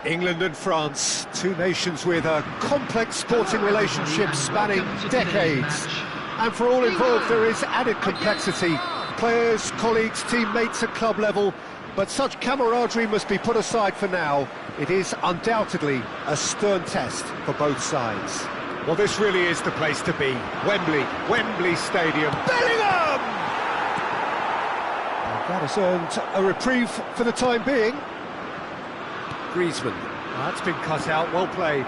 England and France, two nations with a complex sporting relationship spanning decades. And for all involved, there is added complexity. Players, colleagues, teammates at club level. But such camaraderie must be put aside for now. It is undoubtedly a stern test for both sides. Well, this really is the place to be. Wembley Stadium. Bellingham! And that has earned a reprieve for the time being. Griezmann. That's been cut out, well played.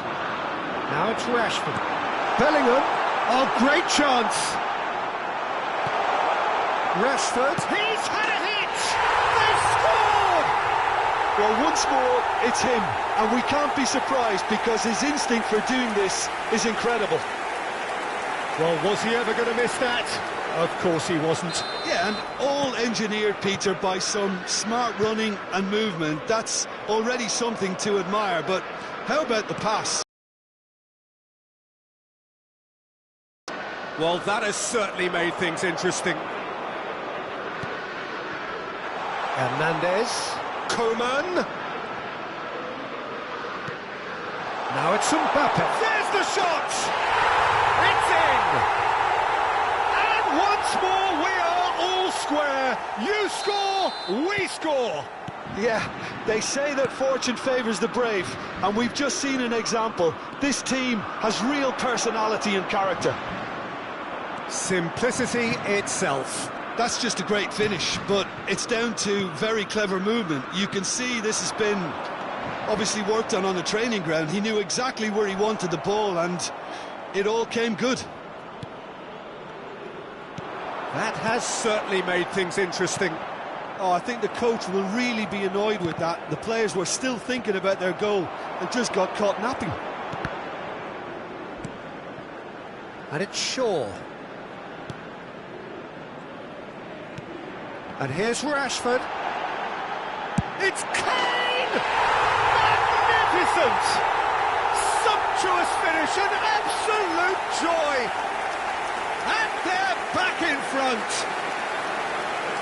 Now it's Rashford. Bellingham. Oh, great chance. Rashford. He's had a hit! They've scored! Well, once more, it's him. And we can't be surprised because his instinct for doing this is incredible. Well, was he ever going to miss that? Of course he wasn't. Yeah, and all engineered, Peter, by some smart running and movement. That's already something to admire, but how about the pass? Well, that has certainly made things interesting. Hernandez. Coman. Now it's Mbappe. There's the shot! It's in! Once more, we are all square. You score, we score. Yeah, they say that fortune favours the brave, and we've just seen an example. This team has real personality and character. Simplicity itself. That's just a great finish, but it's down to very clever movement. You can see this has been obviously worked on the training ground. He knew exactly where he wanted the ball, and it all came good. That has certainly made things interesting. Oh, I think the coach will really be annoyed with that. The players were still thinking about their goal and just got caught napping. And it's Shaw. And here's Rashford. It's Kane! Magnificent! Sumptuous finish, an absolute joy! And they're back in front.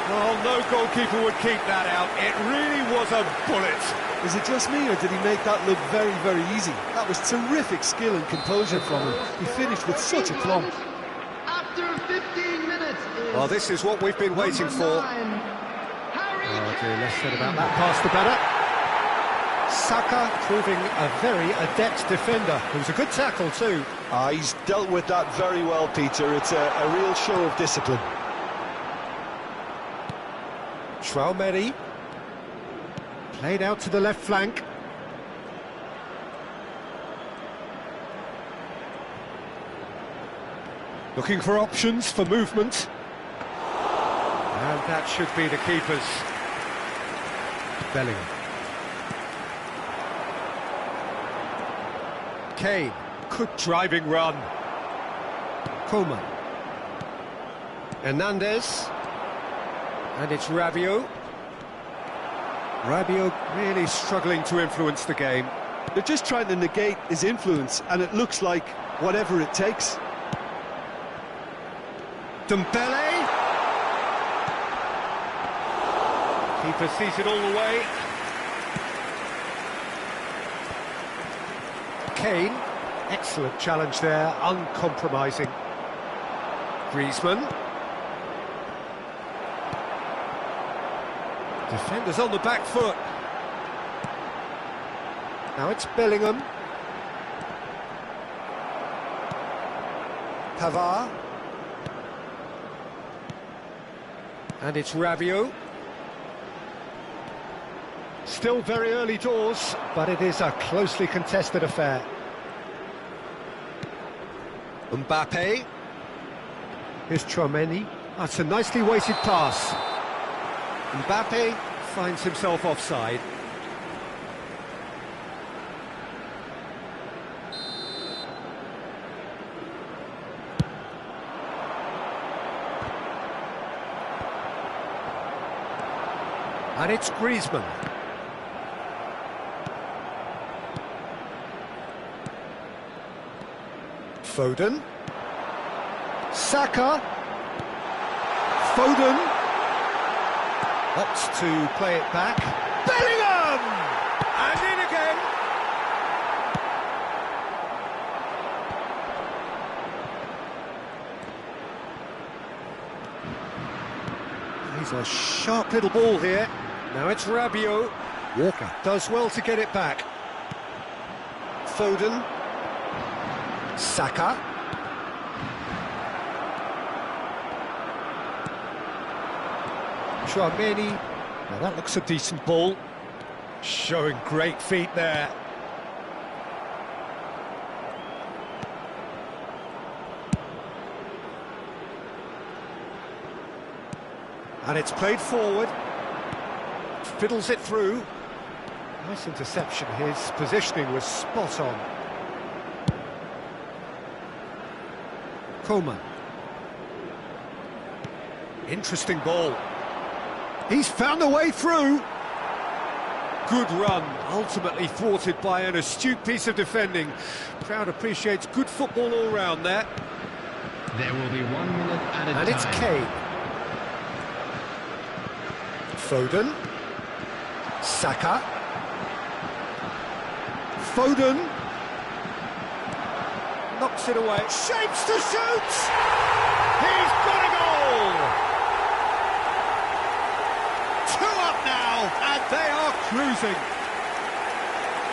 Oh, no goalkeeper would keep that out. It really was a bullet. Is it just me, or did he make that look very, very easy? That was terrific skill and composure from him. He finished with such a plumb. After 15 minutes. Well, this is what we've been waiting for. Oh dear, less said about that pass the better. Saka proving a very adept defender. It was a good tackle too. He's dealt with that very well, Peter. It's a real show of discipline. Traoré played out to the left flank. Looking for options for movement. And that should be the keepers. Bellingham. Kane. Good driving run. Coman. Hernandez. And it's Rabiot. Rabiot really struggling to influence the game. They're just trying to negate his influence, and it looks like whatever it takes. Dembele. Keeper sees it all the way. Kane. Excellent challenge there, uncompromising. Griezmann. Defenders on the back foot. Now it's Bellingham. Pavard. And it's Rabiot. Still very early doors, but it is a closely contested affair. Mbappe. Here's Traoré. That's a nicely weighted pass. Mbappe finds himself offside. And it's Griezmann. Foden. Saka. Foden. Opts to play it back. Bellingham! And in again. He's a sharp little ball here. Now it's Rabiot. Walker does well to get it back. Foden. Saka. Chouameni. Now that looks a decent ball. Showing great feet there. And it's played forward. Fiddles it through. Nice interception. His positioning was spot on. Coleman. Interesting ball. He's found a way through. Good run, ultimately thwarted by an astute piece of defending. Crowd appreciates good football all round there. There will be 1 minute added time. And it's Kane. Foden. Saka. Foden. Knocks it away. Shapes to shoot! He's got a goal! 2 up now, and they are cruising.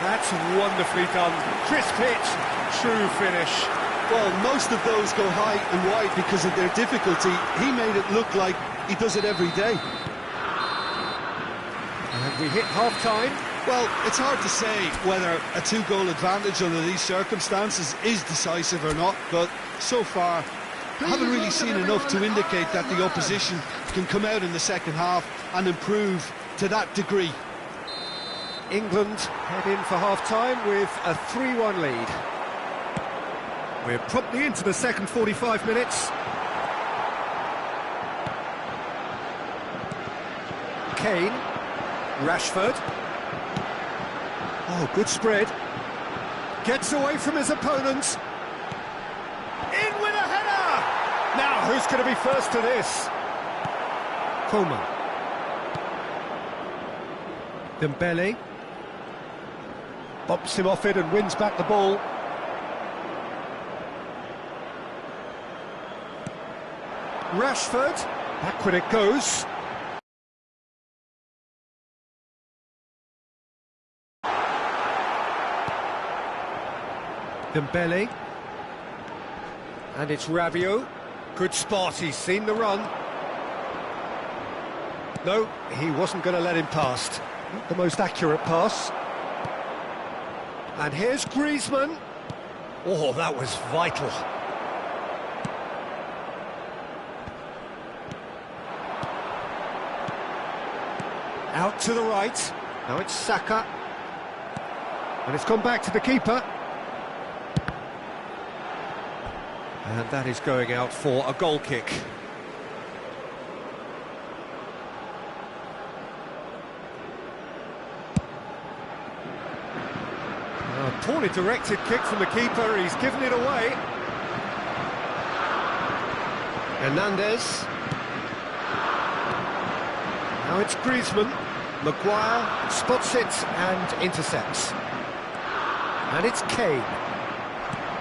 That's wonderfully done. Crisp hit, true finish. Well, most of those go high and wide because of their difficulty. He made it look like he does it every day. And we hit half-time. Well, it's hard to say whether a 2-goal advantage under these circumstances is decisive or not, but so far, I haven't really seen enough to indicate that the opposition can come out in the second half and improve to that degree. England head in for half-time with a 3-1 lead. We're promptly into the second 45 minutes. Kane. Rashford. Oh, good spread. Gets away from his opponent. In with a header! Now, who's going to be first to this? Coleman. Dembele. Bumps him off it and wins back the ball. Rashford. Backward it goes. Dembele. And it's Rabiot. Good spot, he's seen the run. No, he wasn't going to let him pass. Not the most accurate pass. And here's Griezmann. Oh, that was vital. Out to the right. Now it's Saka. And it's gone back to the keeper. And that is going out for a goal kick. A poorly directed kick from the keeper, he's given it away. Hernandez. Now it's Griezmann. Maguire spots it and intercepts. And it's Kane.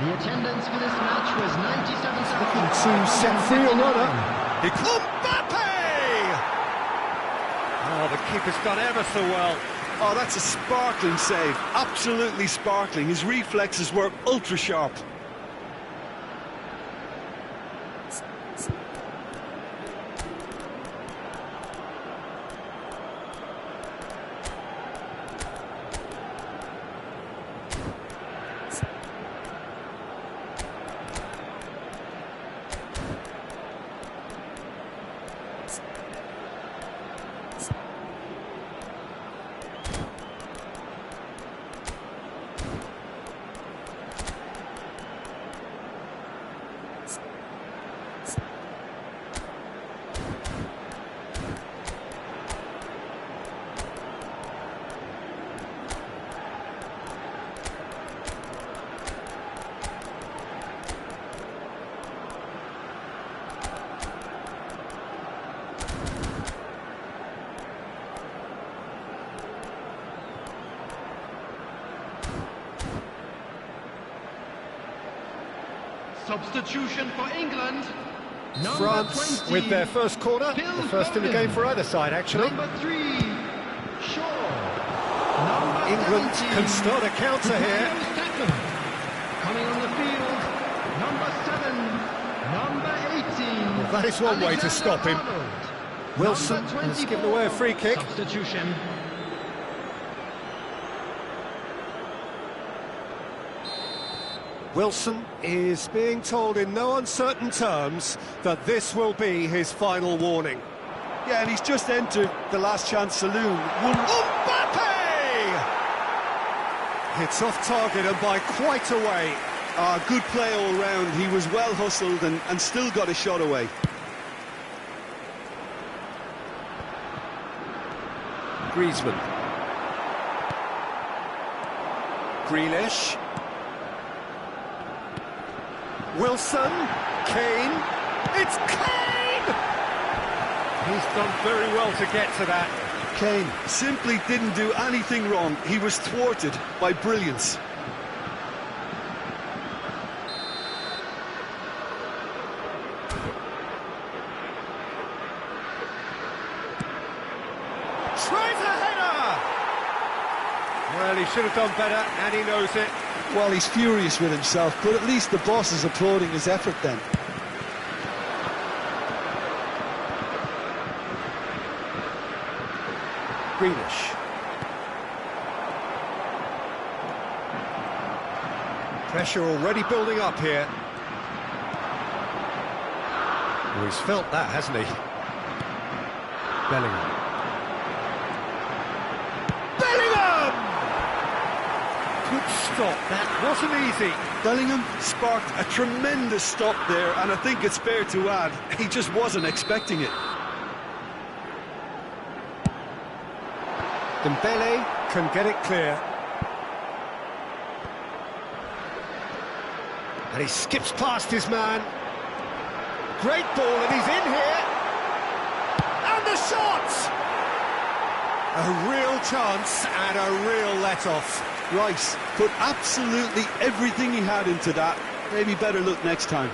The attendance for this match was 97,000. Looking to set free a runner. Mbappe! Oh, the keeper's done ever so well. Oh, that's a sparkling save. Absolutely sparkling. His reflexes were ultra-sharp. Substitution for England. France with their first corner, the first in the game for either side, actually. Number 3, Shaw. England can start a counter here. Coming on the field, number 7, number 18. Well, that is one way to stop him. Wilson has given away a free kick. Substitution. Wilson is being told in no uncertain terms that this will be his final warning. Yeah, and he's just entered the last chance saloon. Mbappe! It's off target and by quite a way. Good play all round. He was well hustled and still got a shot away. Griezmann. Grealish. Wilson. Kane. It's Kane! He's done very well to get to that. Kane simply didn't do anything wrong. He was thwarted by brilliance. Tries a header! Well, he should have done better, and he knows it. Well, he's furious with himself, but at least the boss is applauding his effort then. Grealish. Pressure already building up here. Oh, he's felt that, hasn't he? Bellingham. Good stop, that wasn't easy. Bellingham sparked a tremendous stop there, and I think it's fair to add, he just wasn't expecting it. Dembele can get it clear. And he skips past his man. Great ball, and he's in here. And the shot! A real chance and a real let-off. Rice put absolutely everything he had into that. Maybe better look next time.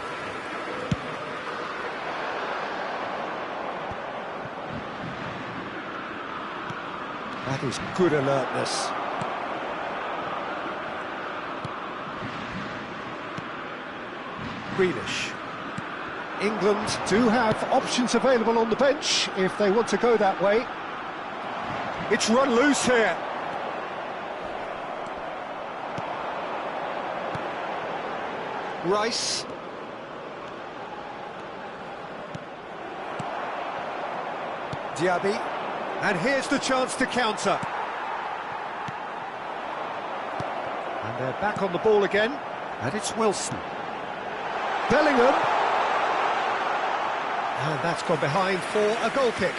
That is good alertness. Grealish. England do have options available on the bench if they want to go that way. It's run loose here. Rice. Diaby. And here's the chance to counter. And they're back on the ball again. And it's Wilson. Bellingham. And that's gone behind for a goal kick.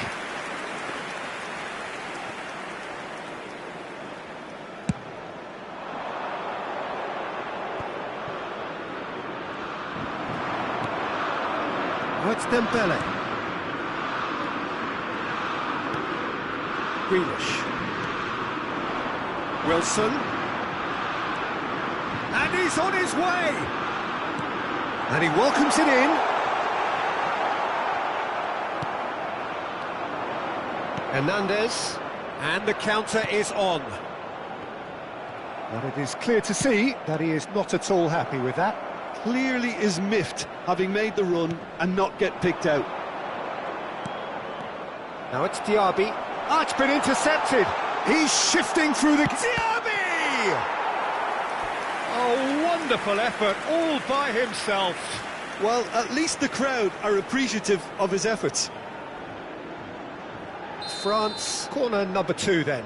Now it's Dembele. Grealish. Wilson. And he's on his way! And he welcomes it in. Hernandez. And the counter is on. But it is clear to see that he is not at all happy with that. Clearly is miffed, having made the run and not get picked out. Now it's Diaby. Ah, it's been intercepted. He's shifting through the... Diaby! Oh, wonderful effort, all by himself. Well, at least the crowd are appreciative of his efforts. France, corner number 2 then.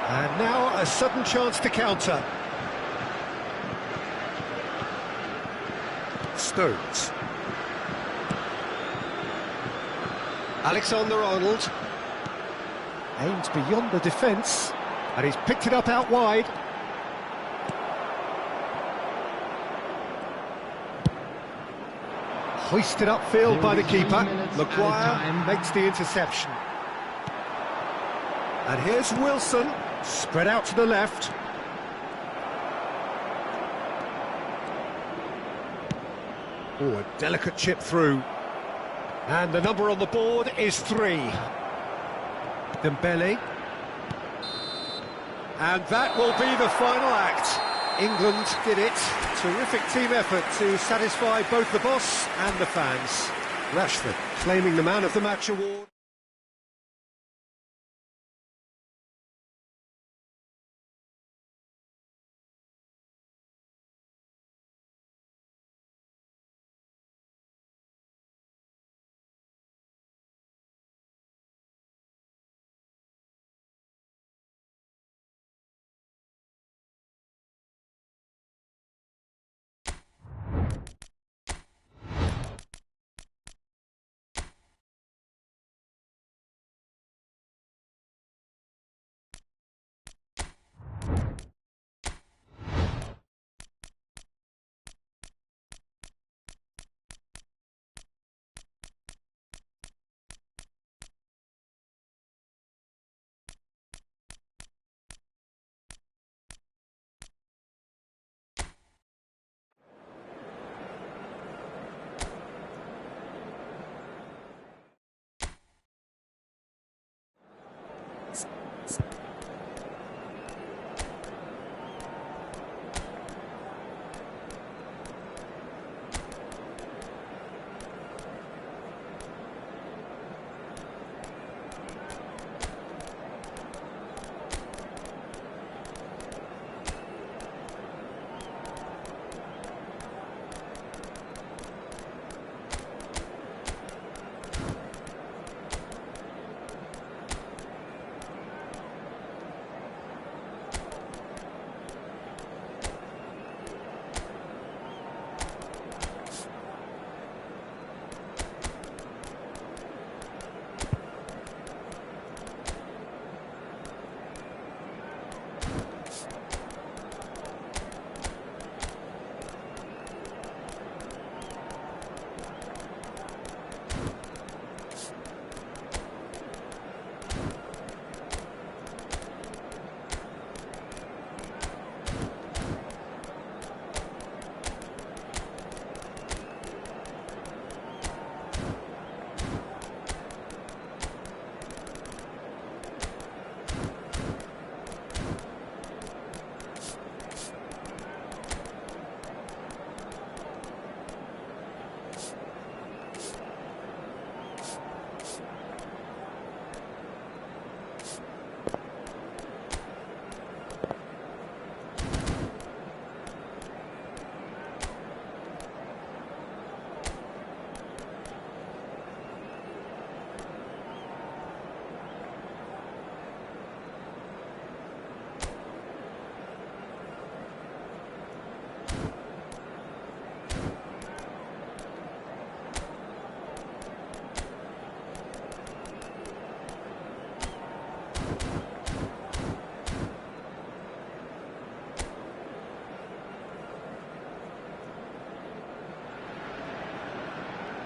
And now a sudden chance to counter. Stones. Alexander-Arnold. Aims beyond the defence. And he's picked it up out wide. Hoisted upfield by the keeper. Maguire makes the interception. And here's Wilson, spread out to the left. Oh, a delicate chip through. And the number on the board is 3. Dembele. And that will be the final act. England did it. Terrific team effort to satisfy both the boss and the fans. Rashford claiming the Man of the Match award.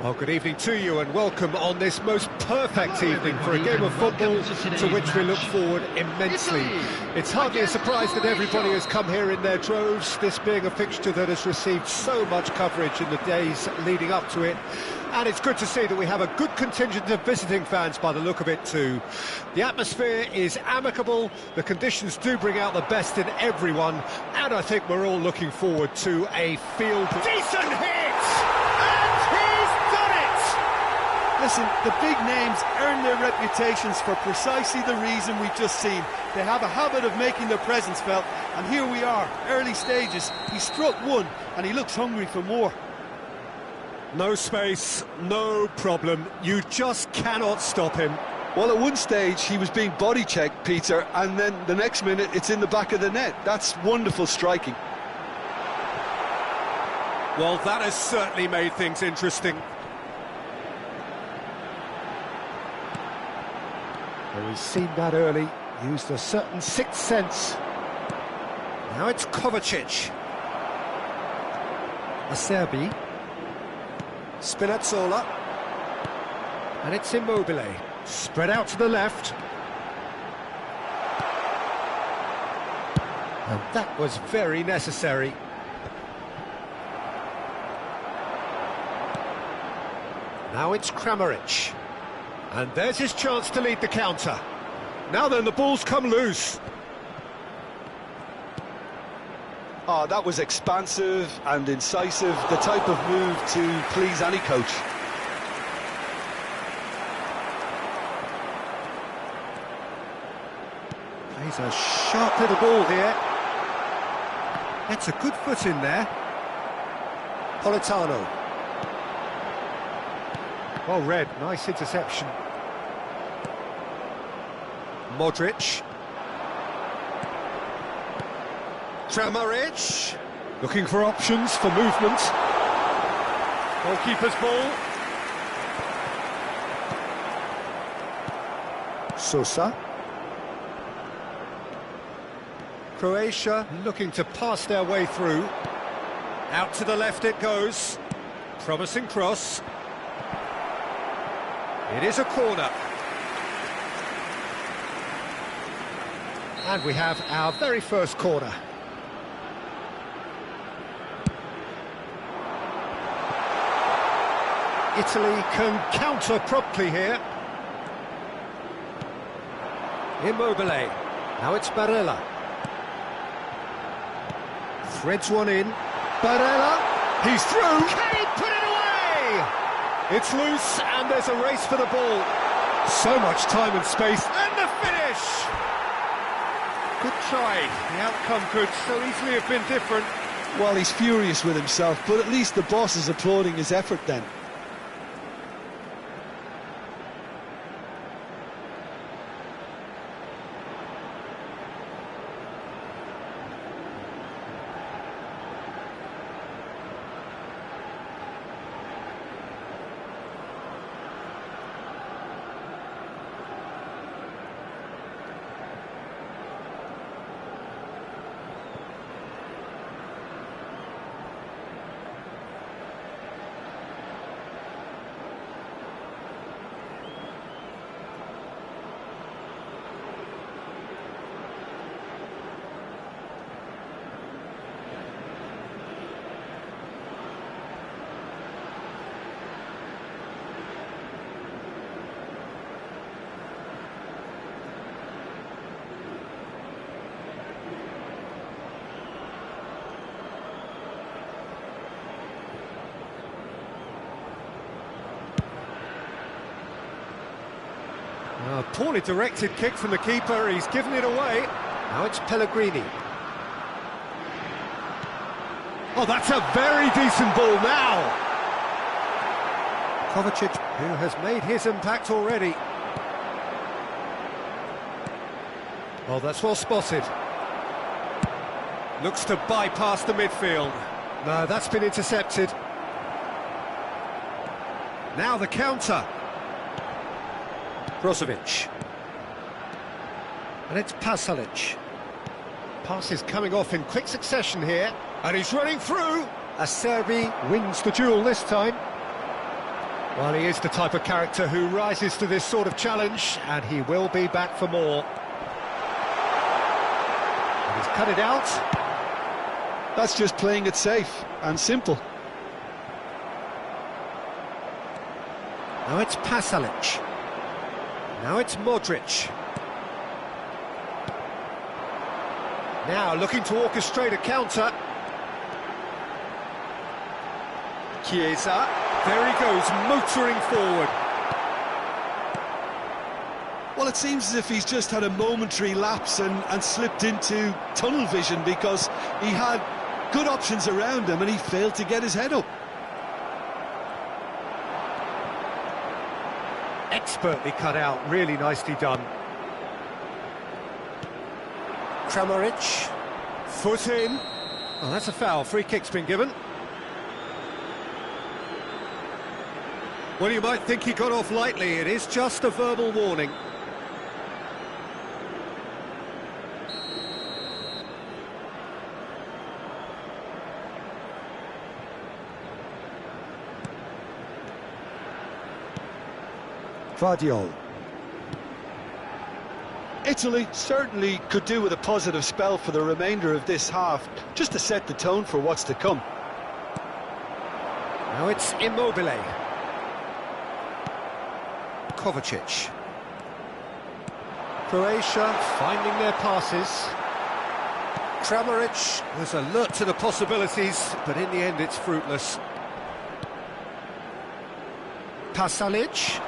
Well, good evening to you and welcome on this most perfect evening for a game of football to which we look forward immensely. It's hardly a surprise that everybody has come here in their droves, this being a fixture that has received so much coverage in the days leading up to it. And it's good to see that we have a good contingent of visiting fans by the look of it too. The atmosphere is amicable, the conditions do bring out the best in everyone, and I think we're all looking forward to a field. Decent hit! Listen, the big names earn their reputations for precisely the reason we've just seen. They have a habit of making their presence felt, and here we are, early stages. He struck one, and he looks hungry for more. No space, no problem. You just cannot stop him. Well, at one stage, he was being body-checked, Peter, and then the next minute, it's in the back of the net. That's wonderful striking. Well, that has certainly made things interesting. Well, we've seen that early, used a certain sixth sense. Now it's Kovacic. Acerbi. Spinazzola. And it's Immobile. Spread out to the left. And that was very necessary. Now it's Kramaric. And there's his chance to lead the counter. Now then, the ball's come loose. Oh, that was expansive and incisive, the type of move to please any coach. Plays a sharp little ball here. That's a good foot in there. Politano. Well read, nice interception. Modric. Kramaric. Looking for options for movement. Goalkeeper's ball. Sosa. Croatia looking to pass their way through. Out to the left it goes. Promising cross. It is a corner. And we have our very first corner. Italy can counter promptly here. Immobile. Now it's Barella. Threads one in. Barella. He's through. Can he put it away? It's loose and there's a race for the ball. So much time and space. And the finish! Good try. The outcome could so easily have been different. Well, he's furious with himself, but at least the boss is applauding his effort then. A poorly directed kick from the keeper, he's given it away. Now it's Pellegrini. Oh, that's a very decent ball now. Kovacic, who has made his impact already. Oh, that's well spotted. Looks to bypass the midfield. No, that's been intercepted. Now the counter. Brozovic. And it's Pasalic. Pass is coming off in quick succession here. And he's running through. Acerbi wins the duel this time. Well, he is the type of character who rises to this sort of challenge, and he will be back for more. And he's cut it out. That's just playing it safe and simple. Now it's Pasalic. Now it's Modric. Now looking to orchestrate a counter. Chiesa. There he goes, motoring forward. Well, it seems as if he's just had a momentary lapse and slipped into tunnel vision, because he had good options around him and he failed to get his head up. Expertly cut out, really nicely done. Kramaric, foot in. Oh, that's a foul, free kick's been given. Well, you might think he got off lightly, it is just a verbal warning. Vardiol. Italy certainly could do with a positive spell for the remainder of this half, just to set the tone for what's to come. Now it's Immobile. Kovacic. Croatia finding their passes. Kramaric was alert to the possibilities, but in the end it's fruitless. Pasalic.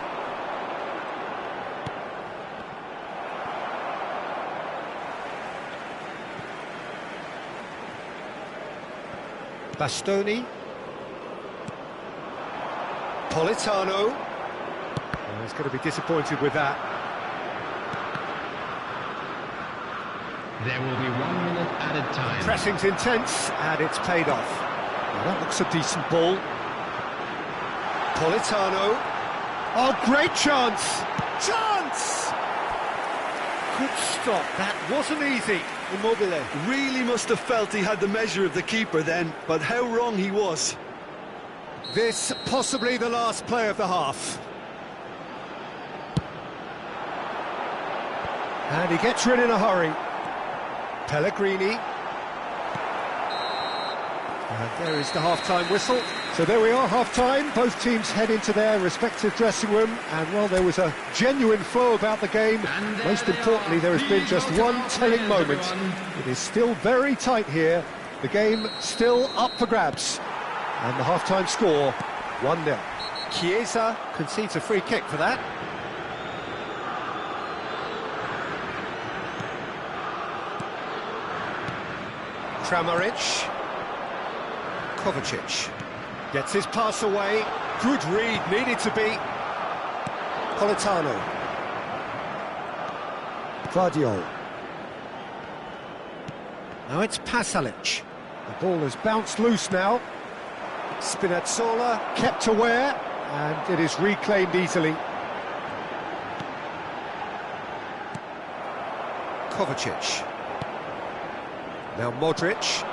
Bastoni. Politano. Oh, he's going to be disappointed with that. There will be 1 minute added time. Pressing's intense, and it's paid off. Well, that looks a decent ball. Politano. Oh, great chance! Chance! Good stop. That wasn't easy. Immobile. Really must have felt he had the measure of the keeper then, but how wrong he was. This possibly the last play of the half. And he gets rid in a hurry. Pellegrini. And there is the half-time whistle. So there we are, half-time. Both teams head into their respective dressing room. And, well, there was a genuine flow about the game. Most importantly, there has been just one telling moment. It is still very tight here. The game still up for grabs. And the half-time score, 1-0. Chiesa concedes a free kick for that. Kramaric. Kovacic gets his pass away. Good read, needed to be. Politano. Guardiola. Now it's Pasalic. The ball has bounced loose now. Spinazzola kept aware, and it is reclaimed easily. Kovacic. Now Modric.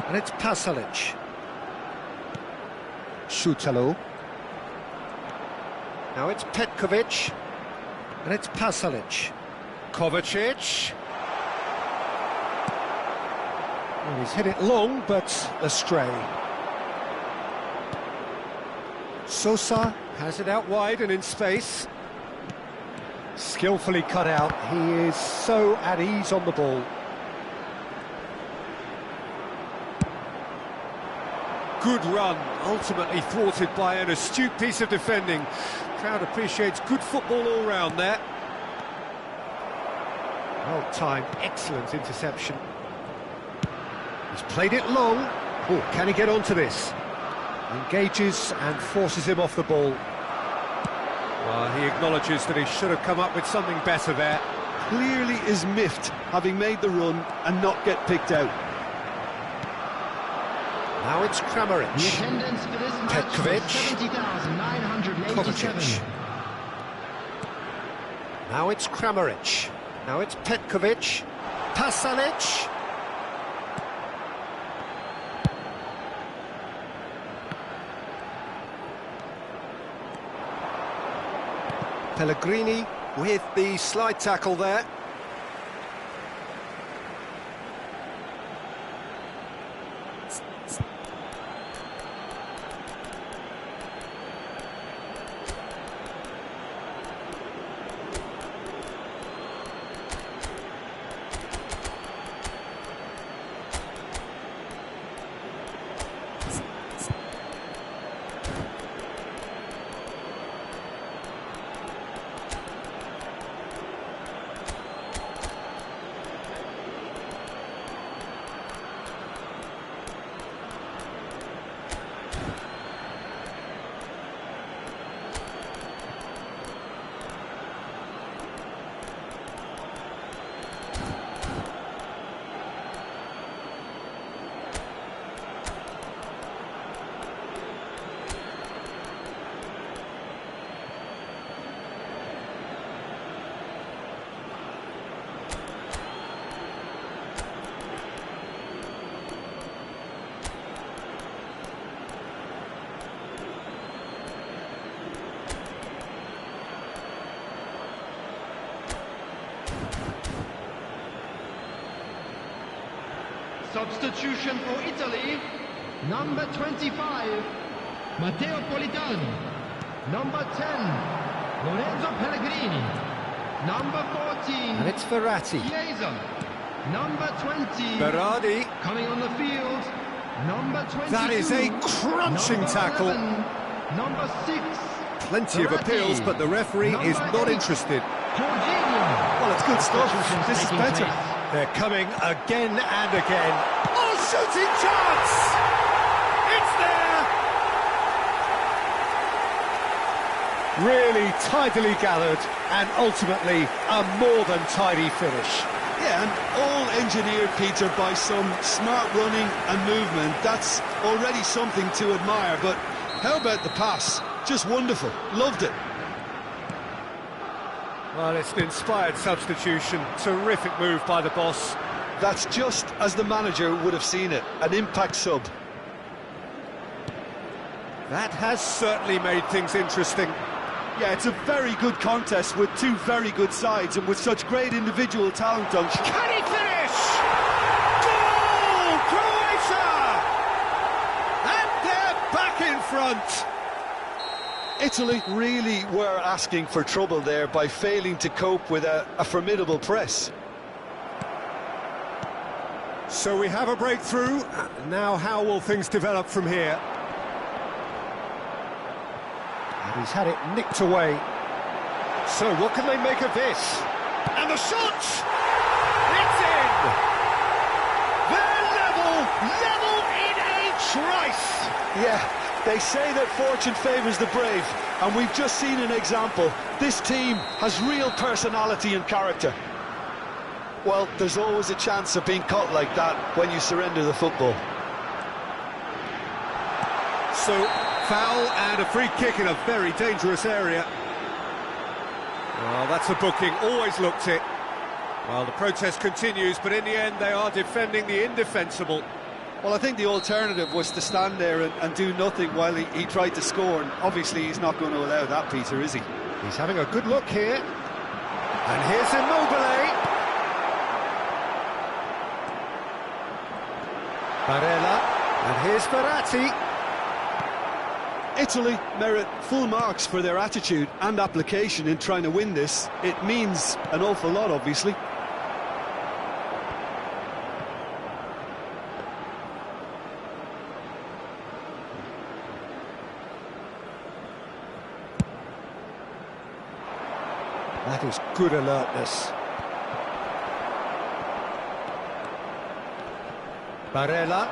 And it's Pasalic. Šutalo. Now it's Petkovic. And it's Pasalic. Kovacic. Well, he's hit it long, but astray. Sosa has it out wide and in space. Skillfully cut out. He is so at ease on the ball. Good run, ultimately thwarted by an astute piece of defending. Crowd appreciates good football all round there. Well timed, excellent interception. He's played it long. Oh, can he get onto this? Engages and forces him off the ball. Well, he acknowledges that he should have come up with something better there. Clearly is miffed, having made the run and not get picked out. Now it's Kramaric. The attendance for this match Petkovic. was 70,987. Kovacic. Now it's Kramaric. Now it's Petkovic. Pasalic. Pellegrini with the slide tackle there. Substitution for Italy, number 25, Matteo Politano. Number 10, Lorenzo Pellegrini. Number 14. And it's Verratti. Chiesa. Number 20. Berardi. Coming on the field. Number 22. That is a crunching Number tackle. 11. Number 6. Plenty of appeals, but the referee is not interested. Well, it's good stuff. This is better. They're coming again and again. Oh, shooting chance! It's there! Really tidily gathered, and ultimately a more than tidy finish. Yeah, and all engineered, Peter, by some smart running and movement. That's already something to admire, but how about the pass? Just wonderful. Loved it. Well, it's an inspired substitution. Terrific move by the boss. That's just as the manager would have seen it. An impact sub. That has certainly made things interesting. Yeah, it's a very good contest with two very good sides and with such great individual talent on. Can he finish? Goal! Croatia! And they're back in front. Italy really were asking for trouble there by failing to cope with a formidable press. So we have a breakthrough. Now how will things develop from here? And he's had it nicked away. So what can they make of this? And the shot! It's in! They're level in a trice! Yeah. They say that fortune favours the brave, and we've just seen an example. This team has real personality and character. Well, there's always a chance of being caught like that when you surrender the football. So, foul and a free kick in a very dangerous area. Well, that's a booking, always looked it. Well, the protest continues, but in the end they are defending the indefensible. Well, I think the alternative was to stand there and do nothing while he tried to score, and obviously he's not going to allow that, Peter, is he? He's having a good look here. And here's Immobile. Barella. And here's Verratti. Italy merit full marks for their attitude and application in trying to win this. It means an awful lot, obviously. That is good alertness. Barella.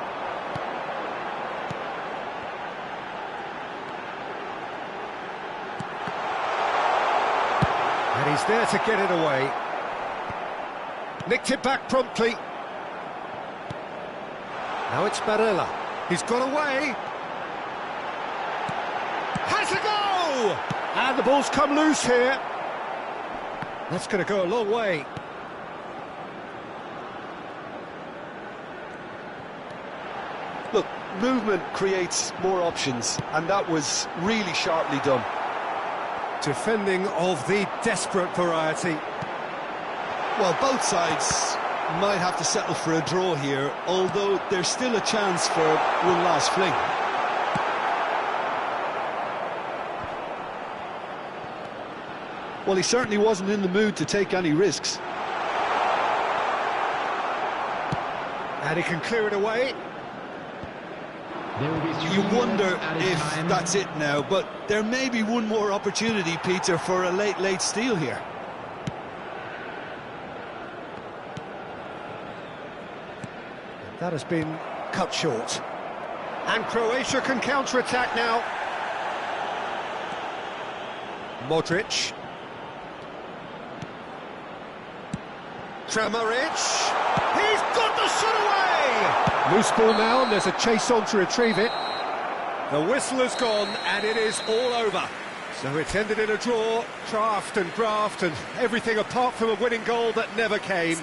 And he's there to get it away. Nicked it back promptly. Now it's Barella. He's got away. Has a go! And the ball's come loose here. That's going to go a long way. Look, movement creates more options, and that was really sharply done. Defending of the desperate variety. Well, both sides might have to settle for a draw here, although there's still a chance for one last fling. Well, he certainly wasn't in the mood to take any risks. And he can clear it away. You wonder if that's it now, but there may be one more opportunity, Peter, for a late steal here. That has been cut short. And Croatia can counter-attack now. Modric. Kramaric. He's got the shot away! Loose ball now, and there's a chase on to retrieve it. The whistle has gone, and it is all over. So it's ended in a draw, draft and graft, and everything apart from a winning goal that never came.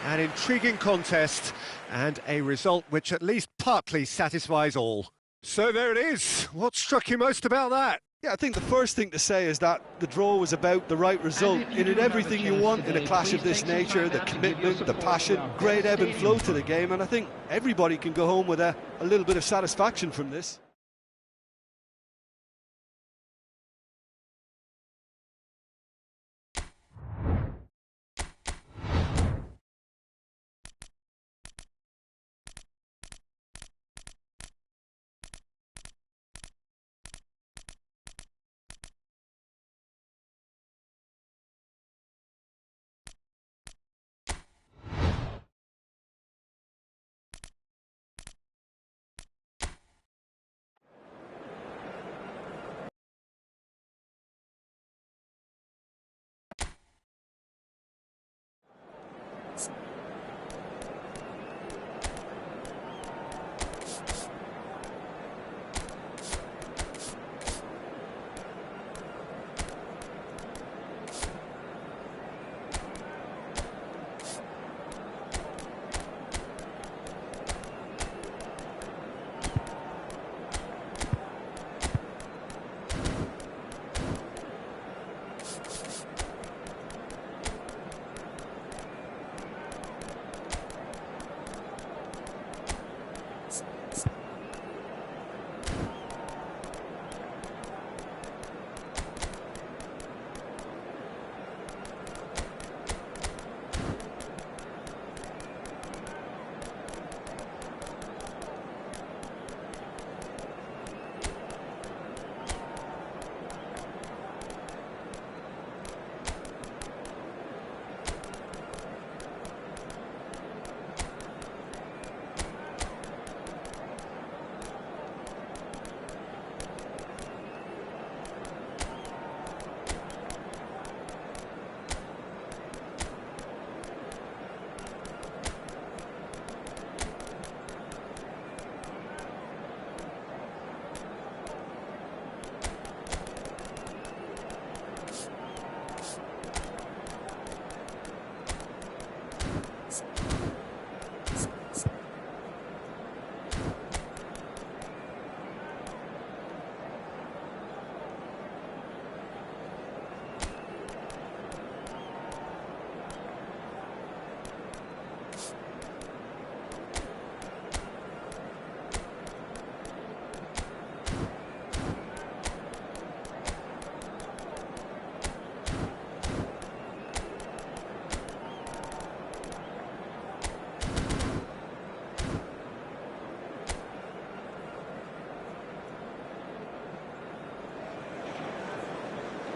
An intriguing contest, and a result which at least partly satisfies all. So there it is. What struck you most about that? Yeah, I think the first thing to say is that the draw was about the right result. It had everything you want in a clash of this nature, the commitment, the passion, great ebb and flow to the game, and I think everybody can go home with a little bit of satisfaction from this.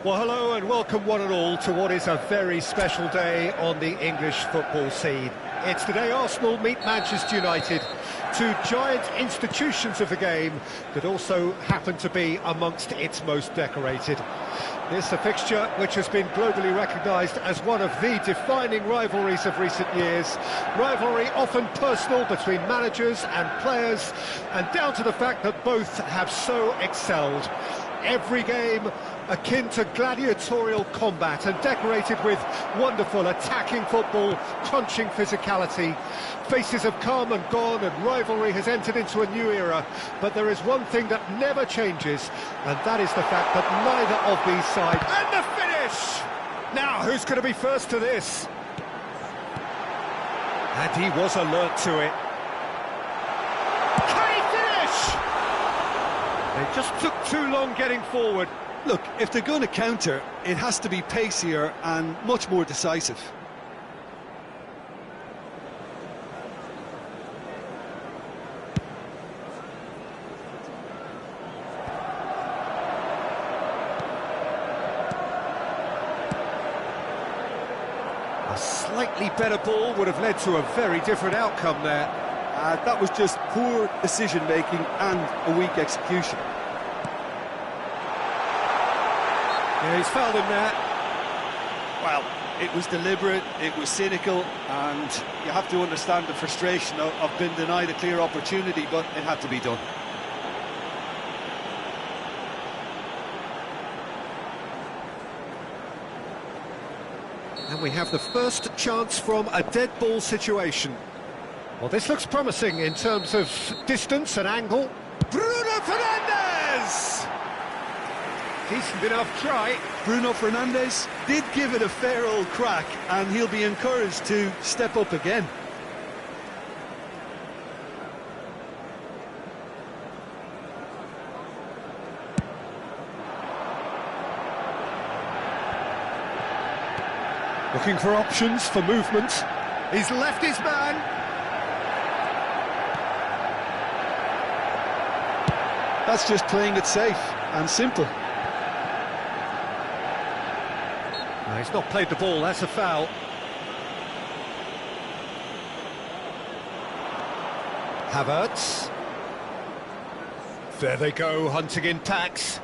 Well, hello and welcome one and all to what is a very special day on the English football scene. It's the day Arsenal meet Manchester United, two giant institutions of the game that also happen to be amongst its most decorated. This a fixture which has been globally recognised as one of the defining rivalries of recent years. Rivalry often personal between managers and players, and down to the fact that both have so excelled. Every game akin to gladiatorial combat and decorated with wonderful attacking football, crunching physicality. Faces have come and gone and rivalry has entered into a new era, but there is one thing that never changes, and that is the fact that neither of these sides... And the finish! Now, who's going to be first to this? And he was alert to it. Can he finish? They just took too long getting forward. Look, if they're going to counter, it has to be pacier and much more decisive. A slightly better ball would have led to a very different outcome there. That was just poor decision-making and a weak execution. Yeah, he's fouled him there. Well, it was deliberate, it was cynical, and you have to understand the frustration of being denied a clear opportunity, but it had to be done. And we have the first chance from a dead ball situation. Well, this looks promising in terms of distance and angle. Bruno Fernandes! Decent enough try. Bruno Fernandes did give it a fair old crack, and he'll be encouraged to step up again. Looking for options for movement. He's left his man. That's just playing it safe and simple. No, he's not played the ball, that's a foul. Havertz. There they go, hunting in packs.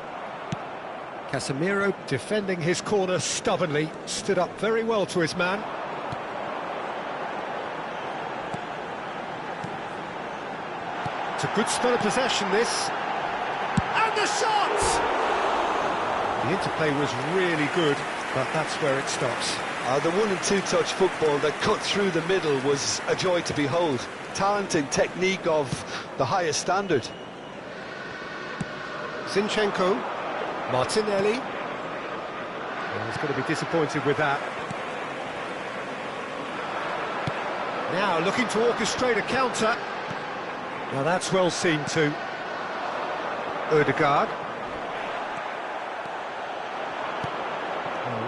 Casemiro defending his corner stubbornly, stood up very well to his man. It's a good spell of possession, this. And the shot! The interplay was really good, but that's where it stops. The one and two touch football that cut through the middle was a joy to behold. Talent and technique of the highest standard. Zinchenko, Martinelli. Well, he's going to be disappointed with that. Now looking to orchestrate a counter. Now that's well seen too. Ødegaard.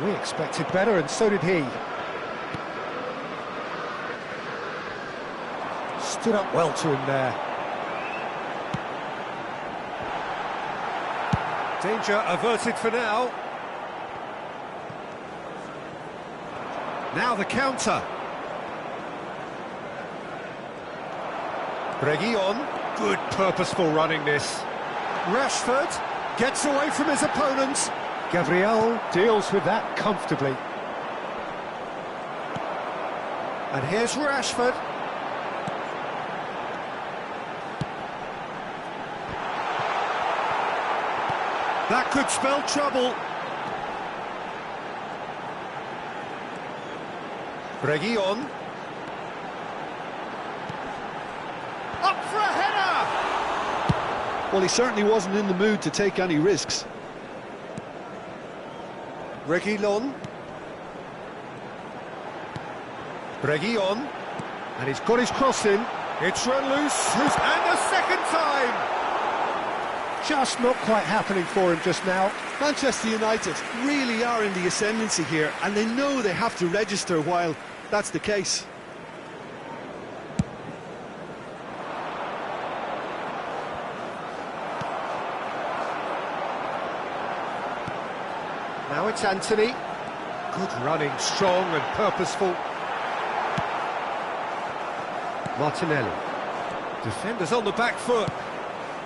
We expected better, and so did he. Stood up well to him there. Danger averted for now. Now the counter. Reguilon. Good purposeful running this. Rashford gets away from his opponents. Gabriel deals with that comfortably. And here's Rashford. That could spell trouble. Reguilon. Up for a header! Well, he certainly wasn't in the mood to take any risks. Reguilon. Reguilon. And he's got his cross in. It's run loose. And a second time! Just not quite happening for him just now. Manchester United really are in the ascendancy here, and they know they have to register while that's the case. Now it's Anthony. Good running, strong and purposeful. Martinelli. Defenders on the back foot.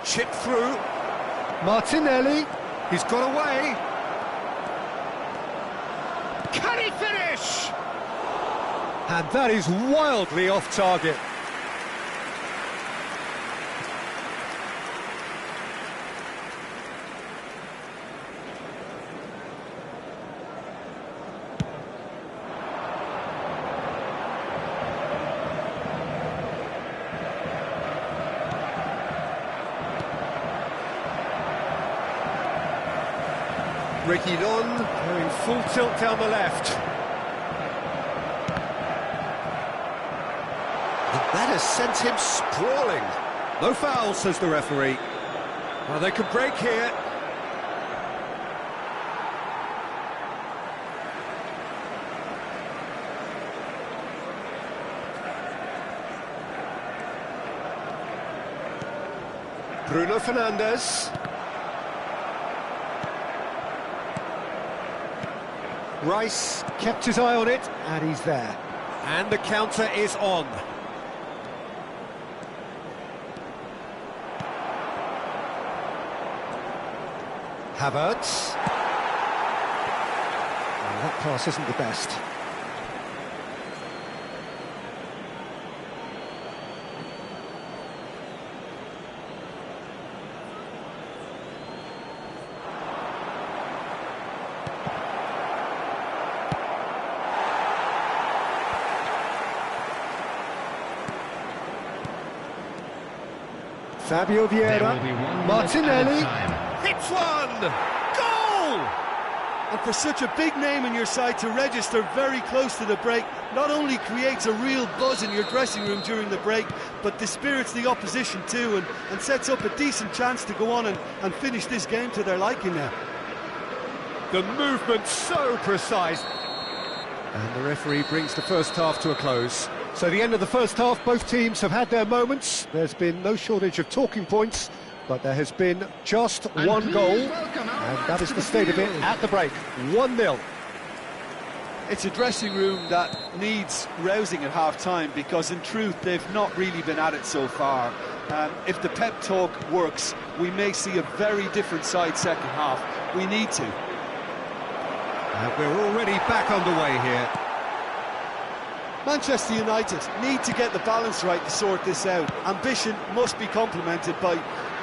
Chip through. Martinelli. He's got away. Can he finish? And that is wildly off target. Reguilon going full tilt down the left. And that has sent him sprawling. No foul, says the referee. Well, they could break here. Bruno Fernandes. Rice kept his eye on it, and he's there. And the counter is on. Havertz. Well, that pass isn't the best. Fabio Vieira, Martinelli, hits one! Goal! And for such a big name in your side to register very close to the break, not only creates a real buzz in your dressing room during the break, but dispirits the opposition too, and sets up a decent chance to go on and finish this game to their liking now. The movement so precise. And the referee brings the first half to a close. So the end of the first half, both teams have had their moments. There's been no shortage of talking points, but there has been just one goal, and that is the state of it at the break. 1-0. It's a dressing room that needs rousing at half-time, because in truth they've not really been at it so far. If the pep talk works, we may see a very different side second half. We need to. And we're already back underway here. Manchester United need to get the balance right to sort this out. Ambition must be complemented by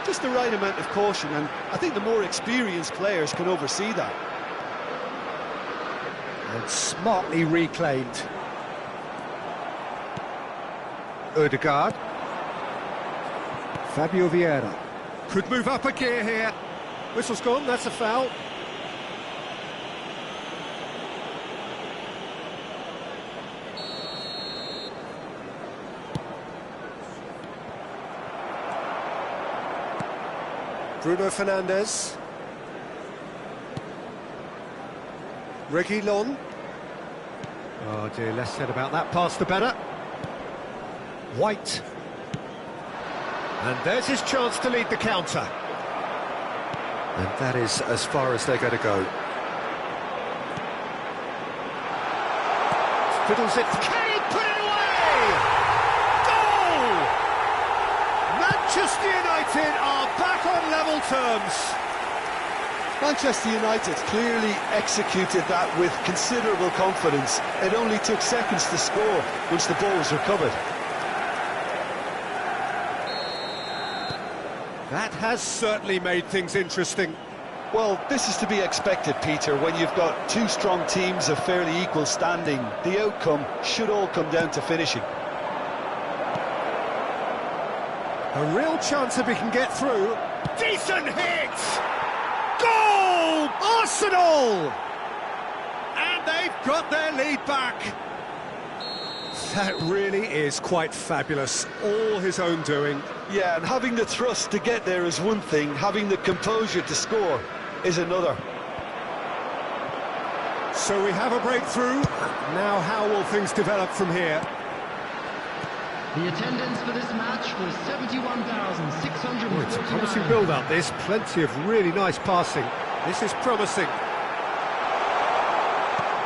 just the right amount of caution, and I think the more experienced players can oversee that. And smartly reclaimed. Odegaard. Fabio Vieira. Could move up a gear here. Whistle's gone, that's a foul. Bruno Fernandes. Reguilon. Oh dear, less said about that pass the better. White. And there's his chance to lead the counter. And that is as far as they're going to go. Fiddles it. Can he put it away? Goal! Manchester United are back on level terms. Manchester United clearly executed that with considerable confidence. It only took seconds to score once the ball was recovered. That has certainly made things interesting. Well, this is to be expected, Peter, when you've got two strong teams of fairly equal standing. The outcome should all come down to finishing. A real chance if he can get through. Decent hit! Goal! Arsenal! And they've got their lead back. That really is quite fabulous. All his own doing. Yeah, and having the thrust to get there is one thing, having the composure to score is another. So we have a breakthrough. Now how will things develop from here? The attendance for this match was 71,649. It's a promising build-up, this. Plenty of really nice passing. This is promising.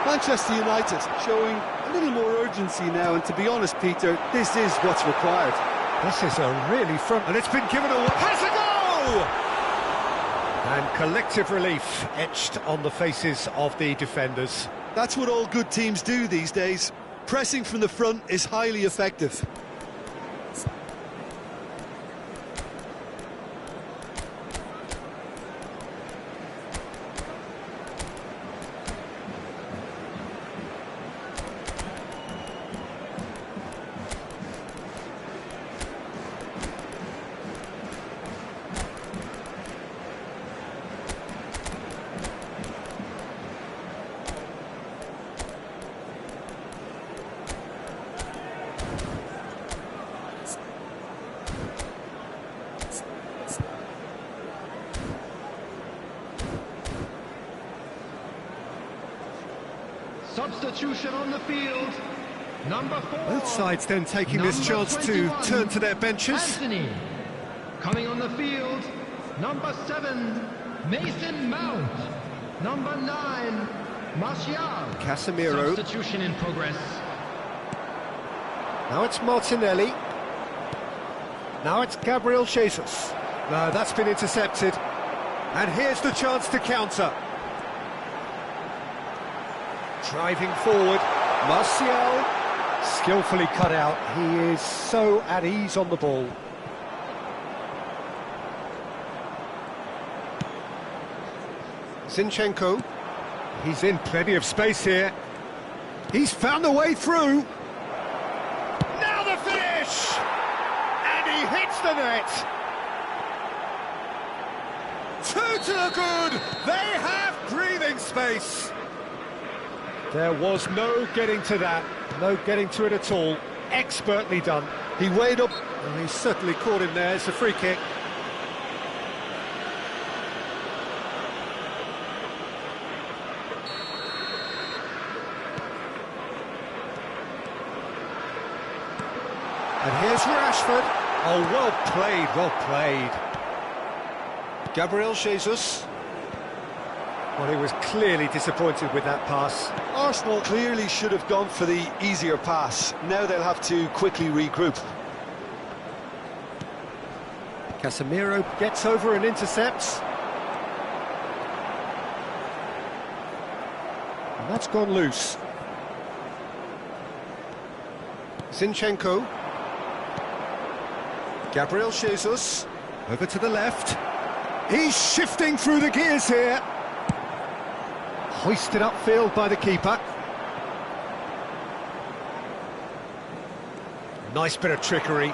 Manchester United showing a little more urgency now, and to be honest, Peter, this is what's required. This is a really front, and it's been given away. Has a goal! And collective relief etched on the faces of the defenders. That's what all good teams do these days. Pressing from the front is highly effective. Substitution on the field. Number 4. Both sides then taking this chance to turn to their benches. Anthony. Coming on the field. Number 7, Mason Mount. Number 9, Martial. Casemiro. Substitution in progress. Now it's Martinelli. Now it's Gabriel Jesus. No, that's been intercepted. And here's the chance to counter. Driving forward, Martial, skillfully cut out. He is so at ease on the ball. Zinchenko, he's in plenty of space here. He's found a way through. Now the finish! And he hits the net. 2 to the good. They have breathing space. There was no getting to that, no getting to it at all. Expertly done. He weighed up. And he certainly caught him there. It's a free kick. And here's Rashford. Oh, well played, well played. Gabriel Jesus. Well, he was clearly disappointed with that pass. Arsenal clearly should have gone for the easier pass. Now they'll have to quickly regroup. Casemiro gets over and intercepts. And that's gone loose. Zinchenko. Gabriel Jesus. Over to the left. He's shifting through the gears here. Hoisted upfield by the keeper. Nice bit of trickery.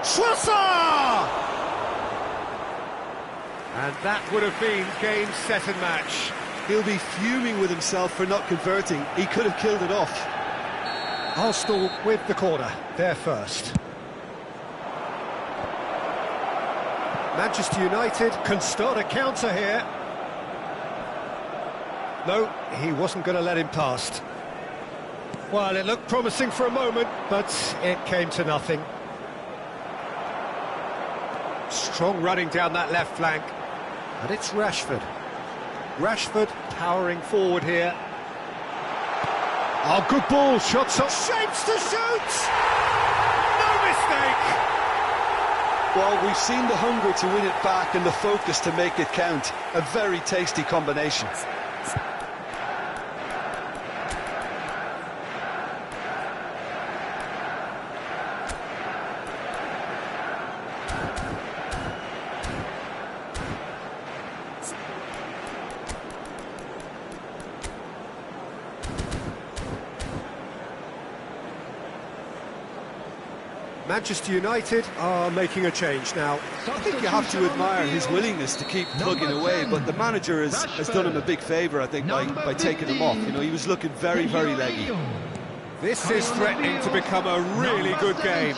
Schlosser! And that would have been game, set and match. He'll be fuming with himself for not converting. He could have killed it off. Arsenal with the corner, they're first. Manchester United can start a counter here. No, he wasn't going to let him past. Well, it looked promising for a moment, but it came to nothing. Strong running down that left flank. And it's Rashford. Rashford powering forward here. Oh, good ball, shots up. Shapes to shoot! No mistake! Well, we've seen the hunger to win it back and the focus to make it count. A very tasty combination. Manchester United are making a change now. I think you have to admire his willingness to keep plugging away, but the manager has done him a big favour, I think, by taking him off. You know, he was looking very, very leggy. This is threatening to become a really good game.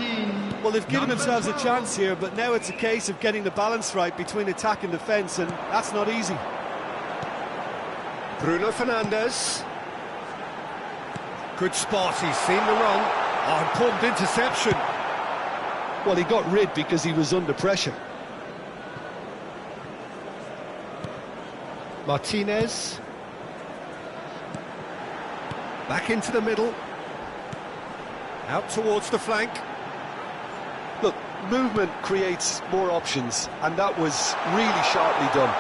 Well, they've given themselves a chance here, but now it's a case of getting the balance right between attack and defence, and that's not easy. Bruno Fernandes. Good spot, he's seen the run. Oh, important interception. Well, he got rid because he was under pressure. Martinez. Back into the middle. Out towards the flank. Look, movement creates more options, and that was really sharply done.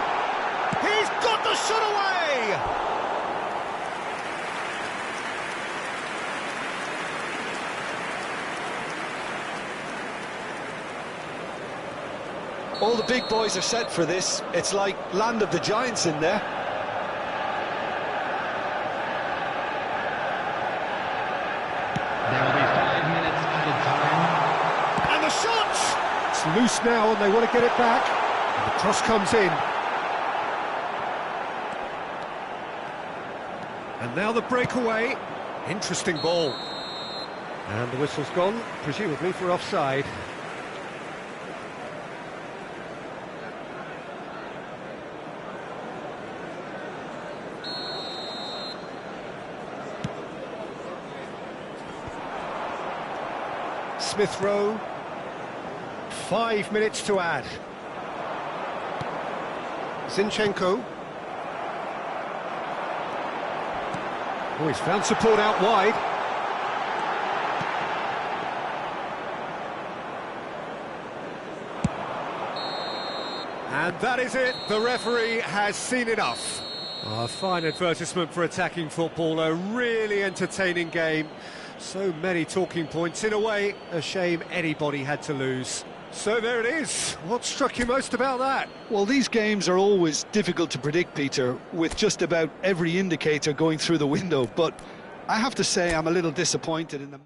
He's got the shot away! All the big boys are set for this. It's like land of the giants in there. There will be 5 minutes added time. And the shot! It's loose now and they want to get it back. And the cross comes in. And now the breakaway. Interesting ball. And the whistle's gone, presumably for offside. Smith Rowe, 5 minutes to add. Zinchenko. Oh, he's found support out wide. And that is it, the referee has seen enough. A fine advertisement for attacking football, a really entertaining game. So many talking points. In a way, a shame anybody had to lose. So there it is. What struck you most about that? Well, these games are always difficult to predict, Peter, with just about every indicator going through the window. But I have to say I'm a little disappointed in the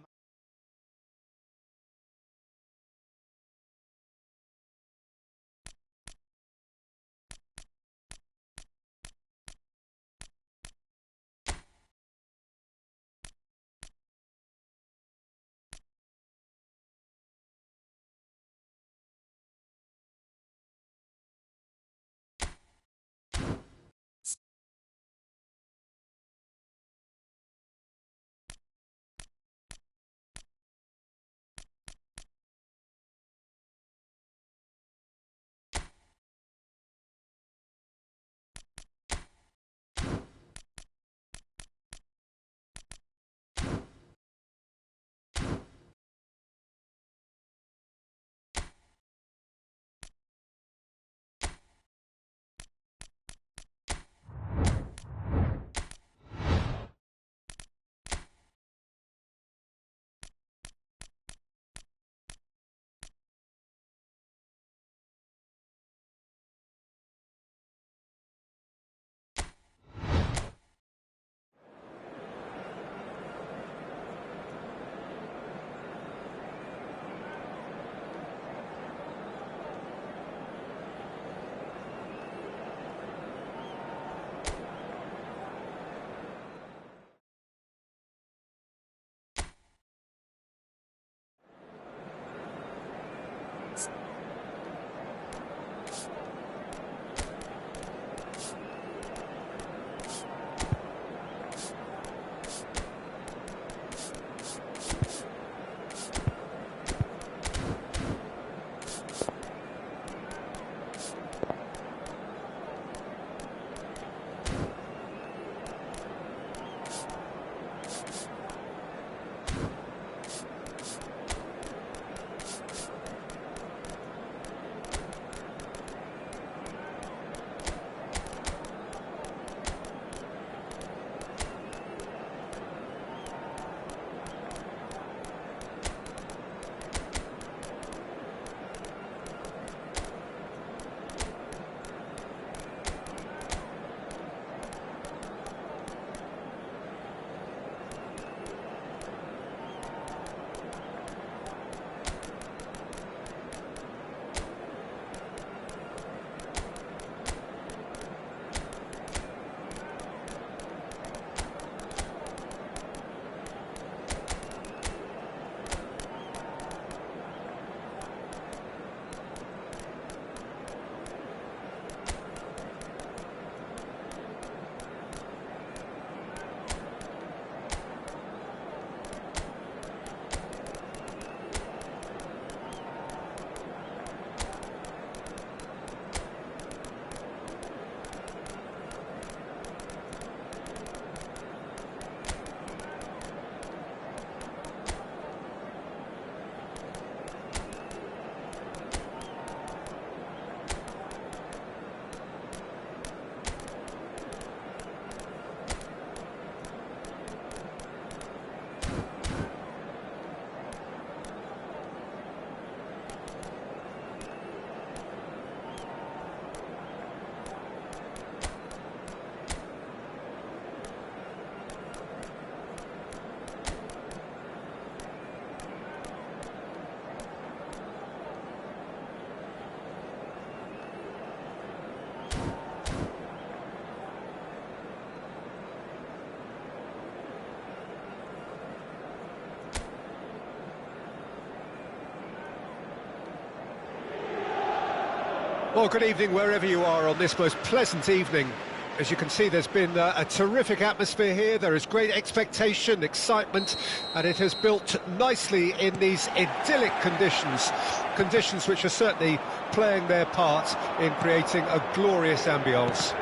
Well, good evening wherever you are on this most pleasant evening. As you can see, there's been a terrific atmosphere here. There is great expectation, excitement, and it has built nicely in these idyllic conditions. Conditions which are certainly playing their part in creating a glorious ambience.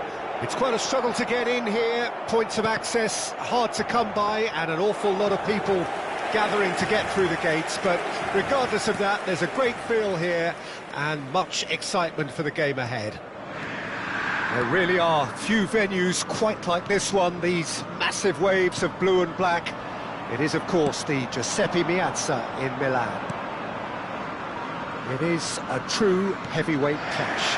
It's quite a struggle to get in here, points of access hard to come by, and an awful lot of people gathering to get through the gates, but regardless of that, there's a great feel here and much excitement for the game ahead. There really are few venues quite like this one, these massive waves of blue and black. It is, of course, the Giuseppe Meazza in Milan. It is a true heavyweight clash.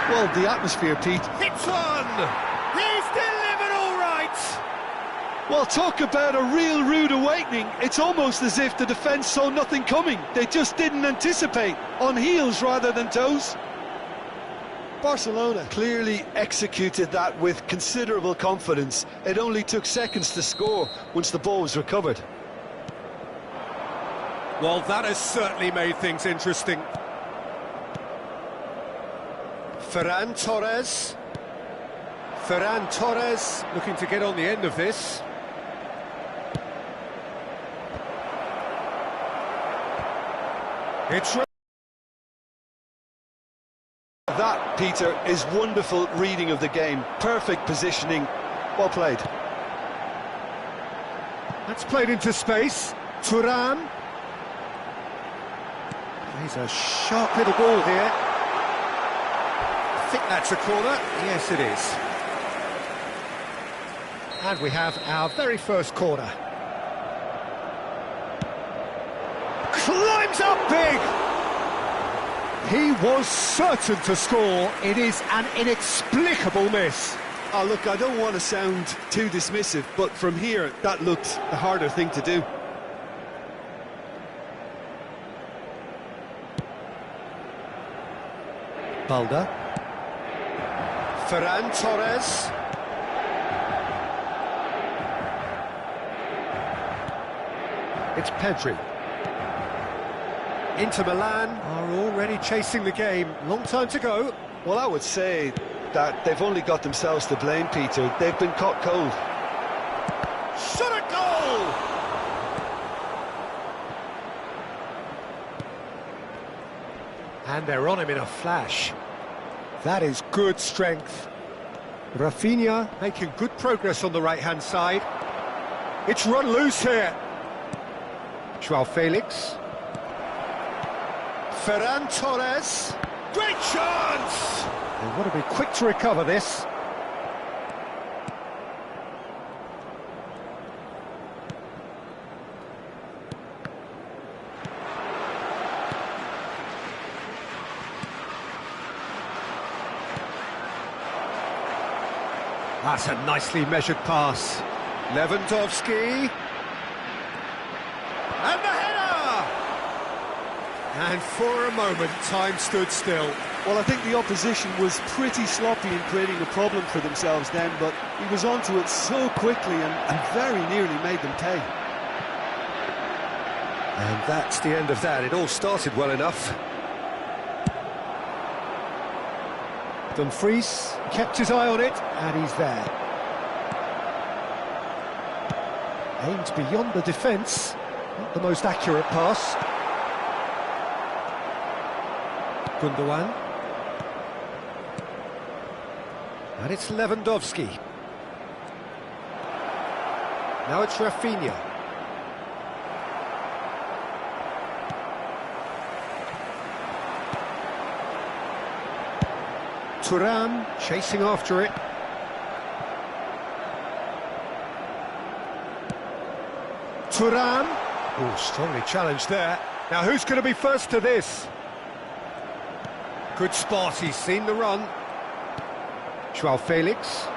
Well, the atmosphere, Pete. Hits one! He's delivered all right! Well, talk about a real rude awakening. It's almost as if the defence saw nothing coming. They just didn't anticipate, on heels rather than toes. Barcelona clearly executed that with considerable confidence. It only took seconds to score once the ball was recovered. Well, that has certainly made things interesting. Ferran Torres. Ferran Torres looking to get on the end of this. It's that, Peter, is wonderful reading of the game. Perfect positioning. Well played. That's played into space. Thuram. He's a sharp little ball here. I think that's a corner. Yes, it is. And we have our very first corner. Climbs up big! He was certain to score. It is an inexplicable miss. Oh, look, I don't want to sound too dismissive, but from here, that looked a harder thing to do. Balda. Ferran Torres. It's Pedri. Inter Milan are already chasing the game. Long time to go. Well, I would say that they've only got themselves to blame, Peter. They've been caught cold. Shot a goal! And they're on him in a flash. That is good strength. Rafinha making good progress on the right-hand side. It's run loose here. Joao Felix. Ferran Torres. Great chance! They want to be quick to recover this. That's a nicely measured pass. Lewandowski. And the header! And for a moment, time stood still. Well, I think the opposition was pretty sloppy in creating a problem for themselves then, but he was onto it so quickly and very nearly made them pay. And that's the end of that. It all started well enough. Dumfries kept his eye on it, and he's there. Aimed beyond the defence. Not the most accurate pass. Gundogan. And it's Lewandowski. Now it's Rafinha. Thuram chasing after it. Thuram. Oh, strongly challenged there. Now who's going to be first to this? Good spot, he's seen the run. Joao Felix.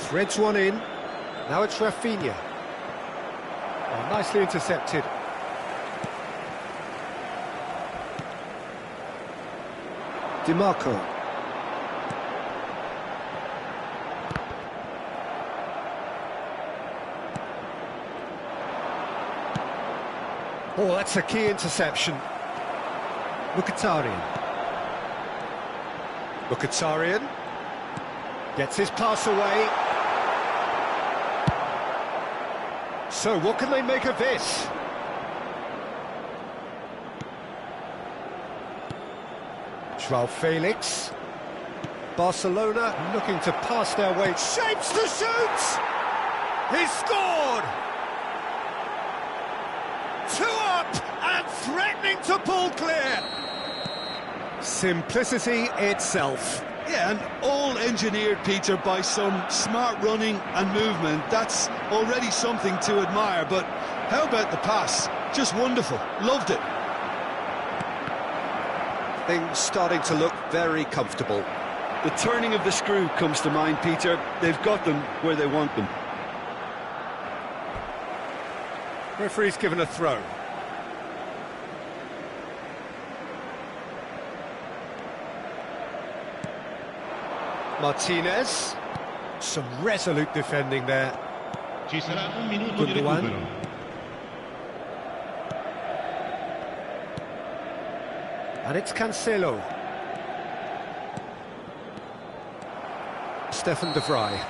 Threads one in. Now it's Rafinha. Oh, nicely intercepted. DiMarco. Oh, that's a key interception. Mkhitaryan. Mkhitaryan gets his pass away. So what can they make of this? João Felix. Barcelona looking to pass their way. Shapes to shoot! He scored! 2 up and threatening to pull clear. Simplicity itself. Yeah, and all engineered, Peter, by some smart running and movement. That's already something to admire, but how about the pass? Just wonderful. Loved it. Things starting to look very comfortable. The turning of the screw comes to mind, Peter. They've got them where they want them. Referee's given a throw. Martinez. Some resolute defending there. Ci sarà un minuto di recupero. And it's Cancelo. Stefan de Vrij.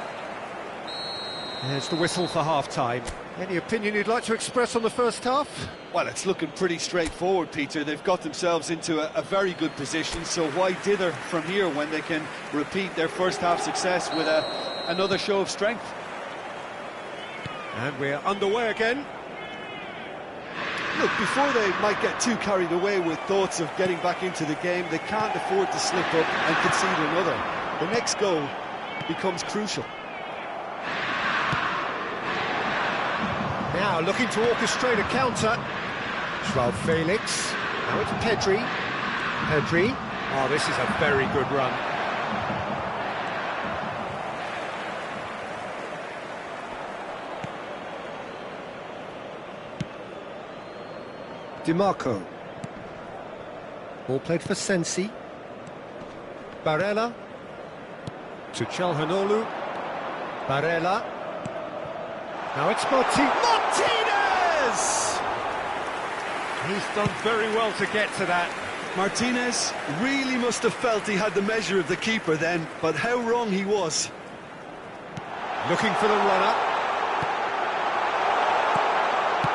There's the whistle for half-time. Any opinion you'd like to express on the first half? Well, it's looking pretty straightforward, Peter. They've got themselves into a very good position, so why dither from here when they can repeat their first half success with another show of strength? And we're underway again. Look, before they might get too carried away with thoughts of getting back into the game, they can't afford to slip up and concede another. The next goal becomes crucial. Now looking to orchestrate a counter. João Felix. Now it's Pedri. Pedri. Oh, this is a very good run. DiMarco. Ball played for Sensi. Barella. To Calhanoglu. Barella. Now it's Martinez! He's done very well to get to that. Martinez really must have felt he had the measure of the keeper then, but how wrong he was. Looking for the runner.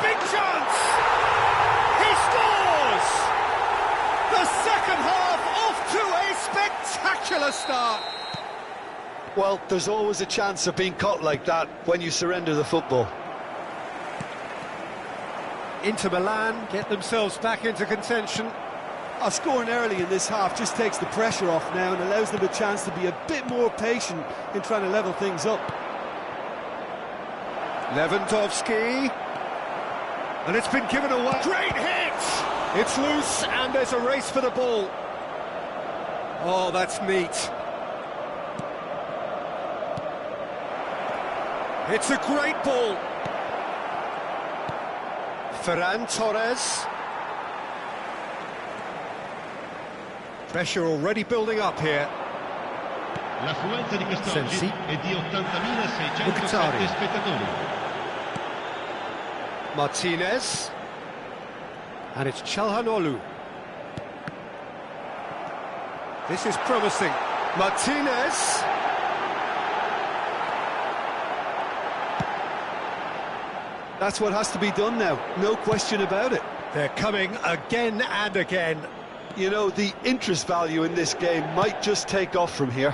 Big chance! He scores! The second half off to a spectacular start. Well, there's always a chance of being caught like that when you surrender the football. Inter Milan get themselves back into contention. Scoring early in this half just takes the pressure off now and allows them a chance to be a bit more patient in trying to level things up. Lewandowski. And it's been given away. Great hit! It's loose and there's a race for the ball. Oh, that's neat. It's a great ball. Ferran Torres. Pressure already building up here. L'affluenza di quest'oggi Sensi. è di 80.607 Mkhitaryan. spettatori. Martinez. And it's Calhanoglu. This is promising. Martinez. That's what has to be done now, no question about it. They're coming again and again. You know, the interest value in this game might just take off from here.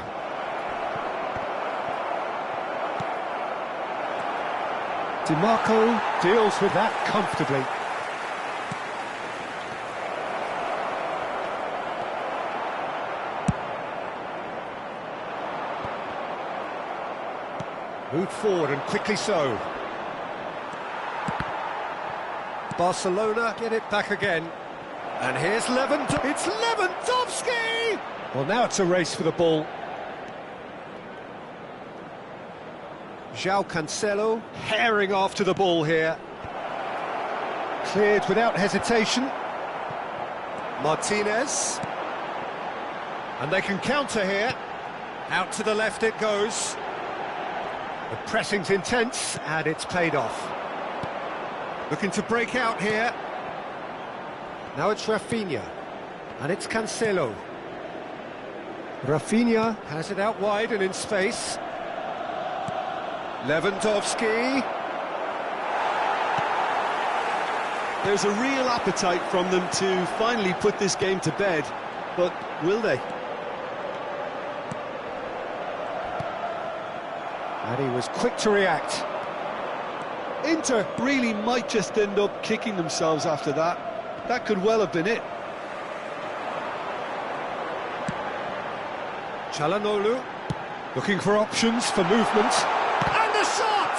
DiMarco deals with that comfortably. Moved forward and quickly so. Barcelona get it back again. And here's Lewandowski. It's Lewandowski! Well, now it's a race for the ball. João Cancelo herring after the ball here. Cleared without hesitation. Martinez. And they can counter here. Out to the left it goes. The pressing's intense and it's paid off. Looking to break out here. Now it's Rafinha. And it's Cancelo. Rafinha has it out wide and in space. Lewandowski. There's a real appetite from them to finally put this game to bed, but will they? And he was quick to react. Inter really might just end up kicking themselves after that. That could well have been it. Çalhanoğlu looking for options for movement. And the shot!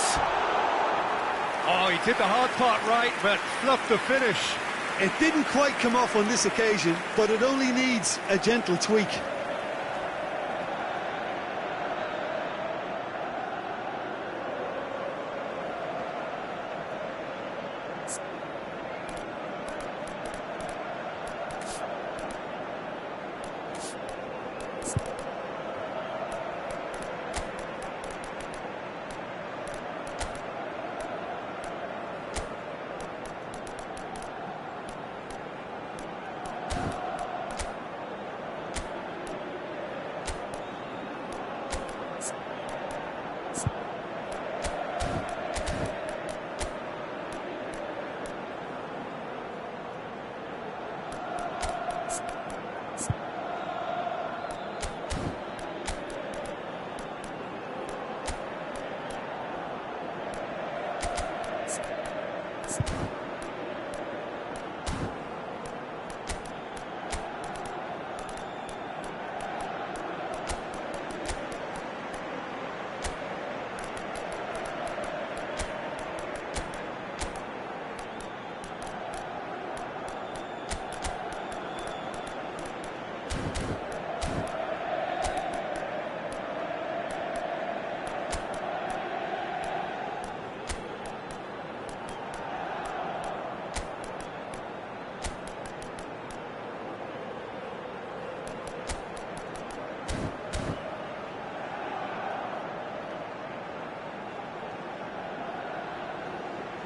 Oh, he did the hard part right, but fluffed the finish. It didn't quite come off on this occasion, but it only needs a gentle tweak.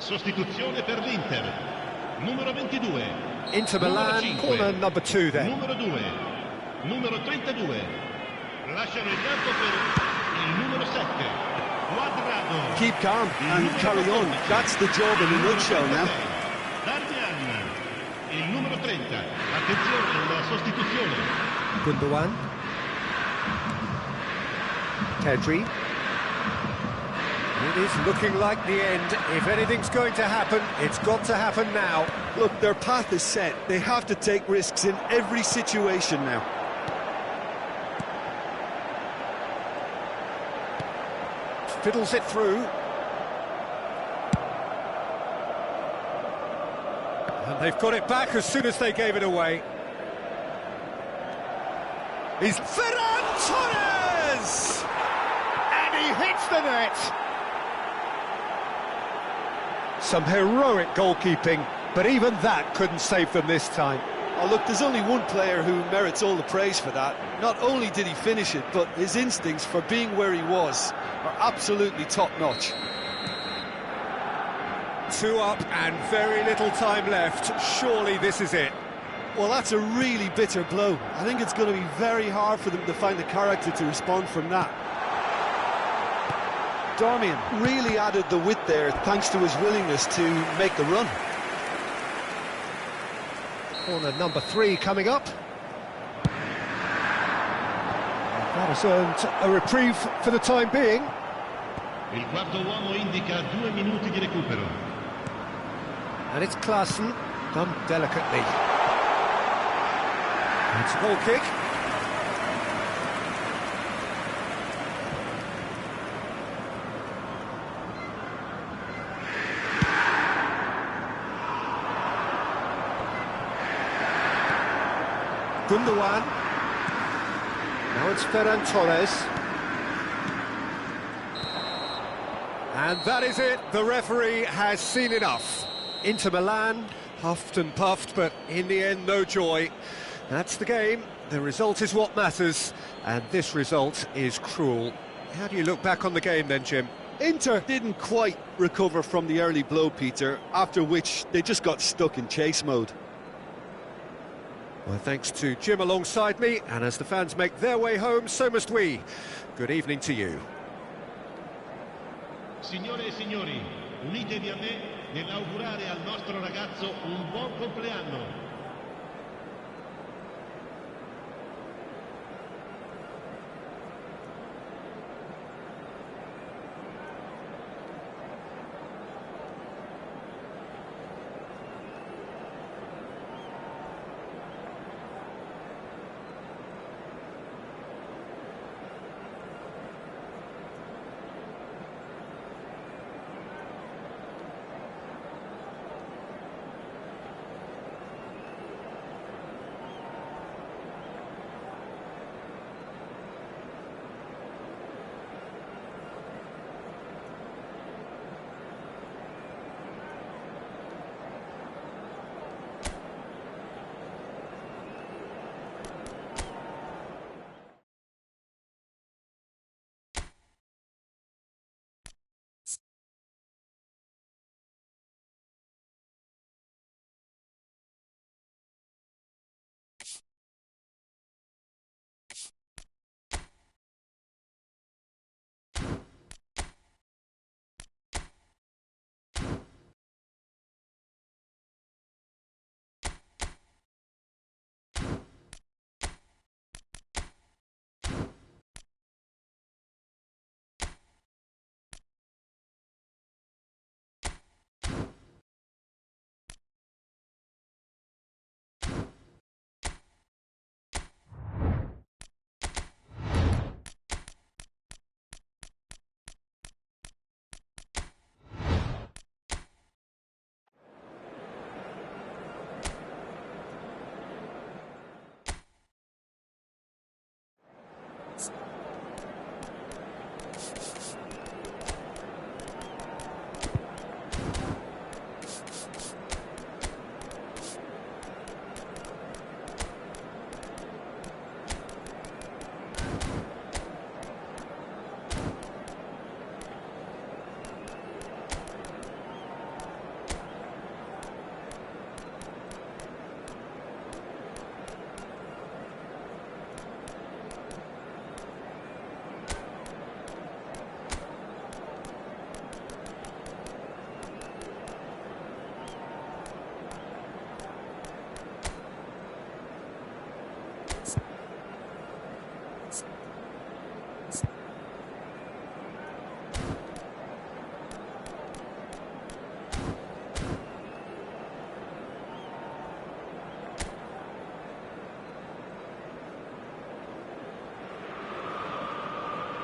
Sostituzione per l'Inter. Numero 22. Inter Milan, corner number 2 then. Numero 2. Numero 32. Lasciano il campo per il numero 7. Quadrado. Keep calm and carry on. That's the job in a nutshell now. Darmian. Il numero 30. Attenzione alla sostituzione. Gundogan. Pedri. It is looking like the end. If anything's going to happen, it's got to happen now. Look, their path is set. They have to take risks in every situation now. Fiddles it through. And they've got it back as soon as they gave it away. He's Ferran Torres! And he hits the net! Some heroic goalkeeping, but even that couldn't save them this time. Oh, look, there's only one player who merits all the praise for that. Not only did he finish it, but his instincts for being where he was are absolutely top-notch. 2 up and very little time left. Surely this is it. Well, that's a really bitter blow. I think it's going to be very hard for them to find the character to respond from that. Darmian really added the width there thanks to his willingness to make the run. Corner number 3 coming up. That has earned a reprieve for the time being. Il quarto uomo indica 2 minuti di recupero. And it's Klaassen, done delicately. It's a goal kick. Gundogan. Now it's Ferran Torres. And that is it. The referee has seen enough. Inter Milan, huffed and puffed, but in the end, no joy. That's the game. The result is what matters, and this result is cruel. How do you look back on the game then, Jim? Inter didn't quite recover from the early blow, Peter, after which they just got stuck in chase mode. Well, thanks to Jim alongside me, and as the fans make their way home, so must we. Good evening to you. Signore e signori, unitevi a me nell'augurare al nostro ragazzo un buon compleanno.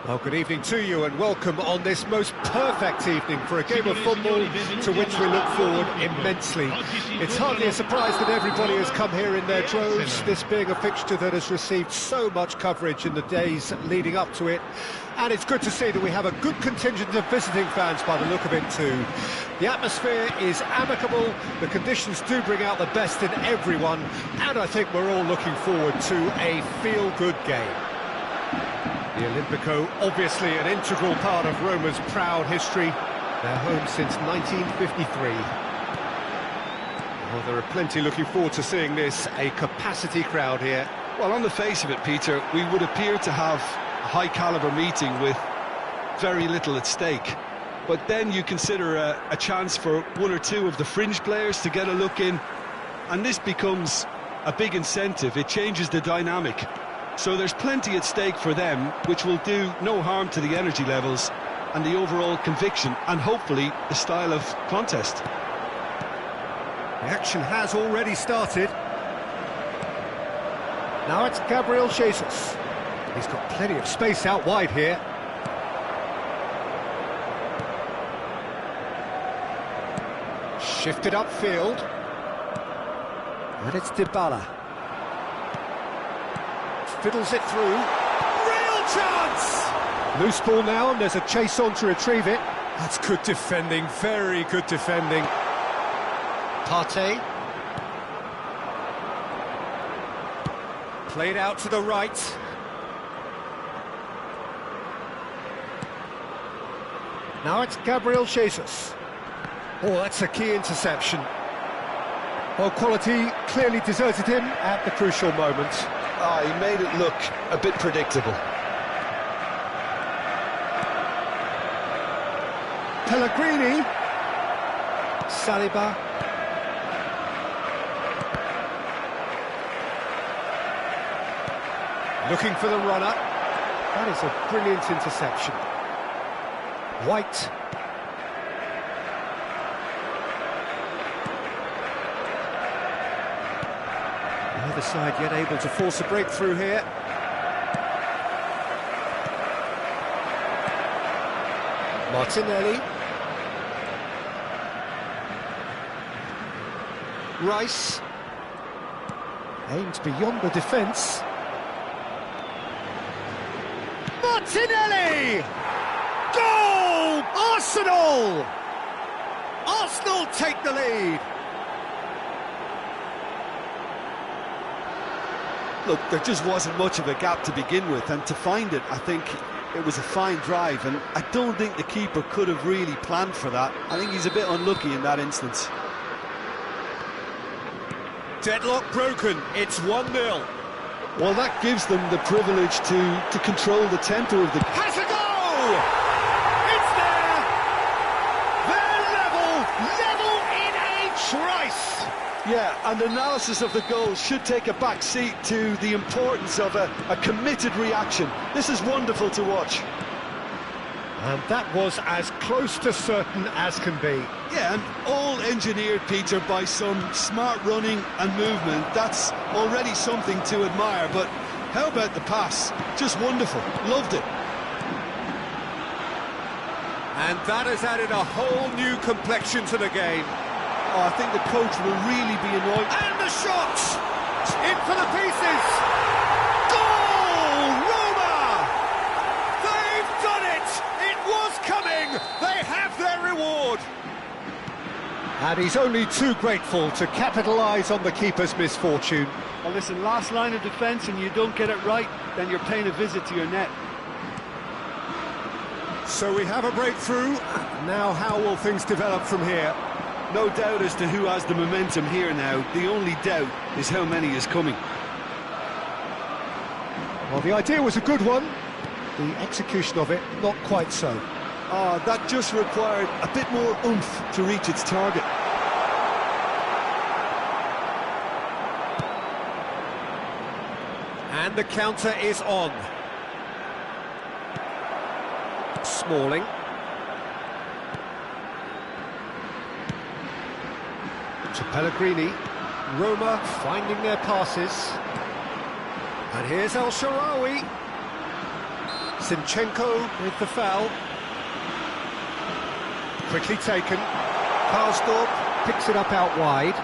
Well, good evening to you and welcome on this most perfect evening for a game of football to which we look forward immensely. It's hardly a surprise that everybody has come here in their droves, this being a fixture that has received so much coverage in the days leading up to it. And it's good to see that we have a good contingent of visiting fans by the look of it too. The atmosphere is amicable, the conditions do bring out the best in everyone, and I think we're all looking forward to a feel-good game. The Olimpico, obviously an integral part of Roma's proud history. They're home since 1953. Well, there are plenty looking forward to seeing this, a capacity crowd here. Well, on the face of it, Peter, we would appear to have a high-caliber meeting with very little at stake. But then you consider a chance for one or two of the fringe players to get a look in, and this becomes a big incentive. It changes the dynamic. So there's plenty at stake for them, which will do no harm to the energy levels and the overall conviction and hopefully the style of contest. The action has already started. Now it's Gabriel Jesus. He's got plenty of space out wide here. Shifted upfield. And it's Dybala. Fiddles it through. Real chance! Loose ball now, and there's a chase on to retrieve it. That's good defending, very good defending. Partey. Played out to the right. Now it's Gabriel Jesus. Oh, that's a key interception. Well, quality clearly deserted him at the crucial moment. Ah, he made it look a bit predictable. Pellegrini. Saliba. Looking for the runner. That is a brilliant interception. White. The other side yet able to force a breakthrough here. Martinelli. Rice. Aimed beyond the defence. Martinelli! Goal! Arsenal! Arsenal take the lead. Look, there just wasn't much of a gap to begin with, and to find it, I think it was a fine drive, and I don't think the keeper could have really planned for that. I think he's a bit unlucky in that instance. Deadlock broken, it's 1-0. Well, that gives them the privilege to control the tempo of the... Has a goal! It's there! They're level in a trice! Yeah, and analysis of the goal should take a back seat to the importance of a committed reaction. This is wonderful to watch. And that was as close to certain as can be. Yeah, and all engineered, Peter, by some smart running and movement. That's already something to admire, but how about the pass? Just wonderful. Loved it. And that has added a whole new complexion to the game. Oh, I think the coach will really be annoyed. And the shot! In for the pieces! Goal! Roma! They've done it! It was coming! They have their reward! And he's only too grateful to capitalise on the keeper's misfortune. Well, listen, last line of defence and you don't get it right, then you're paying a visit to your net. So we have a breakthrough. Now how will things develop from here? No doubt as to who has the momentum here now. The only doubt is how many is coming. Well, the idea was a good one. The execution of it, not quite so. Ah, that just required a bit more oomph to reach its target. And the counter is on. Smalling. To Pellegrini. Roma finding their passes. And here's El Shaarawy. Zinchenko with the foul. Quickly taken. Karsdorp picks it up out wide.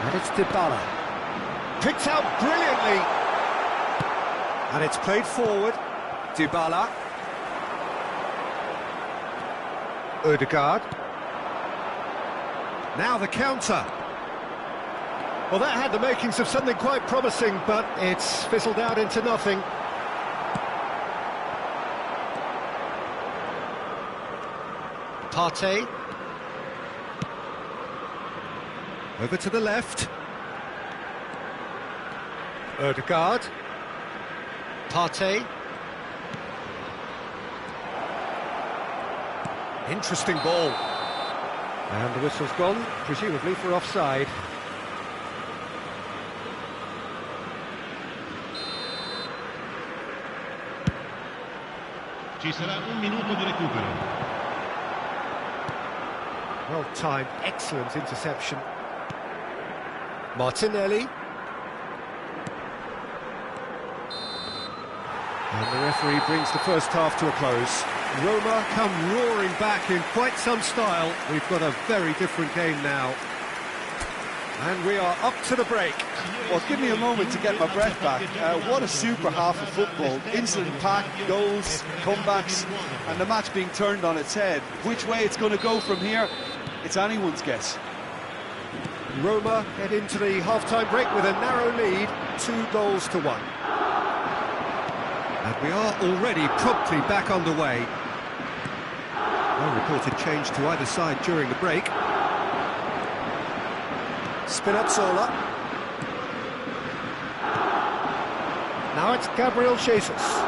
And it's Dybala. Picked out brilliantly. And it's played forward. Dybala. Ødegaard. Now the counter. Well, that had the makings of something quite promising, but it's fizzled out into nothing. Partey. Over to the left. Ødegaard. Partey. Interesting ball. And the whistle's gone, presumably for offside. Ci sarà un minuto di recupero. Well timed, excellent interception. Martinelli. And the referee brings the first half to a close. Roma come roaring back in quite some style. We've got a very different game now. And we are up to the break. Well, give me a moment to get my breath back. What a super half of football. Incident-packed, goals, comebacks, and the match being turned on its head. Which way it's going to go from here, it's anyone's guess. Roma head into the half-time break with a narrow lead, 2-1. And we are already promptly back underway. No reported change to either side during the break. Spinazzola. Now it's Gabriel Jesus.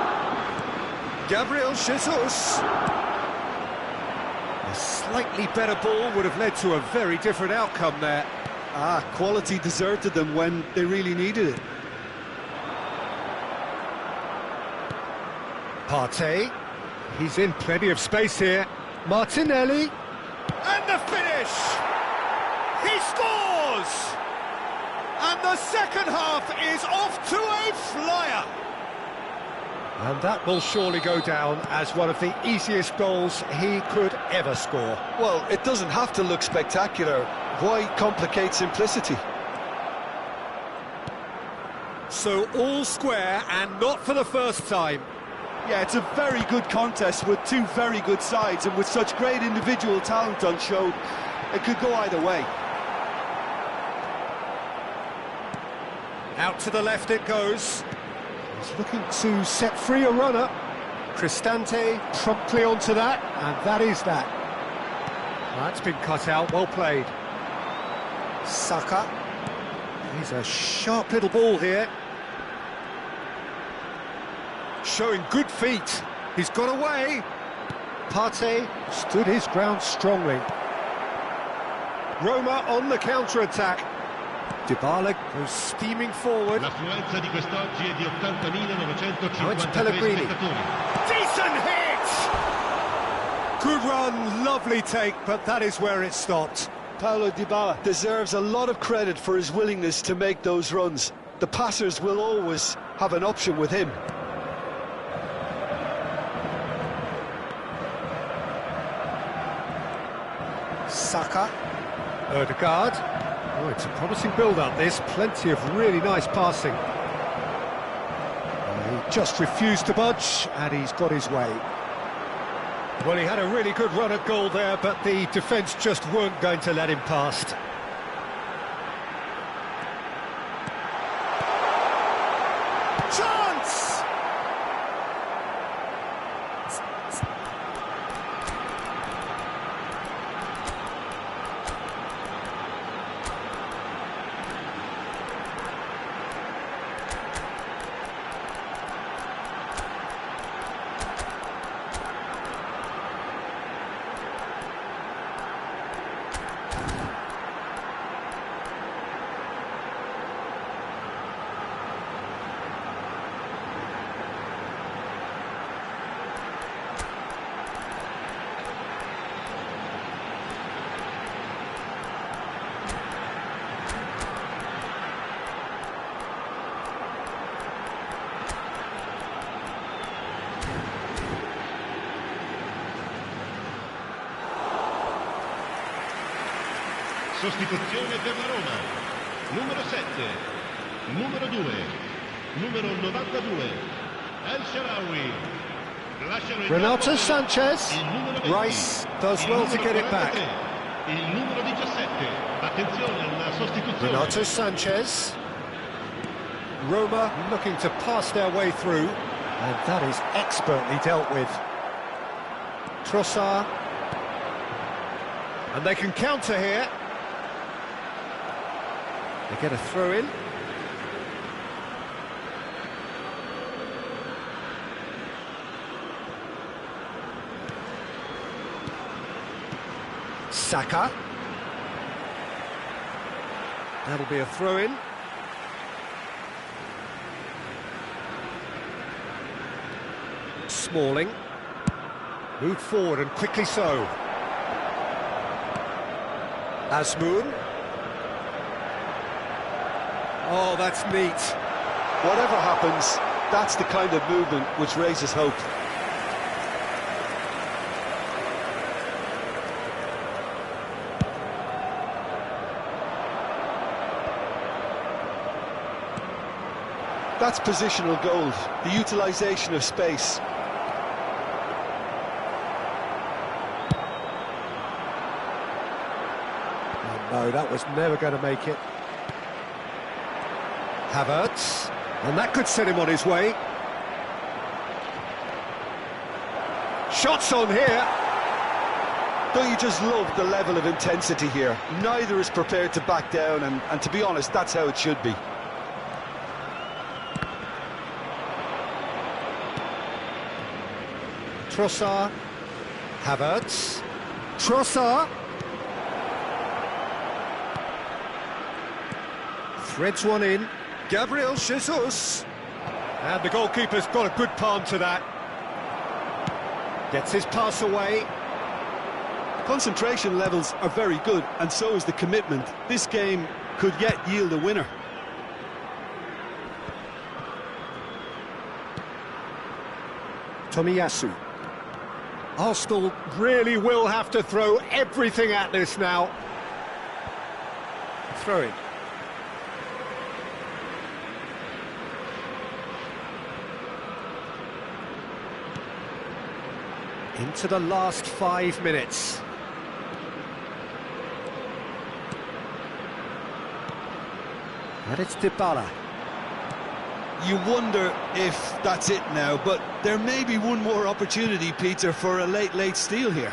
Gabriel Jesus. A slightly better ball would have led to a very different outcome there. Quality deserted them when they really needed it. Partey. He's in plenty of space here. Martinelli. And the finish! He scores! And the second half is off to a flyer. And that will surely go down as one of the easiest goals he could ever score. Well, it doesn't have to look spectacular. Why complicate simplicity? So all square, and not for the first time. Yeah, it's a very good contest with two very good sides, and with such great individual talent on show, it could go either way. Out to the left it goes. He's looking to set free a runner. Cristante promptly onto that, and that is that. That's been cut out, well played. Saka. He's a sharp little ball here. Showing good feet. He's got away. Partey stood his ground strongly. Roma on the counter-attack. Dybala goes steaming forward. L'affluenza di quest'oggi è di 80.953 Now it's Pellegrini. spettatori. Decent hit! Good run, lovely take, but that is where it stopped. Paulo Dybala deserves a lot of credit for his willingness to make those runs. The passers will always have an option with him. Saka. Ødegaard. Oh, it's a promising build-up, this. Plenty of really nice passing. He just refused to budge, and he's got his way. Well, he had a really good run at goal there, but the defence just weren't going to let him past. Chance! Sostituzione per la Roma. Numero 7, numero 2, numero 92, El Shaarawy. Renato Sanchez. Il numero 20, Rice does well to get it back. Il numero 17. Attenzione alla sostituzione. Renato Sanchez. Roma looking to pass their way through, and that is expertly dealt with. Trossard. And they can counter here. They get a throw in. Saka. That'll be a throw in. Smalling. Moved forward and quickly so. Azmoun. Oh, that's neat. Whatever happens, that's the kind of movement which raises hope. That's positional gold, the utilisation of space. And No, that was never going to make it. Havertz, and that could set him on his way. Shots on here. Don't you just love the level of intensity here? Neither is prepared to back down, and to be honest, that's how it should be. Trossard, Havertz, Trossard. Threads one in, Gabriel Jesus. And the goalkeeper's got a good palm to that. Gets his pass away. Concentration levels are very good, and so is the commitment. This game could yet yield a winner. Tomiyasu. Arsenal really will have to throw everything at this now. Throw in. Into the last 5 minutes. And it's Dybala. You wonder if that's it now, but there may be one more opportunity, Peter, for a late steal here.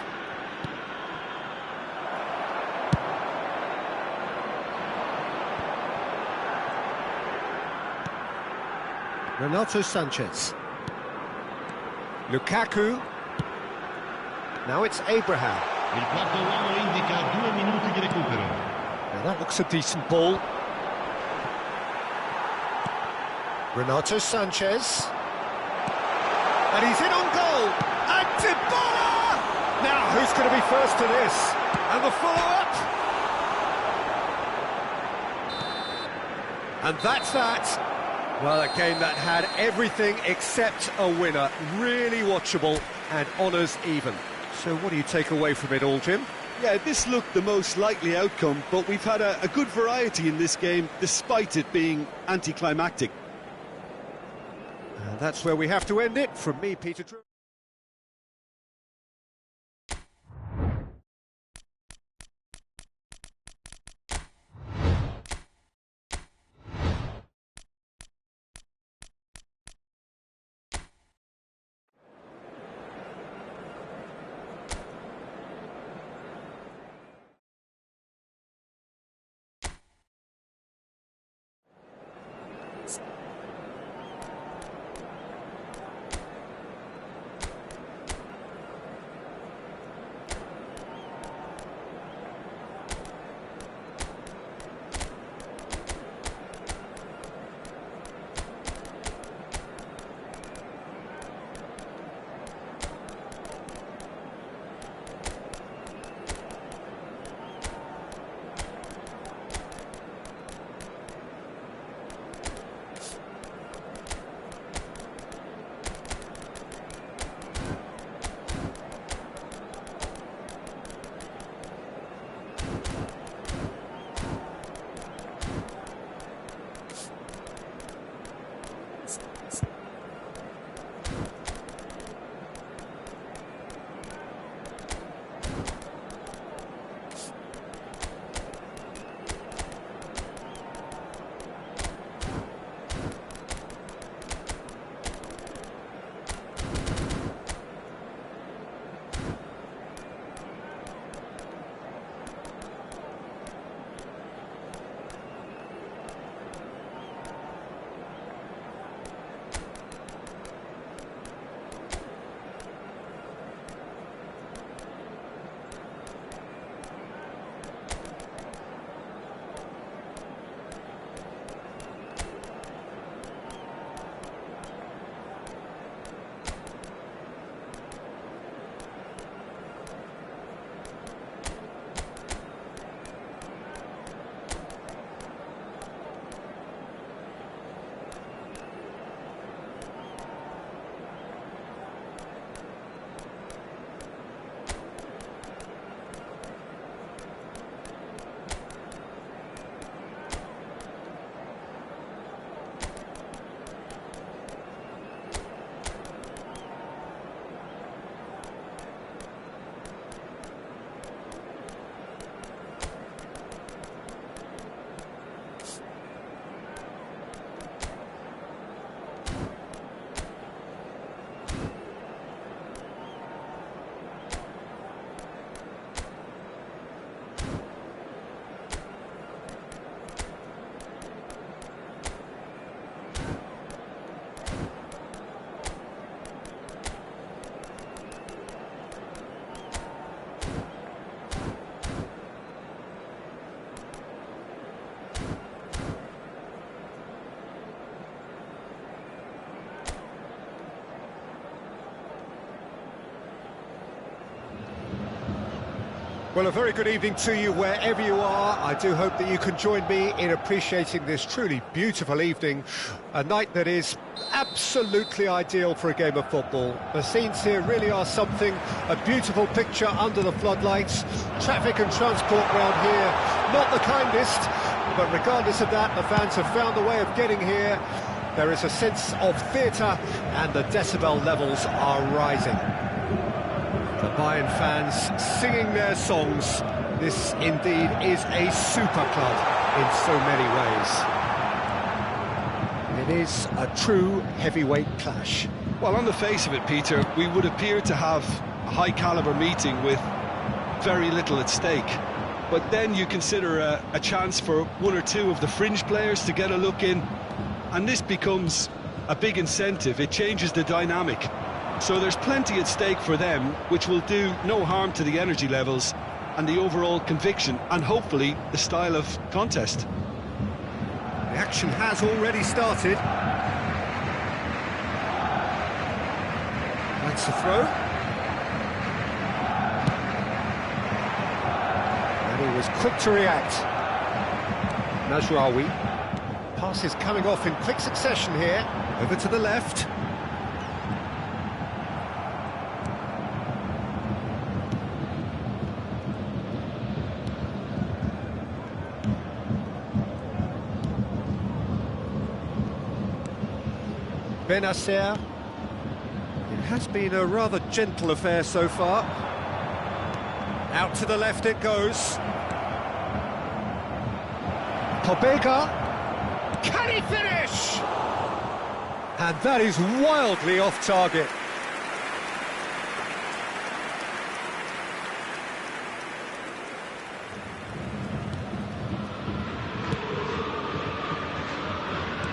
Renato Sanchez. Lukaku. Now it's Abraham. Il quarto uomo indica 2 minuti di recupero. Now that looks a decent ball. Renato Sanchez. And he's in on goal. And Dybala! Now, who's going to be first to this? And the follow-up. And that's that. Well, a game that had everything except a winner. Really watchable and honours even. So what do you take away from it all, Jim? Yeah, this looked the most likely outcome, but we've had a good variety in this game, despite it being anticlimactic. And that's where we have to end it. From me, Peter Drew. Well, a very good evening to you wherever you are. I do hope that you can join me in appreciating this truly beautiful evening, a night that is absolutely ideal for a game of football. The scenes here really are something, a beautiful picture under the floodlights. Traffic and transport round here, not the kindest, but regardless of that, the fans have found a way of getting here. There is a sense of theatre and the decibel levels are rising. The Bayern fans singing their songs. This indeed is a super club in so many ways. It is a true heavyweight clash. Well, on the face of it, Peter, we would appear to have a high-caliber meeting with very little at stake. But then you consider a chance for one or two of the fringe players to get a look in, and this becomes a big incentive. It changes the dynamic. So there's plenty at stake for them, which will do no harm to the energy levels and the overall conviction, and hopefully the style of contest. The action has already started. That's the throw. And he was quick to react. Najraoui. Pass is coming off in quick succession here. Over to the left. Benacer. It has been a rather gentle affair so far. Out to the left it goes. Pobega. Can he finish? And that is wildly off target.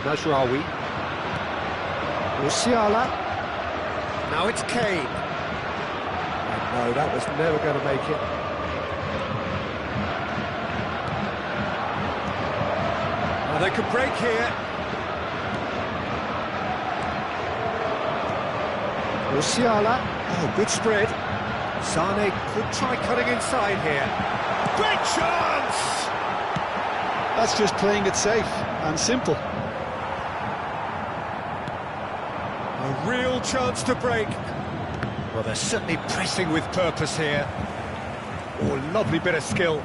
Najraoui. Musiala. Now it's Kane. And no, that was never going to make it. Now they can break here. Musiala. Oh, good spread. Sane could try cutting inside here. Great chance! That's just playing it safe and simple. A real chance to break. Well, they're certainly pressing with purpose here. Oh, lovely bit of skill.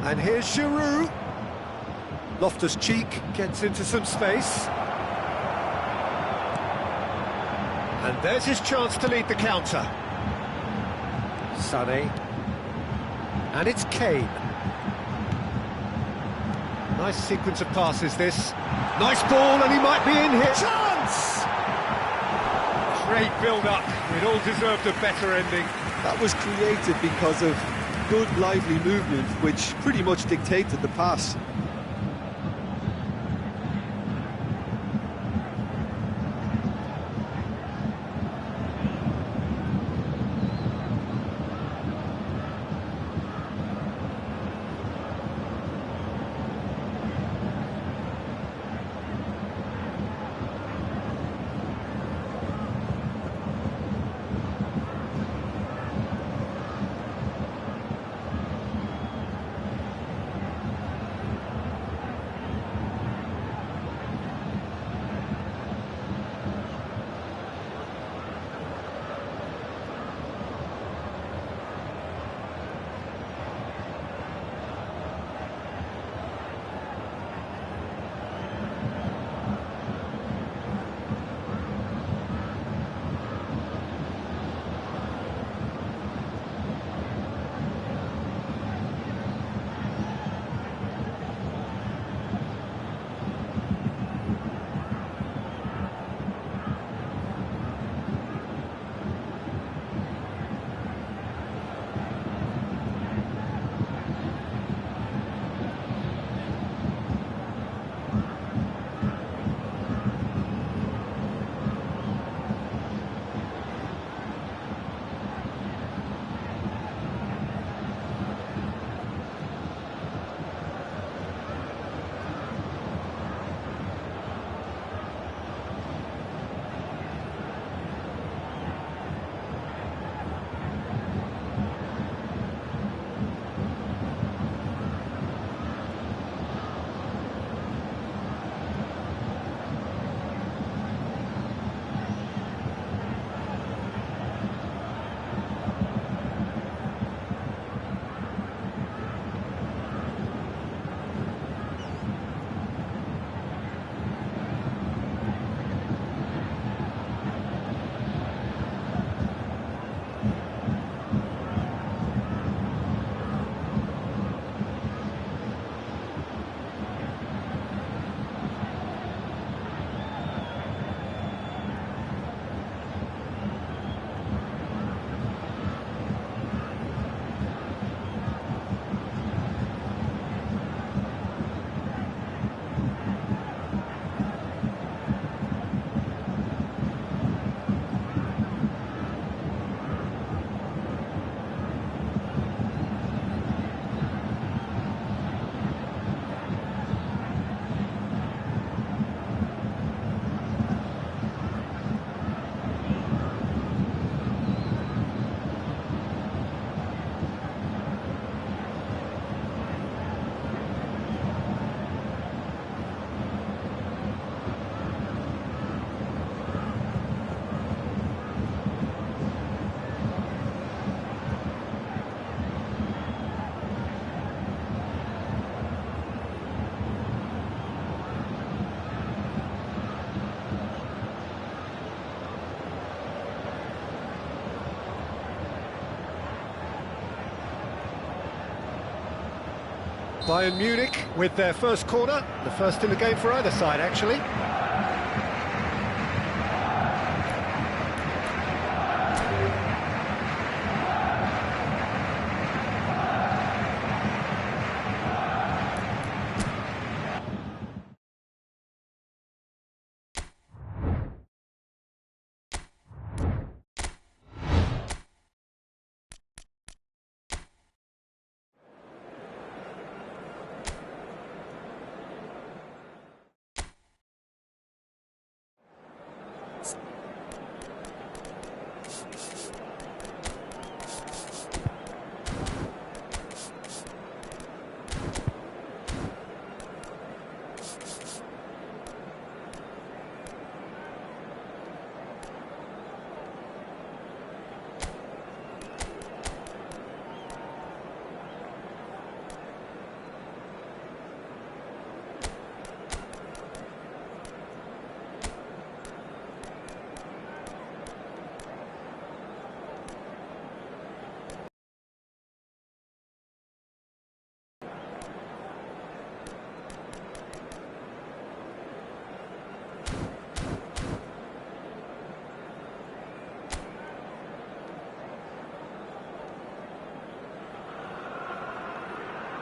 And here's Giroud. Loftus-Cheek gets into some space. And there's his chance to lead the counter. Sané. And it's Kane. Nice sequence of passes, this. Nice ball, and he might be in here. Chance! Great build-up. It all deserved a better ending. That was created because of good, lively movement, which pretty much dictated the pass. Bayern Munich with their first corner, the first in the game for either side, actually.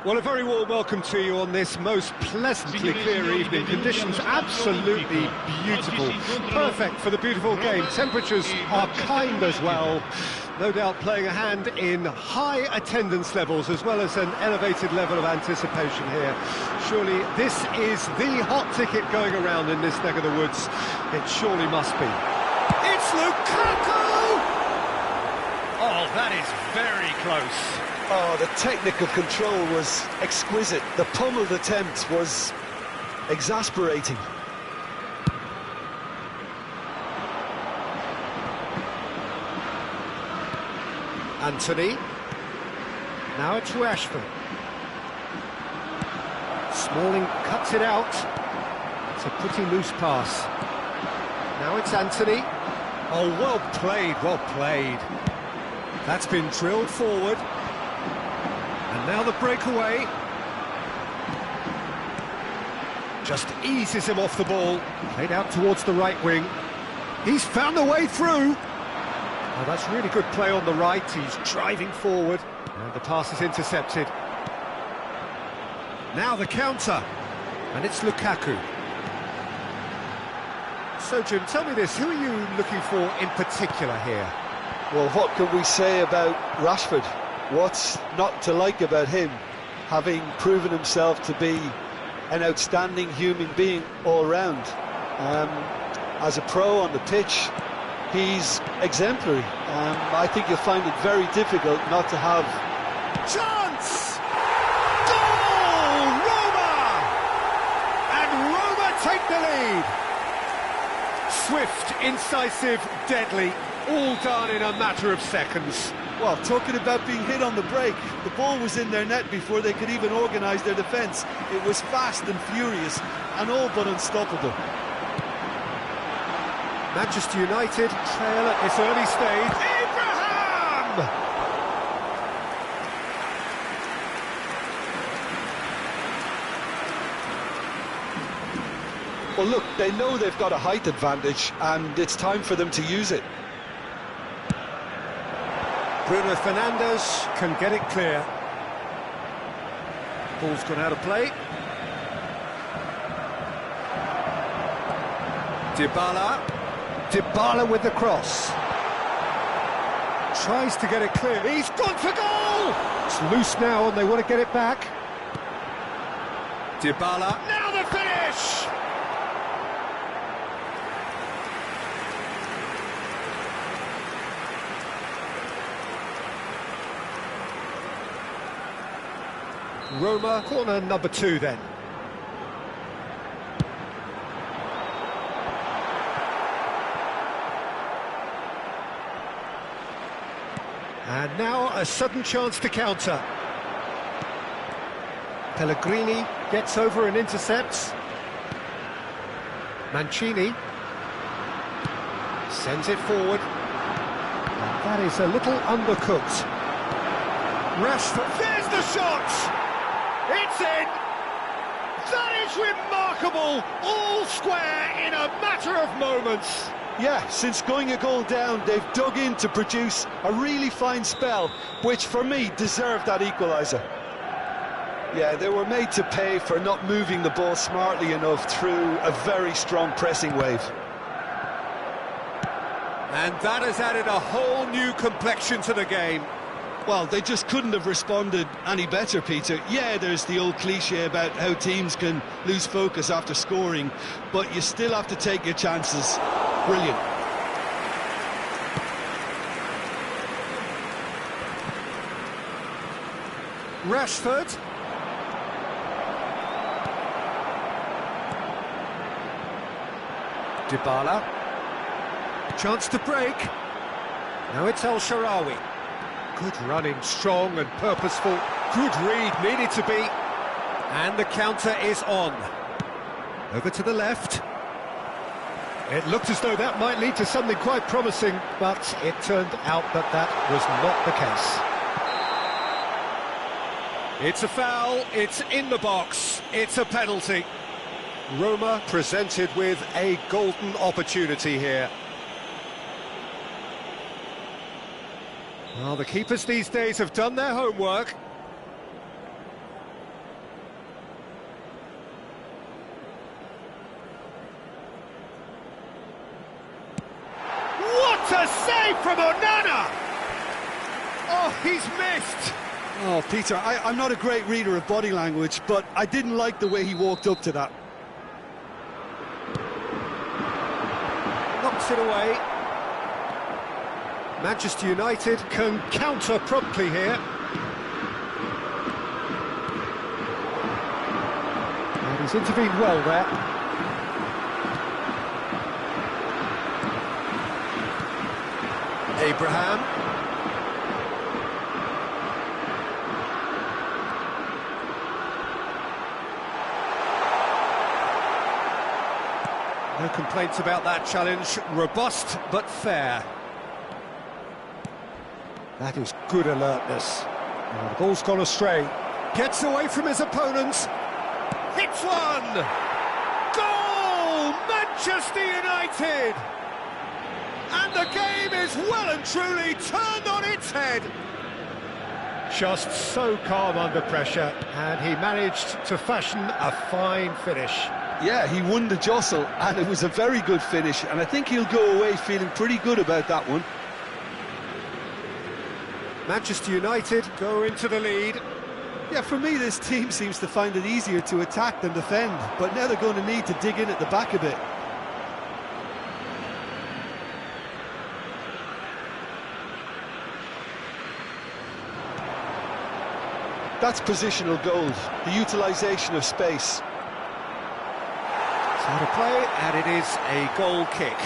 Well, a very warm welcome to you on this most pleasantly clear evening. Conditions absolutely beautiful, perfect for the beautiful game. Temperatures are kind as well. No doubt playing a hand in high attendance levels as well as an elevated level of anticipation here. Surely this is the hot ticket going around in this neck of the woods. It surely must be. It's Lukaku! Oh, that is very close. Oh, the technical control was exquisite. The pummeled attempt was exasperating. Anthony. Now it's Rashford. Smalling cuts it out. It's a pretty loose pass. Now it's Anthony. Oh, well played, well played. That's been drilled forward. And now the breakaway. Just eases him off the ball. Played out towards the right wing. He's found a way through. Oh, that's really good play on the right. He's driving forward. And the pass is intercepted. Now the counter. And it's Lukaku. So, Jim, tell me this. Who are you looking for in particular here? Well, what can we say about Rashford? What's not to like about him, having proven himself to be an outstanding human being all round? As a pro on the pitch, he's exemplary. I think you'll find it very difficult not to have... Chance! Goal! Roma! And Roma take the lead. Swift, incisive, deadly, all done in a matter of seconds. Well, talking about being hit on the break, the ball was in their net before they could even organise their defence. It was fast and furious and all but unstoppable. Manchester United trail at this early stage. Abraham! Well, look, they know they've got a height advantage and it's time for them to use it. Bruno Fernandes can get it clear. Ball's gone out of play. Dybala with the cross. Tries to get it clear. He's gone for goal! It's loose now and they want to get it back. Dybala. Now the finish! Roma, corner number 2 then. And now a sudden chance to counter. Pellegrini gets over and intercepts. Mancini sends it forward. And that is a little undercooked. Rashford, there's the shot! It's in! That is remarkable! All square in a matter of moments. Yeah, since going a goal down, they've dug in to produce a really fine spell, which for me deserved that equaliser. Yeah, they were made to pay for not moving the ball smartly enough through a very strong pressing wave. And that has added a whole new complexion to the game. Well, they just couldn't have responded any better, Peter. Yeah, there's the old cliche about how teams can lose focus after scoring, but you still have to take your chances. Brilliant. Rashford. Dybala. Chance to break. Now it's El Shaarawy. Good running, strong and purposeful. Good read, needed to be. And the counter is on. Over to the left. It looked as though that might lead to something quite promising, but it turned out that that was not the case. It's a foul, it's in the box, it's a penalty. Roma presented with a golden opportunity here. Well, the keepers these days have done their homework. What a save from Onana! Oh, he's missed! Oh, Peter, I'm not a great reader of body language, but I didn't like the way he walked up to that. Knocks it away. Manchester United can counter promptly here. And he's intervened well there. Abraham. No complaints about that challenge. Robust but fair. That is good alertness. Oh, the ball's gone astray. Gets away from his opponents. Hits one! Goal! Manchester United! And the game is well and truly turned on its head. Just so calm under pressure, and he managed to fashion a fine finish. Yeah, he won the jostle, and it was a very good finish, and I think he'll go away feeling pretty good about that one. Manchester United go into the lead. Yeah, for me, this team seems to find it easier to attack than defend, but now they're going to need to dig in at the back a bit. That's positional gold, the utilisation of space. It's out of play, and it is a goal kick.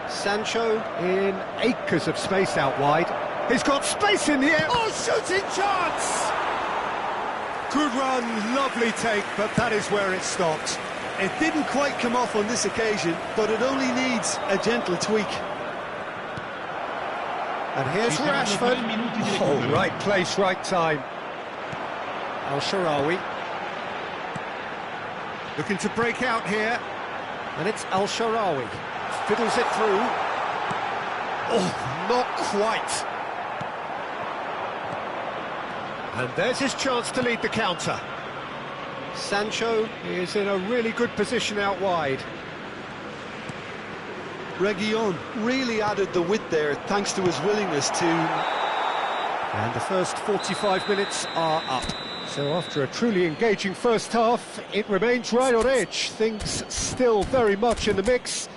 Sancho in acres of space out wide. He's got space in the air. Oh, shooting chance! Good run, lovely take, but that is where it stopped. It didn't quite come off on this occasion, but it only needs a gentle tweak. And here's Rashford. Oh, right place, right time. El Shaarawy. Looking to break out here. And it's El Shaarawy. Fiddles it through. Oh, not quite. And there's his chance to lead the counter. Sancho is in a really good position out wide. Reguilón really added the width there thanks to his willingness to... And the first 45 minutes are up. So after a truly engaging first half, it remains right on edge. Things still very much in the mix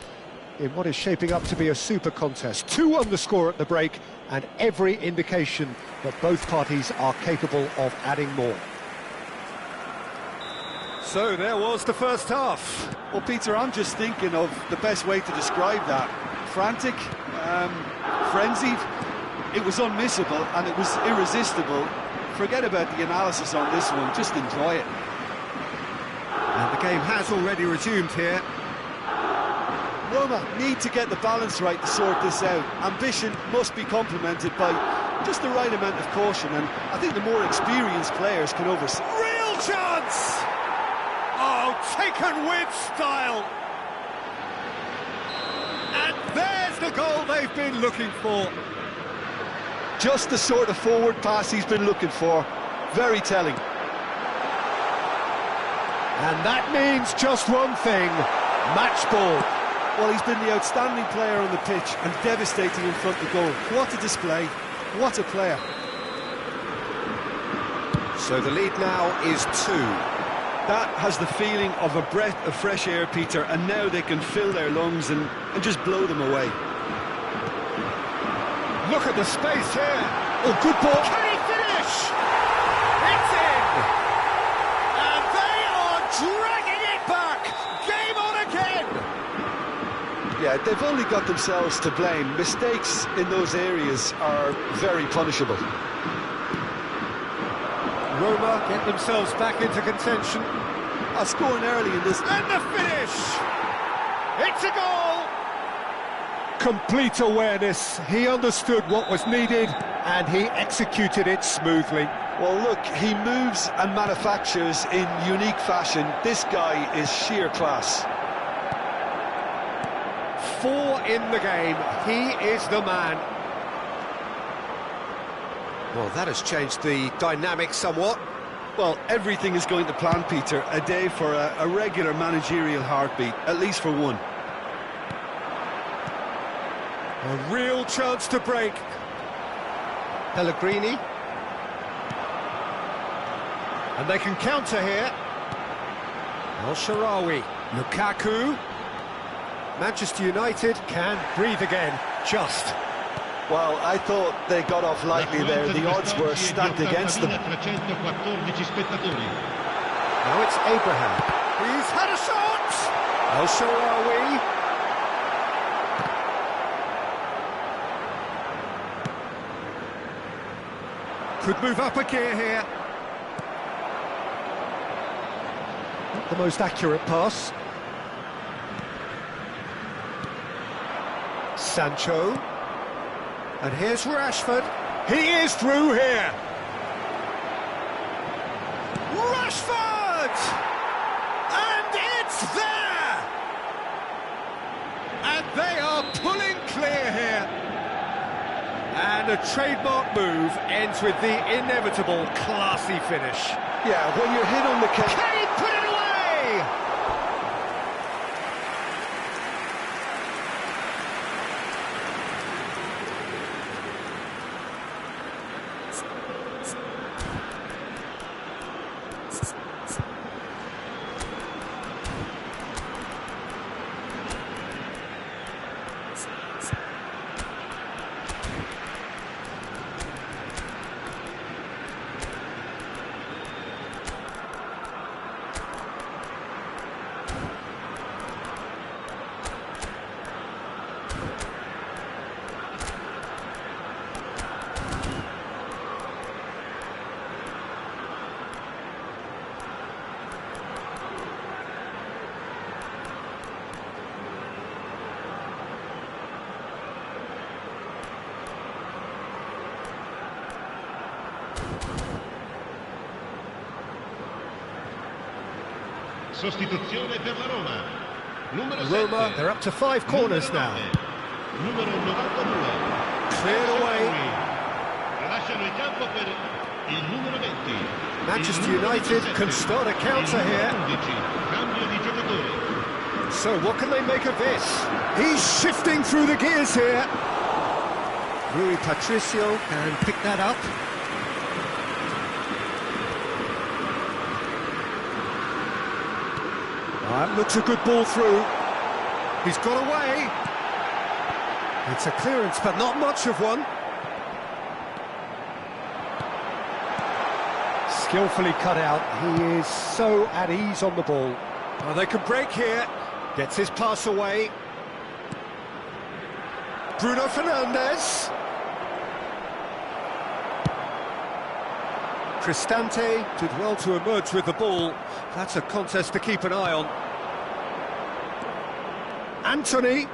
in what is shaping up to be a super contest. 2-1 the score at the break, and every indication that both parties are capable of adding more. So there was the first half. Well, Peter, I'm just thinking of the best way to describe that. Frantic, frenzied. It was unmissable and it was irresistible. Forget about the analysis on this one, just enjoy it. And the game has already resumed here. Roma need to get the balance right to sort this out. Ambition must be complemented by just the right amount of caution, and I think the more experienced players can oversee. Real chance! Oh, taken with style! And there's the goal they've been looking for. Just the sort of forward pass he's been looking for. Very telling. And that means just one thing, match ball. Well, he's been the outstanding player on the pitch and devastating in front of goal. What a display, what a player. So the lead now is 2. That has the feeling of a breath of fresh air, Peter, and now they can fill their lungs and just blow them away. Look at the space here. Oh, good ball. Can he finish? It's in! And they are dragging it back. Game on again. Yeah, they've only got themselves to blame. Mistakes in those areas are very punishable. Roma get themselves back into contention. Scoring early in this. And the finish! It's a goal! Complete awareness. He understood what was needed and he executed it smoothly. Well, look, he moves and manufactures in unique fashion. This guy is sheer class. 4 in the game. He is the man. Well, that has changed the dynamic somewhat. Well, everything is going to plan, Peter. A day for a regular managerial heartbeat, at least for one. A real chance to break. Pellegrini. And they can counter here. El Shaarawy. Lukaku. Manchester United can breathe again, just. Well, I thought they got off lightly there. The odds were stacked against them. Now it's Abraham. He's had a shot! El Shaarawy. Could move up a gear here. Not the most accurate pass. Sancho. And here's Rashford. He is through here. Rashford! And it's there! And they are pulling clear here. And a trademark move ends with the inevitable classy finish. Yeah, when you're hit on the Can he put it away? Sostituzione per la Roma. Numero Roma, 7. they're up to 5 corners now. Numero 92. Cleared away. Lasciano il campo per il numero 20. Manchester United can start a counter here. 11. Cambio di giocatore. So what can they make of this? He's shifting through the gears here. Rui Patricio can pick that up. That looks a good ball through. He's got away. It's a clearance, but not much of one. Skillfully cut out. He is so at ease on the ball. Oh, they can break here. Gets his pass away. Bruno Fernandes. Cristante did well to emerge with the ball. That's a contest to keep an eye on. Anthony.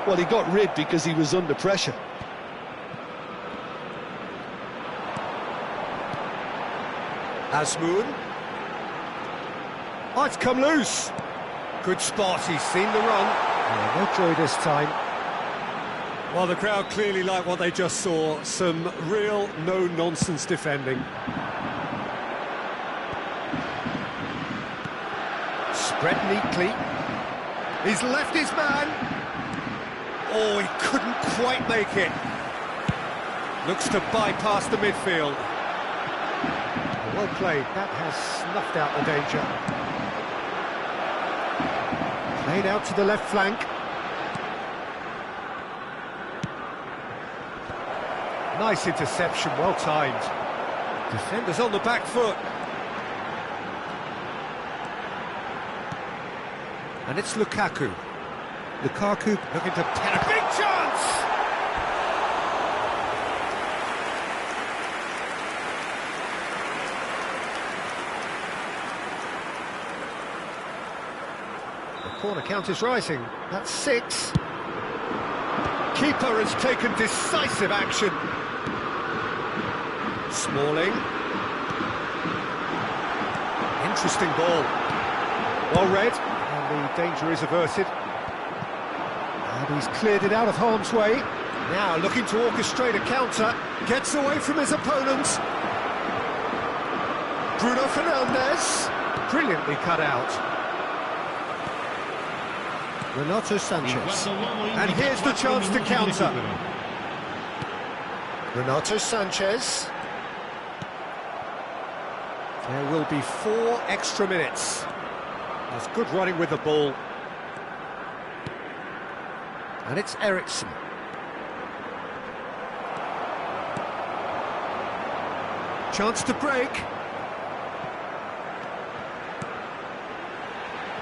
Well, he got rid because he was under pressure. Asmoon. Oh, it's come loose. Good spot, he's seen the run. No joy this time. Well, the crowd clearly like what they just saw. Some real no-nonsense defending. Spread neatly. He's left his man. Oh, he couldn't quite make it. Looks to bypass the midfield. Well played, that has snuffed out the danger. Played out to the left flank. Nice interception, well timed. Defenders on the back foot. And it's Lukaku. Lukaku looking to pen a big chance! The corner count is rising. That's 6. Keeper has taken decisive action. Smalling. Interesting ball. Well read, and the danger is averted. And he's cleared it out of harm's way. Now looking to orchestrate a counter. Gets away from his opponents. Bruno Fernandes. Brilliantly cut out. Renato Sanchez. And here's the chance to counter. Renato Sanchez. There will be 4 extra minutes. That's good running with the ball. And it's Eriksson. Chance to break.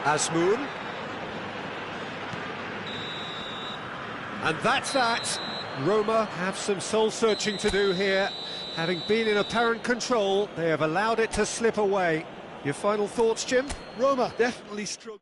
Asmoon. And that's that. Roma have some soul-searching to do here. Having been in apparent control, they have allowed it to slip away. Your final thoughts, Jim? Roma definitely struggled.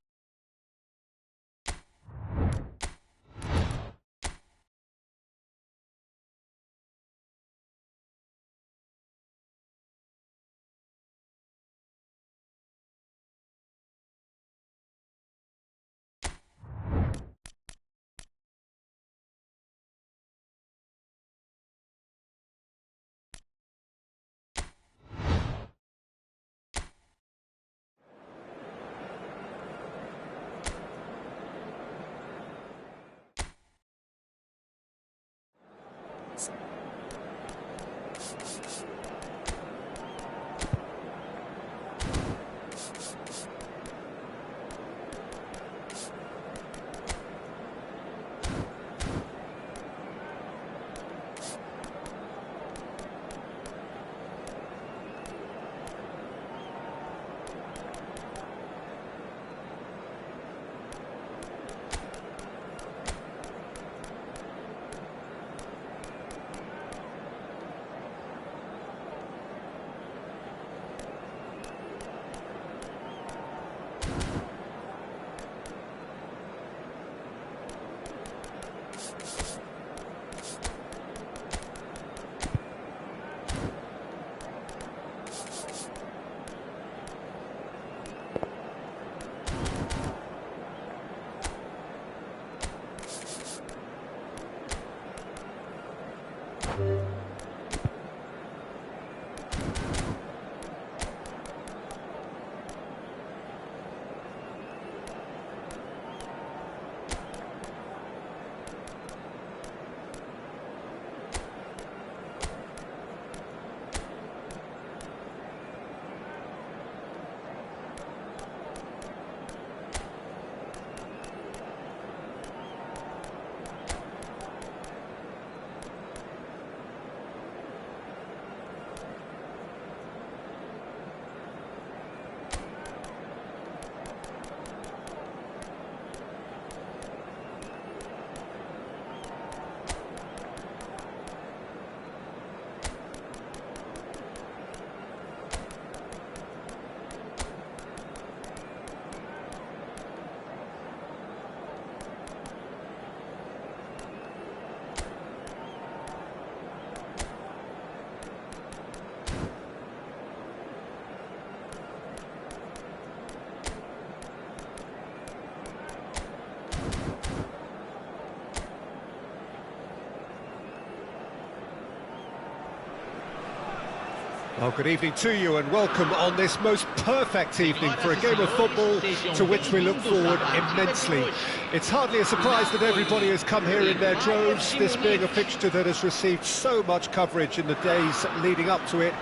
Well, good evening to you and welcome on this most perfect evening for a game of football to which we look forward immensely. It's hardly a surprise that everybody has come here in their droves, this being a fixture that has received so much coverage in the days leading up to it.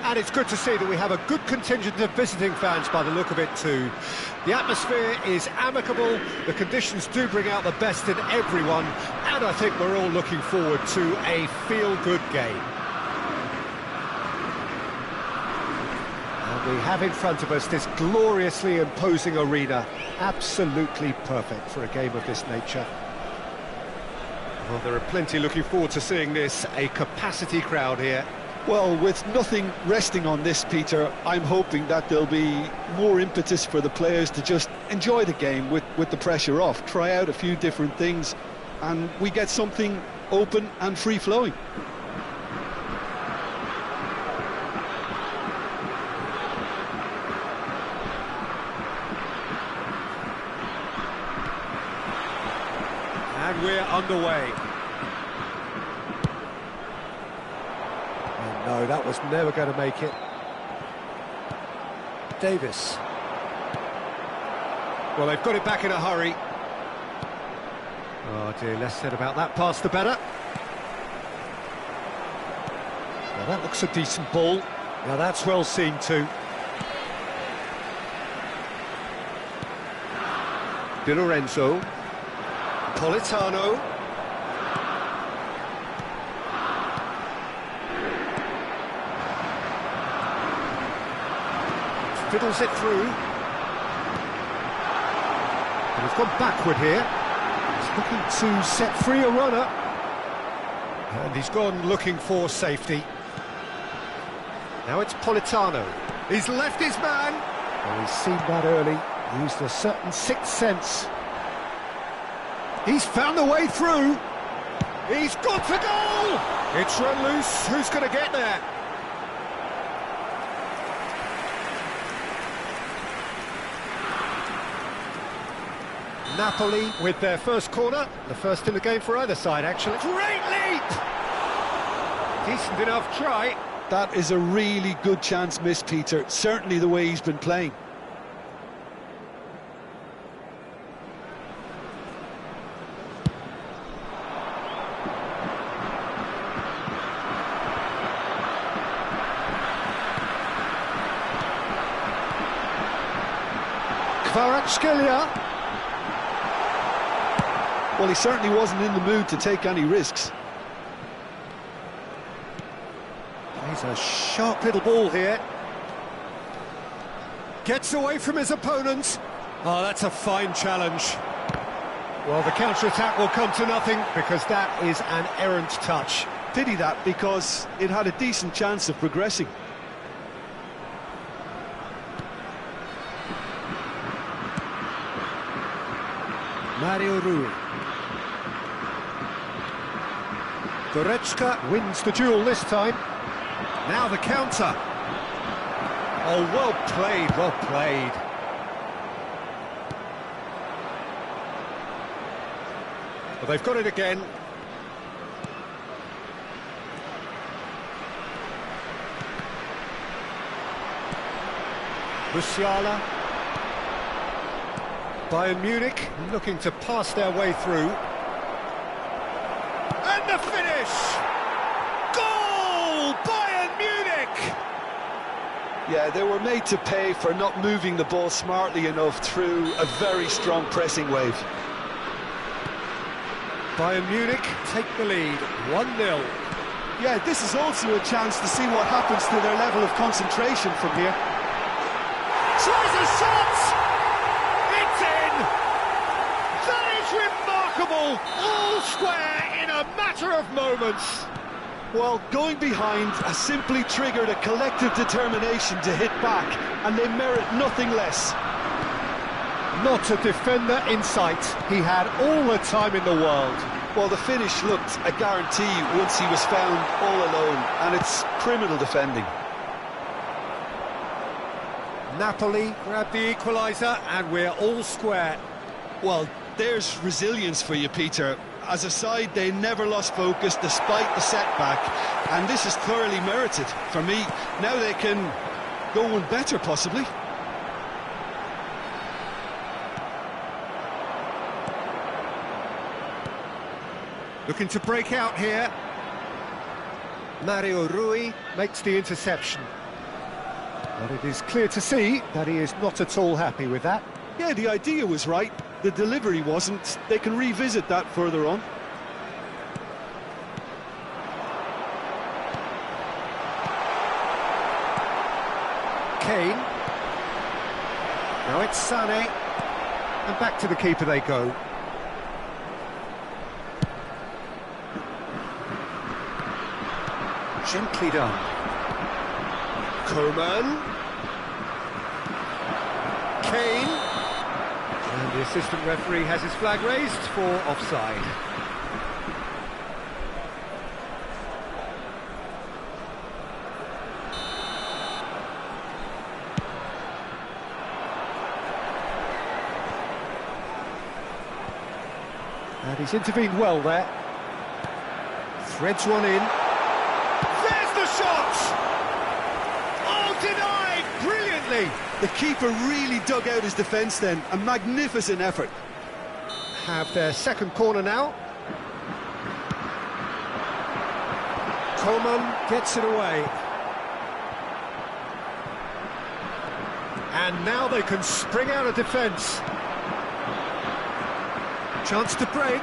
And it's good to see that we have a good contingent of visiting fans by the look of it too. The atmosphere is amicable, the conditions do bring out the best in everyone, and I think we're all looking forward to a feel-good game. We have in front of us this gloriously imposing arena, absolutely perfect for a game of this nature. Well, there are plenty looking forward to seeing this, a capacity crowd here. Well, with nothing resting on this, Peter, I'm hoping that there'll be more impetus for the players to just enjoy the game with the pressure off, try out a few different things, and we get something open and free-flowing. And we're underway. Oh no, that was never going to make it. Davis. Well, they've got it back in a hurry. Oh dear, less said about that pass the better. Well, that looks a decent ball. Now that's well seen too. Di Lorenzo. Politano. Fiddles it through. And he's gone backward here. He's looking to set free a runner. And he's gone looking for safety. Now it's Politano. He's left his man. Well, he's seen that early. Used a certain sixth sense. He's found the way through. He's got to goal! It's run loose. Who's going to get there? Napoli with their first corner. The first in the game for either side, actually. Great leap! Decent enough try. That is a really good chance missed, Peter. Certainly the way he's been playing. Kvaratskhelia. Well, he certainly wasn't in the mood to take any risks. He's a sharp little ball here. Gets away from his opponent. Oh, that's a fine challenge. Well, the counter-attack will come to nothing because that is an errant touch. Pity that, because it had a decent chance of progressing. Mario Rui. Goretzka wins the duel this time. Now the counter. Oh, well played, well played. Well, they've got it again. Musiala. Bayern Munich looking to pass their way through. And the finish! Goal! Bayern Munich! Yeah, they were made to pay for not moving the ball smartly enough through a very strong pressing wave. Bayern Munich take the lead, 1-0. Yeah, this is also a chance to see what happens to their level of concentration from here. Tries a shot! It's in! That is remarkable! All square in a matter of moments. Well, going behind has simply triggered a collective determination to hit back, and they merit nothing less. Not a defender in sight. He had all the time in the world. Well, the finish looked a guarantee once he was found all alone, and it's criminal defending. Napoli grab the equaliser, and we're all square. Well, there's resilience for you, Peter. as a side, they never lost focus despite the setback, and this is thoroughly merited for me. Now they can go one better, possibly. Looking to break out here. Mario Rui makes the interception. But it is clear to see that he is not at all happy with that. Yeah, the idea was right, the delivery wasn't. They can revisit that further on. Kane. Now it's Sané. And back to the keeper they go. Gently done. Coman. Kane. And the assistant referee has his flag raised for offside. And he's intervened well there. Threads one in. There's the shot! Oh, denied brilliantly! The keeper really dug out his defence then. A magnificent effort. Have their second corner now. Coman gets it away. And now they can spring out of defence. Chance to break.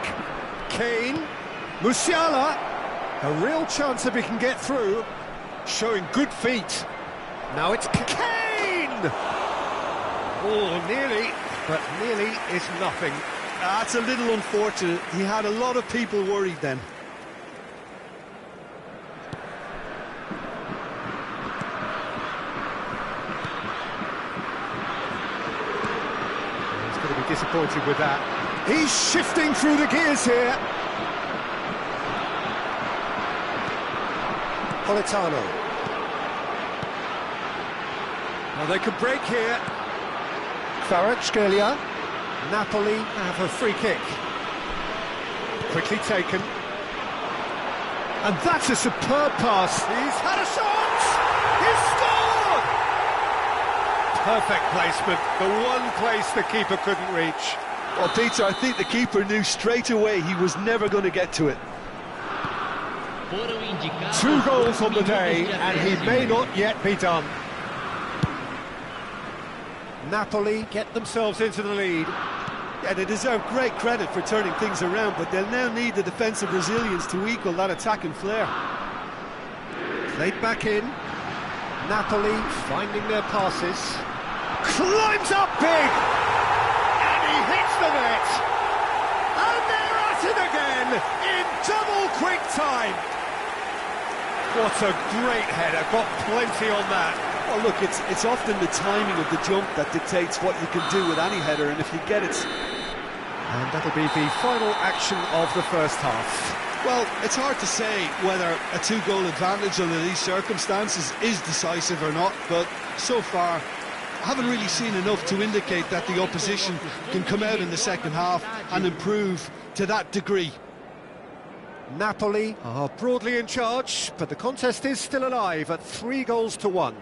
Kane. Musiala. A real chance if he can get through. Showing good feet. Now it's Kane! Oh, nearly, but nearly is nothing. That's a little unfortunate. He had a lot of people worried then. He's going to be disappointed with that. He's shifting through the gears here. Politano. Now they can break here. Kvaratskhelia. Napoli have a free kick. Quickly taken. And that's a superb pass. He's had a shot! He's scored! Perfect placement. The one place the keeper couldn't reach. Well, Peter, I think the keeper knew straight away he was never going to get to it. 2 goals on the day, and he may not yet be done. Napoli get themselves into the lead. Yeah, they deserve great credit for turning things around, but they'll now need the defensive resilience to equal that attacking flair. Played back in. Napoli finding their passes. Climbs up big! And he hits the net! And they're at it again in double quick time! What a great header, got plenty on that. Well, look, it's often the timing of the jump that dictates what you can do with any header, and if you get it... And that'll be the final action of the first half. Well, it's hard to say whether a 2-goal advantage under these circumstances is decisive or not, but so far, I haven't really seen enough to indicate that the opposition can come out in the second half and improve to that degree. Napoli are broadly in charge, but the contest is still alive at 3-1.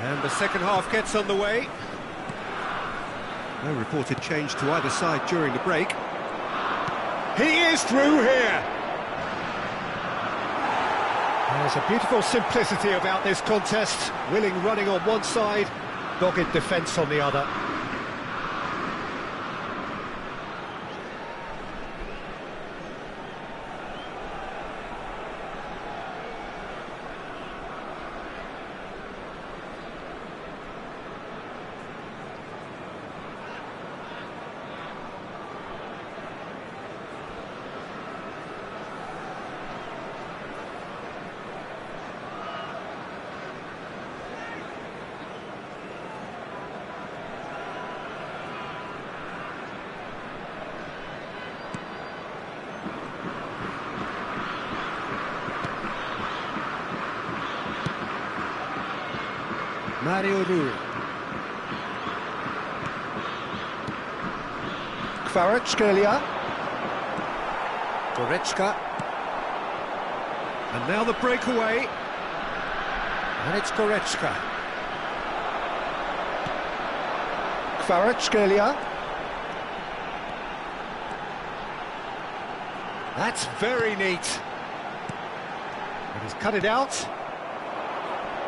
And the second half gets underway. No reported change to either side during the break. He is through here. There's a beautiful simplicity about this contest. Willing running on one side, dogged defence on the other. Mario Rui. Kvaratskhelia. Goretzka. And now the breakaway. And it's Goretzka. Kvaratskhelia. That's very neat. And he's cut it out.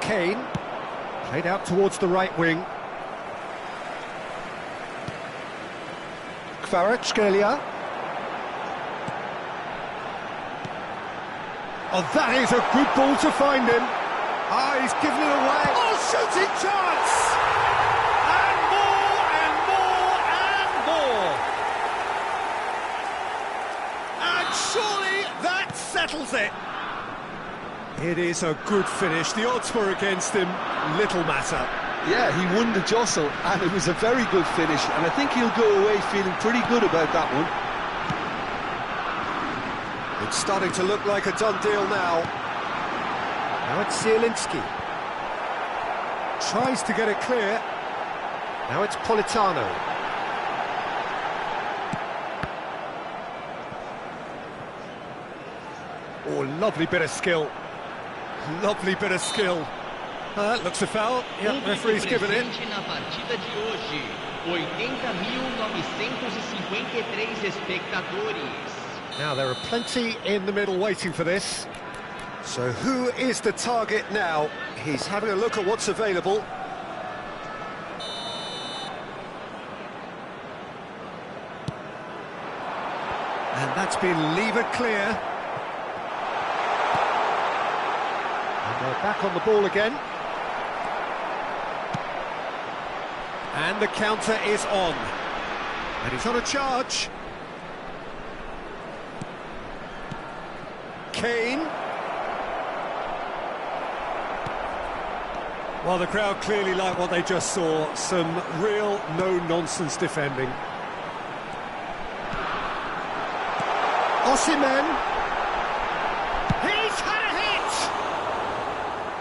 Kane. Played out towards the right wing. Kvaratskhelia. Oh, that is a good ball to find him. Ah, he's given it away. Oh, shooting chance! And more, and more, and more. And surely that settles it. It is a good finish. The odds were against him. Little matter. Yeah, he won the jostle, and it was a very good finish, and I think he'll go away feeling pretty good about that one. It's starting to look like a done deal now. Now it's Zielinski. Tries to get it clear. Now it's Politano. Oh, lovely bit of skill. Lovely bit of skill. That looks a foul. Yep, referee's given it. Na partida de hoje, 80.953 espectadores. Now there are plenty in the middle waiting for this. So who is the target now? He's having a look at what's available. And that's been levered clear. And they're back on the ball again. And the counter is on. And he's on a charge. Kane. Well, the crowd clearly like what they just saw. Some real no-nonsense defending. Osimhen. He's had a hit!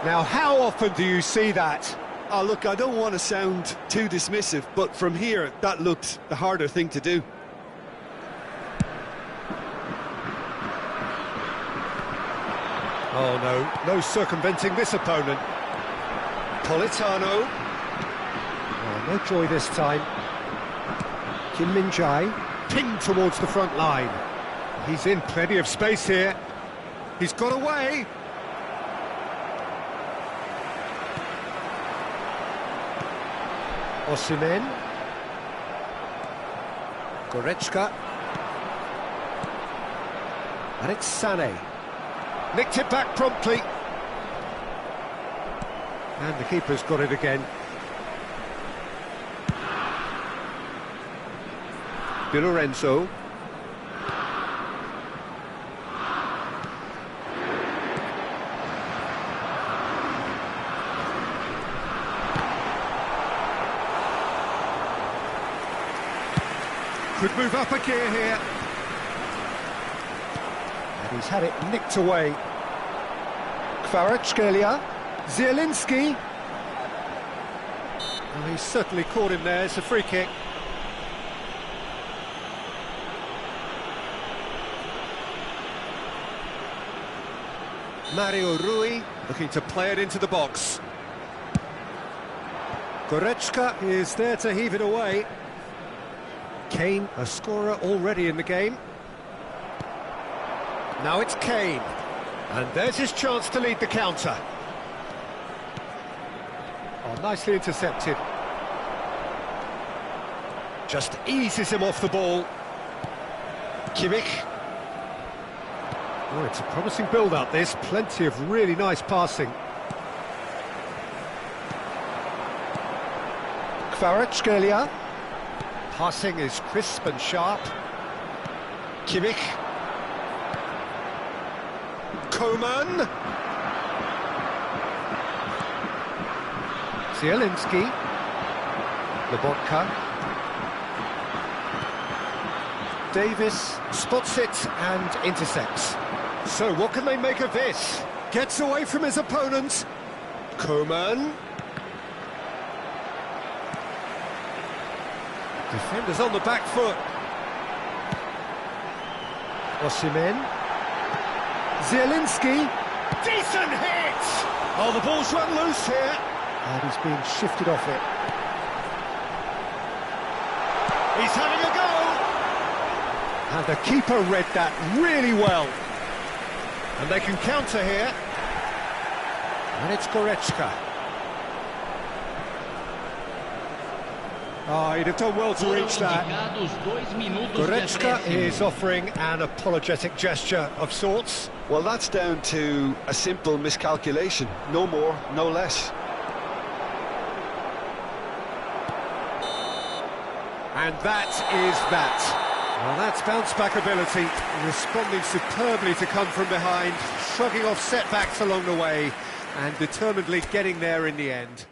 Now, how often do you see that? Oh, look, I don't want to sound too dismissive, but from here, that looked the harder thing to do. Oh, no circumventing this opponent. Politano. Oh, no joy this time. Kim Min-jae, pinged towards the front line. He's in plenty of space here. He's got away. Osimhen. Goretzka. And it's Sané. Nicked it back promptly. And the keeper's got it again. Di Lorenzo. Could move up a gear here. And he's had it nicked away. Kvaratskhelia. Zielinski. Well, he's certainly caught him there. It's a free kick. Mario Rui looking to play it into the box. Goretzka is there to heave it away. Kane, a scorer already in the game. Now it's Kane. And there's his chance to lead the counter. Oh, nicely intercepted. Just eases him off the ball. Kimmich. Oh, it's a promising build-up, this. Plenty of really nice passing. Kvaratskhelia. Passing is crisp and sharp. Kimmich. Coman. Zielinski. Lobotka. Davis spots it and intercepts. So what can they make of this? Gets away from his opponent. Coman. Defenders on the back foot. Osimhen. Zielinski. Decent hit! Oh, the ball's run loose here. And he's being shifted off it. He's having a go. And the keeper read that really well. And they can counter here. And it's Goretzka. Oh, he'd have done well to reach that. Goretzka is offering an apologetic gesture of sorts. Well, that's down to a simple miscalculation. No more, no less. And that is that. Well, that's bounce-back ability, responding superbly to come from behind, shrugging off setbacks along the way, and determinedly getting there in the end.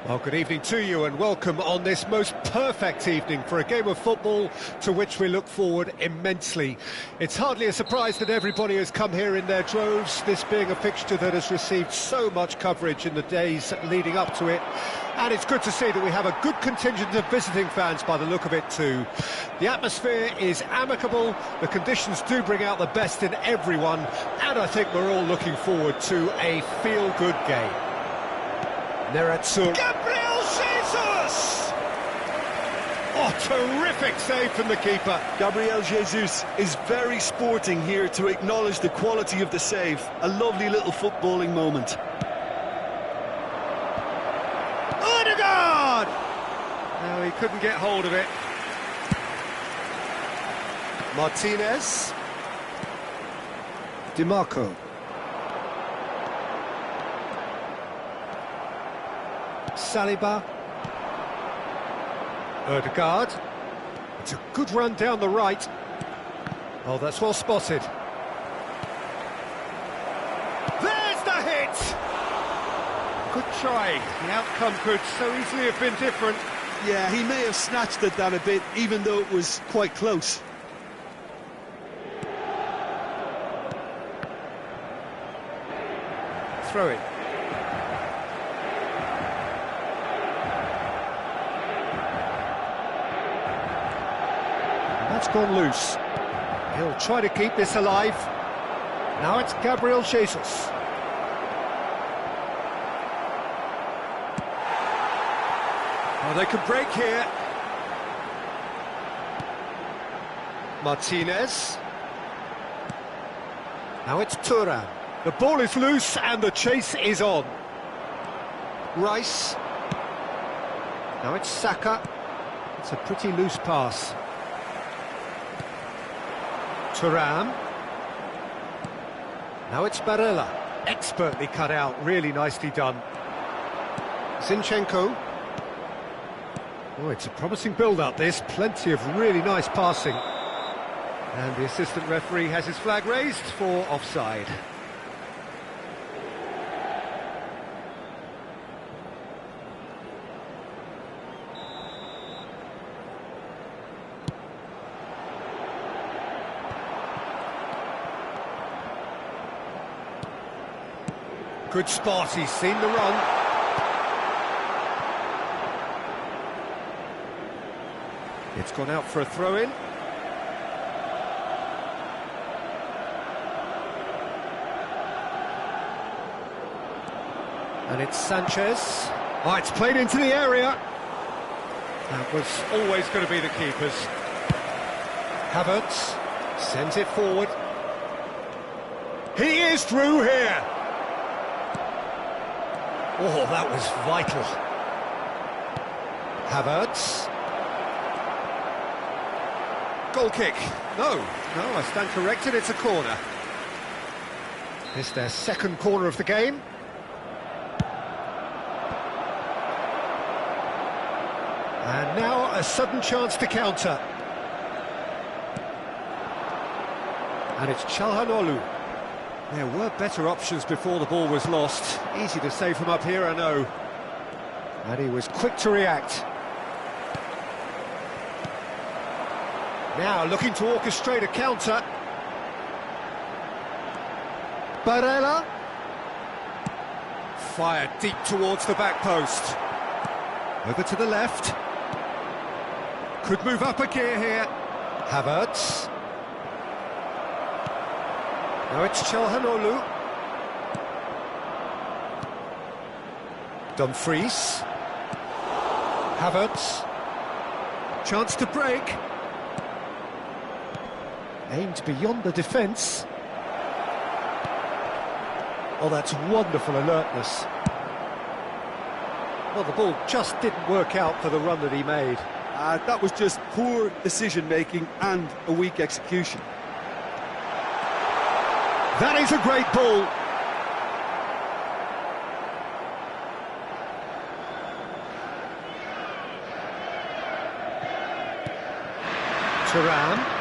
Well, good evening to you and welcome on this most perfect evening for a game of football to which we look forward immensely. It's hardly a surprise that everybody has come here in their droves, this being a fixture that has received so much coverage in the days leading up to it. And it's good to see that we have a good contingent of visiting fans by the look of it too. The atmosphere is amicable, the conditions do bring out the best in everyone, and I think we're all looking forward to a feel-good game. Nerazzurri. Gabriel Jesus! Oh, terrific save from the keeper. Gabriel Jesus is very sporting here to acknowledge the quality of the save. A lovely little footballing moment. Odegaard! No, he couldn't get hold of it. Martinez. DiMarco. Saliba. Odegaard. It's a good run down the right. Oh, that's well spotted. There's the hit! Good try. The outcome could so easily have been different. Yeah, he may have snatched at that a bit, even though it was quite close. Throw it. That's gone loose. He'll try to keep this alive. Now it's Gabriel Jesus. Oh, they could break here. Martinez. Now it's Thuram. The ball is loose and the chase is on. Rice. Now it's Saka. It's a pretty loose pass. Thuram. Now it's Barella. Expertly cut out, really nicely done. Zinchenko. Oh, it's a promising build-up, this. Plenty of really nice passing. And the assistant referee has his flag raised for offside. Good spot, he's seen the run. It's gone out for a throw-in. And it's Sanchez. Oh, it's played into the area. That was always going to be the keeper's. Havertz sends it forward. He is through here. Oh, that was vital. Havertz. Goal kick. No, I stand corrected, it's a corner. It's their second corner of the game. And now a sudden chance to counter. And it's Çalhanoğlu. There were better options before the ball was lost. Easy to save from up here, I know. And he was quick to react. Now looking to orchestrate a counter. Barella. Fired deep towards the back post. Over to the left. Could move up a gear here. Havertz. Now it's Çalhanoğlu. Dumfries. Havertz. Chance to break. Aimed beyond the defence. Oh, that's wonderful alertness. Well, the ball just didn't work out for the run that he made. That was just poor decision-making and a weak execution. That is a great ball. Thuram.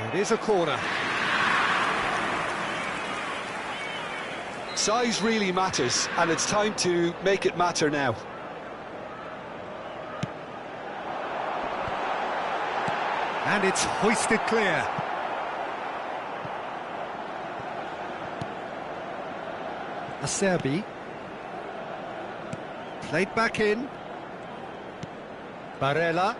It is a corner. Size really matters, and it's time to make it matter now. And it's hoisted clear. Acerbi. Played back in. Barella.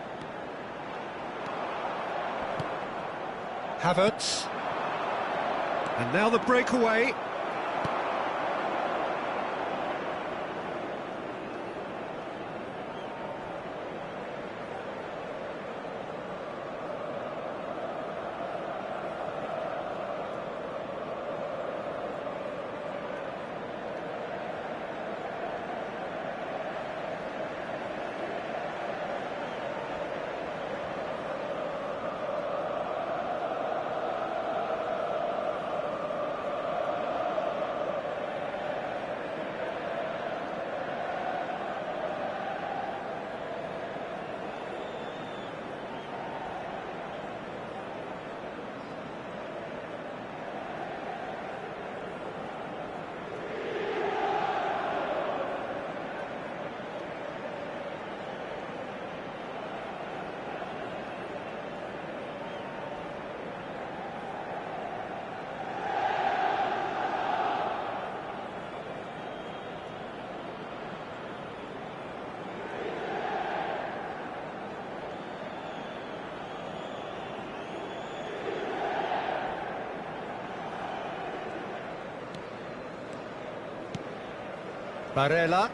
Havertz. And now the breakaway. Barella.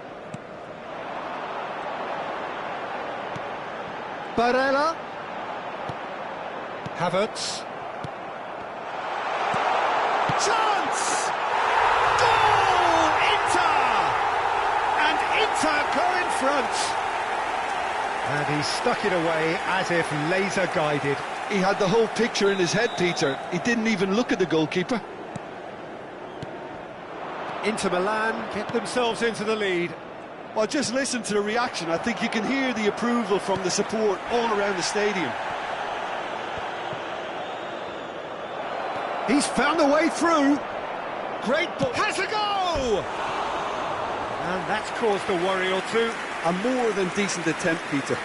Barella. Havertz. Chance! Goal! Inter! And Inter go in front. And he stuck it away as if laser guided. He had the whole picture in his head, Peter. He didn't even look at the goalkeeper. Inter Milan get themselves into the lead. Well, just listen to the reaction. I think you can hear the approval from the support all around the stadium. He's found a way through. Great ball. Has a go! And that's caused a worry or two. A more than decent attempt, Peter.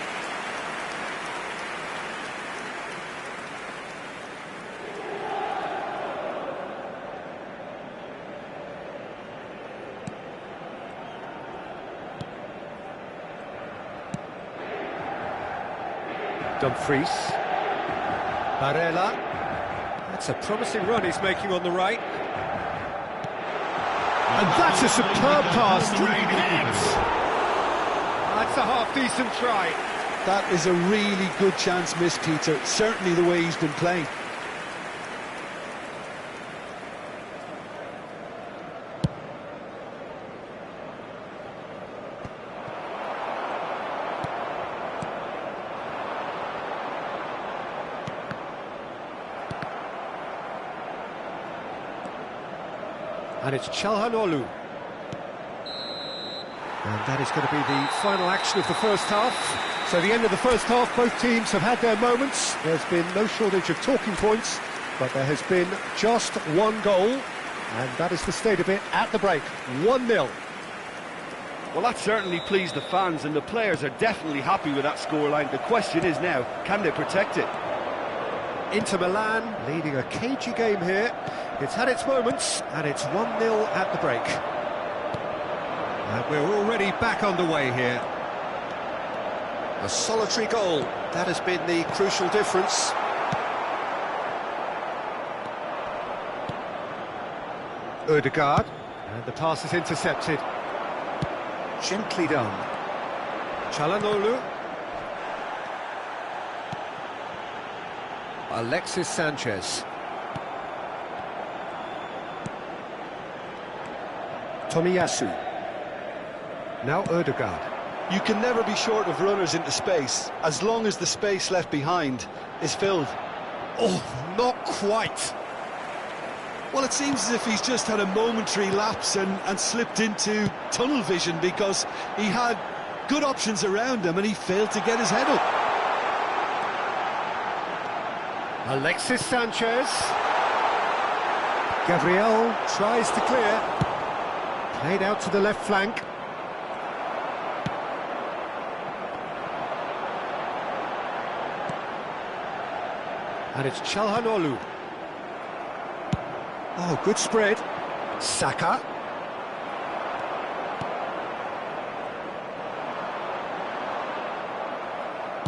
Dumfries. Barella. That's a promising run he's making on the right. And that's a superb pass. Great hit! That's a half-decent try. That is a really good chance missed, Peter. Certainly the way he's been playing. And it's Çalhanoğlu. And that is going to be the final action of the first half. So the end of the first half, both teams have had their moments. There's been no shortage of talking points, but there has been just one goal, and that is the state of it at the break. 1-0. Well, that certainly pleased the fans, and the players are definitely happy with that scoreline. The question is now, can they protect it? Inter Milan leading a cagey game here. It's had its moments, and it's 1-0 at the break. And we're already back underway here. A solitary goal, that has been the crucial difference. Ødegaard, and the pass is intercepted. Gently done. Çalhanoğlu. Alexis Sanchez. Tomiyasu. Now Ødegaard. You can never be short of runners into space, as long as the space left behind is filled. Oh, not quite. Well, it seems as if he's just had a momentary lapse and slipped into tunnel vision, because he had good options around him and he failed to get his head up. Alexis Sanchez. Gabriel tries to clear. Played out to the left flank. And it's Çalhanoğlu. Oh, good spread. Saka.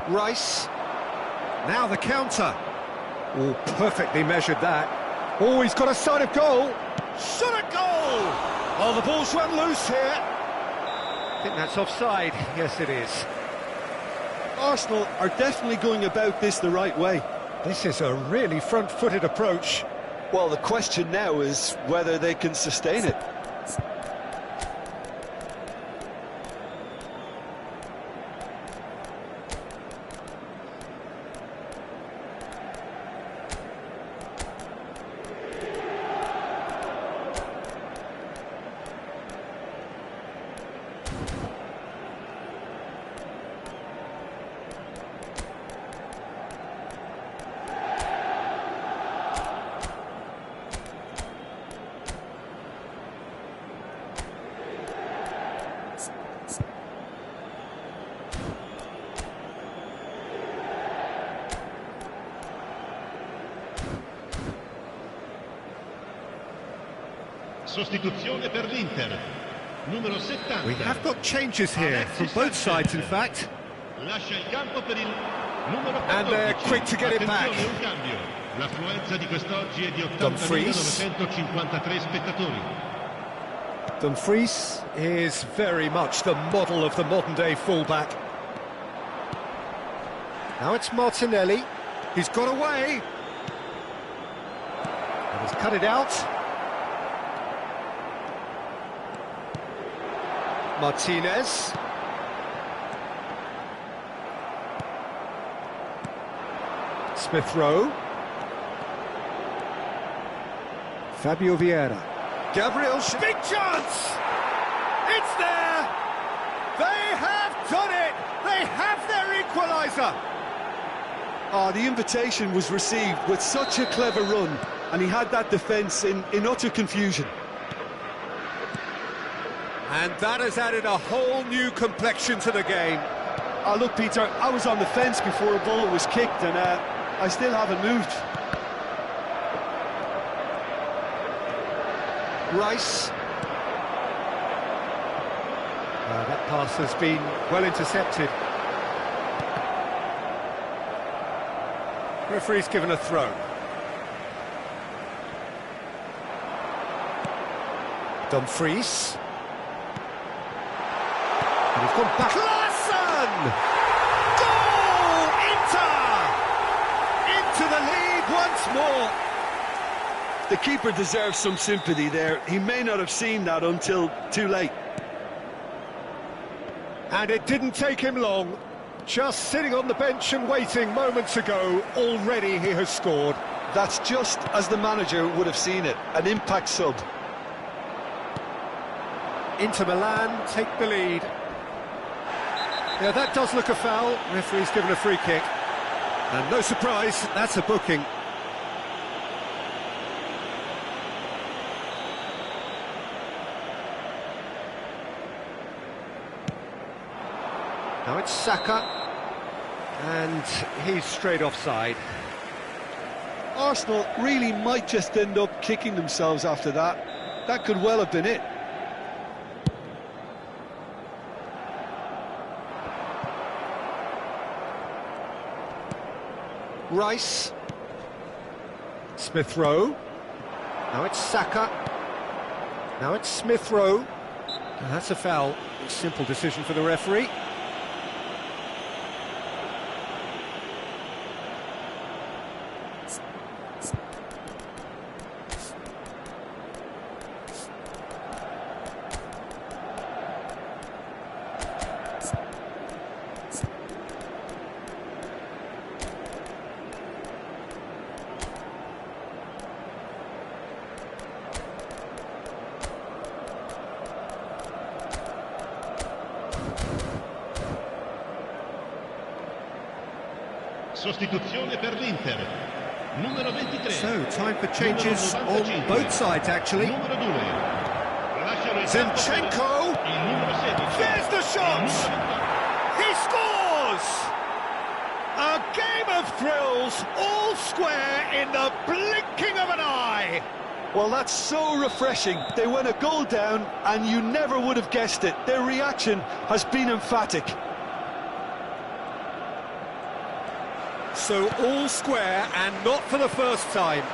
Rice. Now the counter. Oh, perfectly measured that. Oh, he's got a sight of goal. Shot at goal! Oh, the ball's run loose here. I think that's offside. Yes, it is. Arsenal are definitely going about this the right way. This is a really front-footed approach. Well, the question now is whether they can sustain it. Sostituzione per l'Inter. Numero 70. We have got changes here from both sides, in fact. Lascia il campo per il numero 14. And they're quick to get it back. Attenzione, un cambio. L'affluenza di quest'oggi è di Dumfries. 80.953 spettatori. Dumfries is very much the model of the modern-day fullback. Now it's Martinelli. He's got away. And he's cut it out. Martinez. Smith Rowe. Fabio Vieira. Gabriel. Big chance! It's there! They have done it! They have their equaliser! Oh, the invitation was received with such a clever run, and he had that defence in utter confusion. And that has added a whole new complexion to the game. Oh, look, Peter, I was on the fence before a ball was kicked, and I still haven't moved. Rice. That pass has been well intercepted. Referee's given a throw. Dumfries. And he's gone back. Klassen! Goal! Inter! Into the lead once more. The keeper deserves some sympathy there. He may not have seen that until too late. And it didn't take him long. Just sitting on the bench and waiting moments ago, already he has scored. That's just as the manager would have seen it, an impact sub. Inter Milan take the lead. Yeah, that does look a foul. Referee's given a free kick. And no surprise, that's a booking. Now it's Saka, and he's straight offside. Arsenal really might just end up kicking themselves after that. That could well have been it. Rice. Smith Rowe. Now it's Saka. Now it's Smith Rowe. And that's a foul. Simple decision for the referee. Sostituzione per l'Inter. Numero 23. So, time for changes on both sides, actually. Numero 2. Zinchenko. Il numero 16. There's the shot! He scores! A game of thrills, all square in the blinking of an eye. Well, that's so refreshing. They went a goal down, and you never would have guessed it. Their reaction has been emphatic. So all square, and not for the first time.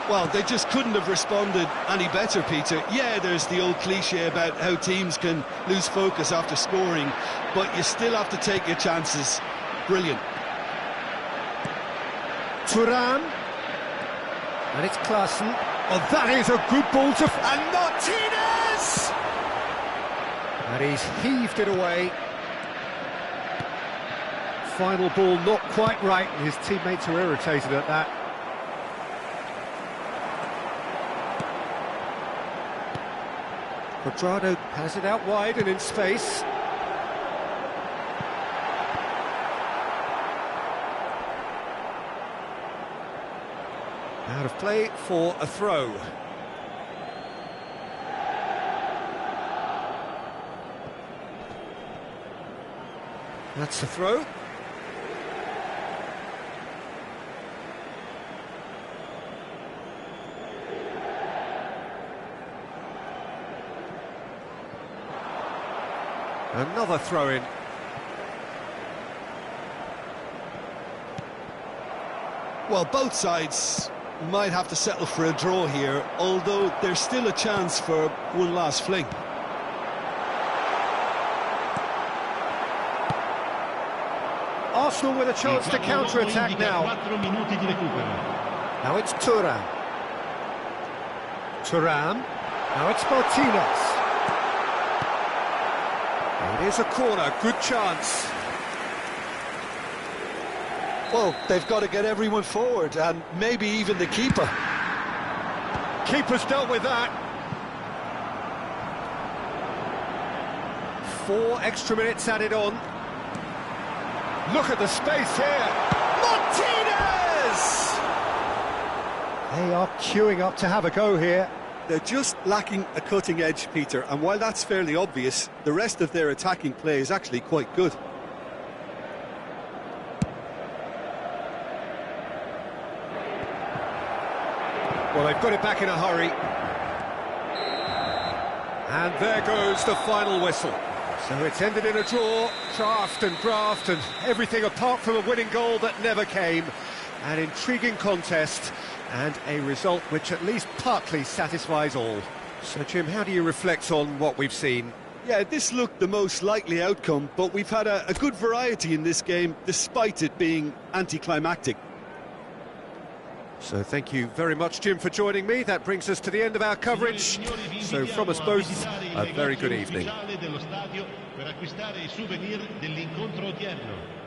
Well, they just couldn't have responded any better, Peter. Yeah, there's the old cliche about how teams can lose focus after scoring, but you still have to take your chances. Brilliant. Thuram. And it's Klassen. Oh, that is a good ball to... And Martinez! And he's heaved it away. Final ball not quite right, and his teammates are irritated at that. Quadrado has it out wide and in space. Out of play for a throw. That's the throw. Another throw-in. Well, both sides might have to settle for a draw here, although there's still a chance for one last fling. Arsenal with a chance to counter-attack now. 4 minuti di recupero. Now it's Thuram. Thuram. Now it's Martinez. It is a corner, good chance. Well, they've got to get everyone forward, and maybe even the keeper. Keeper's dealt with that. 4 extra minutes added on. Look at the space here. Martinez! They are queuing up to have a go here. They're just lacking a cutting edge, Peter, and while that's fairly obvious, the rest of their attacking play is actually quite good. Well, they've got it back in a hurry. And there goes the final whistle. So it's ended in a draw, draft and everything apart from a winning goal that never came. An intriguing contest and a result which at least partly satisfies all. So, Jim, how do you reflect on what we've seen? Yeah, this looked the most likely outcome, but we've had a good variety in this game, despite it being anticlimactic. So thank you very much, Jim, for joining me. That brings us to the end of our coverage. So from us both, a very good evening. Per acquistare i souvenir dell'incontro odierno.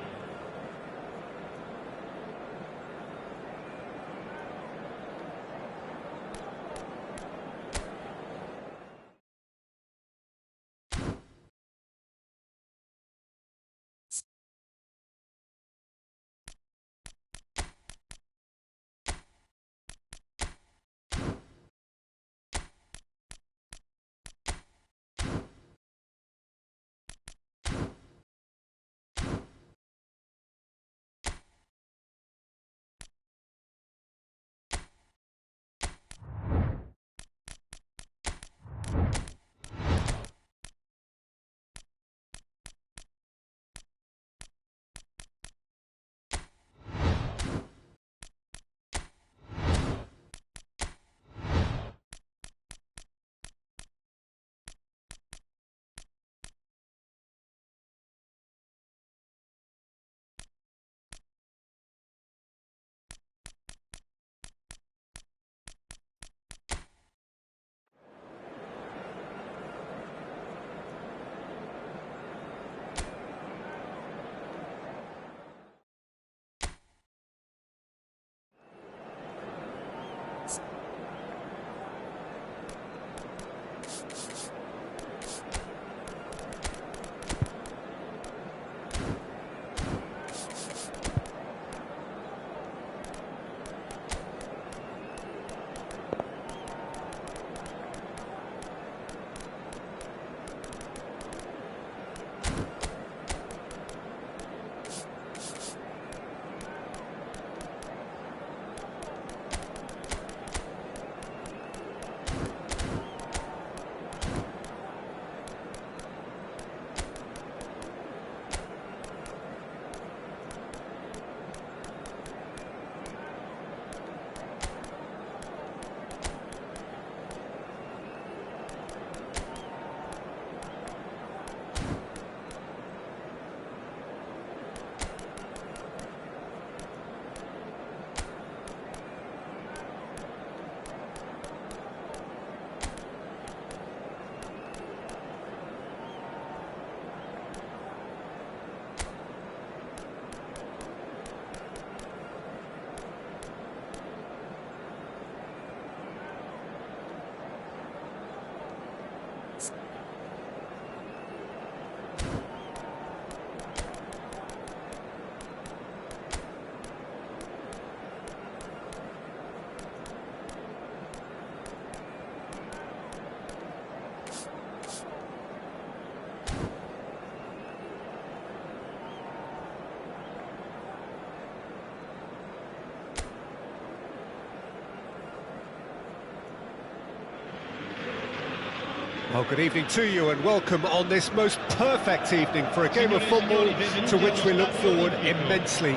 Well, good evening to you and welcome on this most perfect evening for a game of football to which we look forward immensely.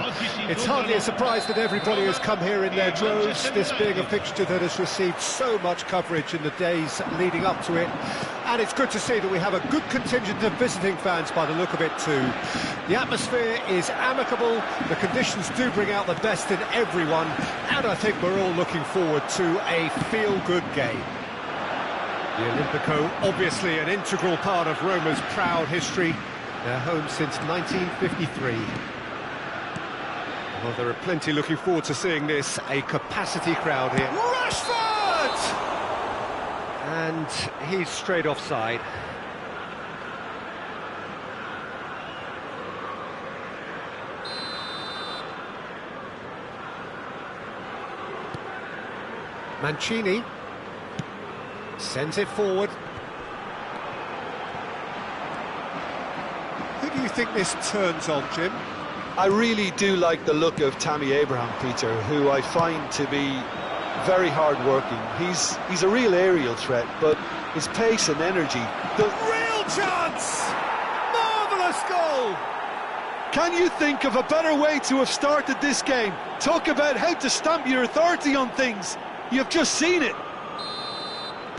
It's hardly a surprise that everybody has come here in their droves, this being a fixture that has received so much coverage in the days leading up to it. And it's good to see that we have a good contingent of visiting fans by the look of it too. The atmosphere is amicable, the conditions do bring out the best in everyone, and I think we're all looking forward to a feel-good game. The Olimpico, obviously an integral part of Roma's proud history. They're home since 1953. Well, there are plenty looking forward to seeing this. A capacity crowd here. Rashford! And he's straight offside. Mancini sends it forward. Who do you think this turns on, Jim? I really do like the look of Tammy Abraham, Peter, who I find to be very hard-working. He's a real aerial threat, but his pace and energy... Real chance! Marvellous goal! Can you think of a better way to have started this game? Talk about how to stamp your authority on things. You've just seen it.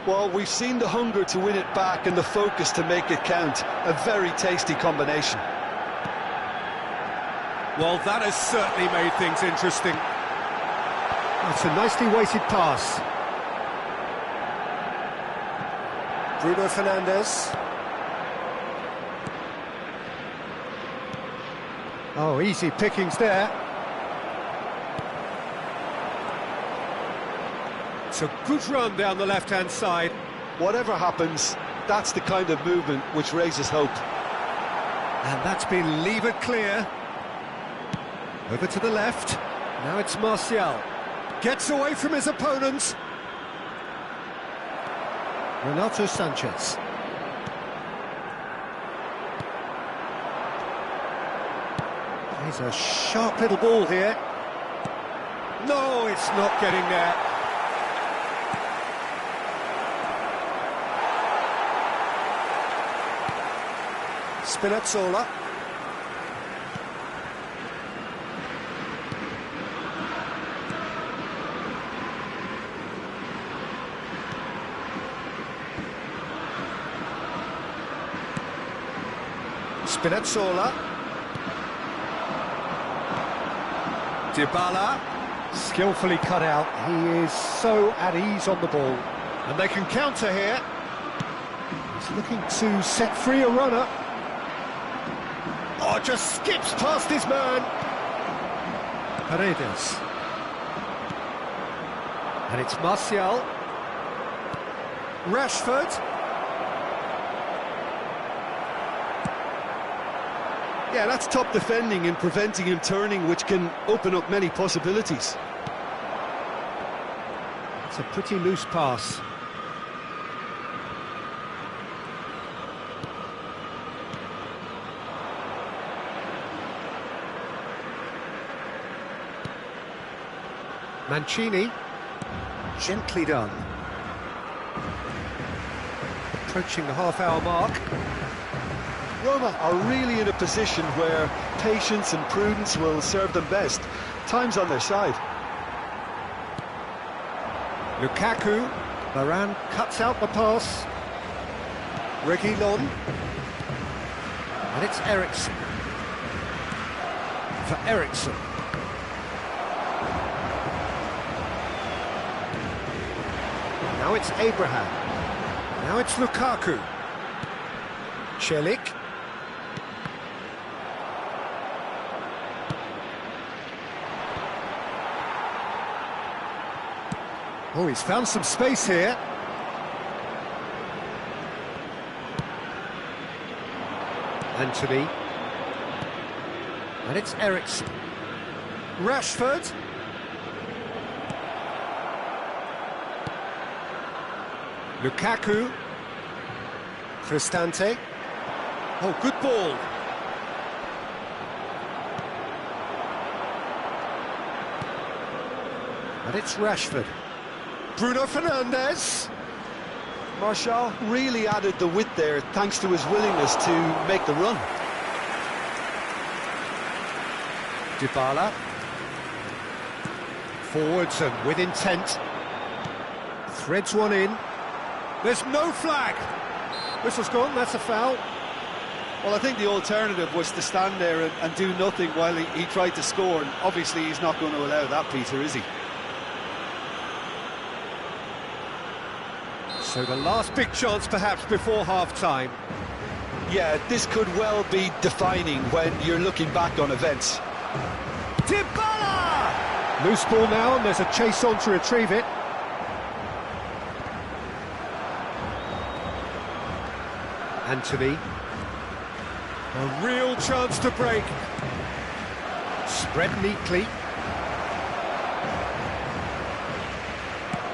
Well, we've seen the hunger to win it back and the focus to make it count. A very tasty combination. Well, that has certainly made things interesting. It's a nicely weighted pass. Bruno Fernandes. Oh, easy pickings there. It's a good run down the left-hand side. Whatever happens, that's the kind of movement which raises hope. And that's been levered clear. Over to the left. Now it's Martial. Gets away from his opponent. Renato Sanchez. Plays a sharp little ball here. No, it's not getting there. Spinazzola. Spinazzola. Dybala. Skillfully cut out. He is so at ease on the ball. And they can counter here. He's looking to set free a runner. Oh, just skips past his man. Paredes. And it's Martial. Rashford. Yeah, that's top defending and preventing him turning, which can open up many possibilities. It's a pretty loose pass. Mancini, gently done. Approaching the half-hour mark. Roma are really in a position where patience and prudence will serve them best. Time's on their side. Lukaku, Varane cuts out the pass. Reguilon. And it's Eriksen. For Eriksen. Now it's Abraham. Now it's Lukaku. Celik. Oh, he's found some space here. Anthony. And it's Eriksen. Rashford. Lukaku. Cristante. Oh, good ball. And it's Rashford. Bruno Fernandes. Martial really added the width there thanks to his willingness to make the run. Dybala. Forwards and with intent. Threads one in. There's no flag. Whistle's gone, that's a foul. Well, I think the alternative was to stand there and do nothing while he tried to score, and obviously he's not going to allow that, Peter, is he? So the last big chance perhaps before half-time. Yeah, this could well be defining when you're looking back on events. Dybala! Loose ball now, and there's a chase on to retrieve it. Anthony. A real chance to break. Spread neatly.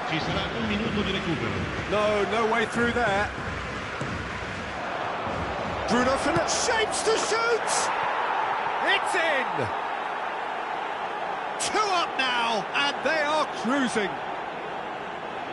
Ci sarà un minuto di recupero. No way through there. Bruno Fernandes shapes to shoot! It's in! 2 up now, and they are cruising.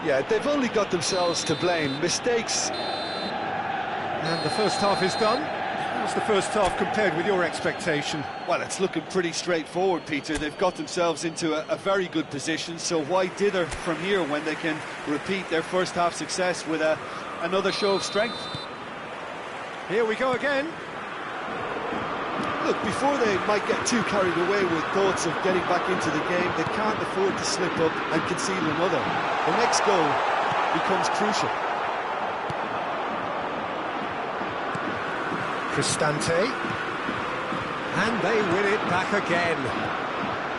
Yeah, they've only got themselves to blame. Mistakes. And the first half is done. How's the first half compared with your expectation? Well, it's looking pretty straightforward, Peter. They've got themselves into a very good position, so why dither from here when they can repeat their first half success with another show of strength? Here we go again. Look, before they might get too carried away with thoughts of getting back into the game, they can't afford to slip up and concede another. The next goal becomes crucial. Cristante, and they win it back again.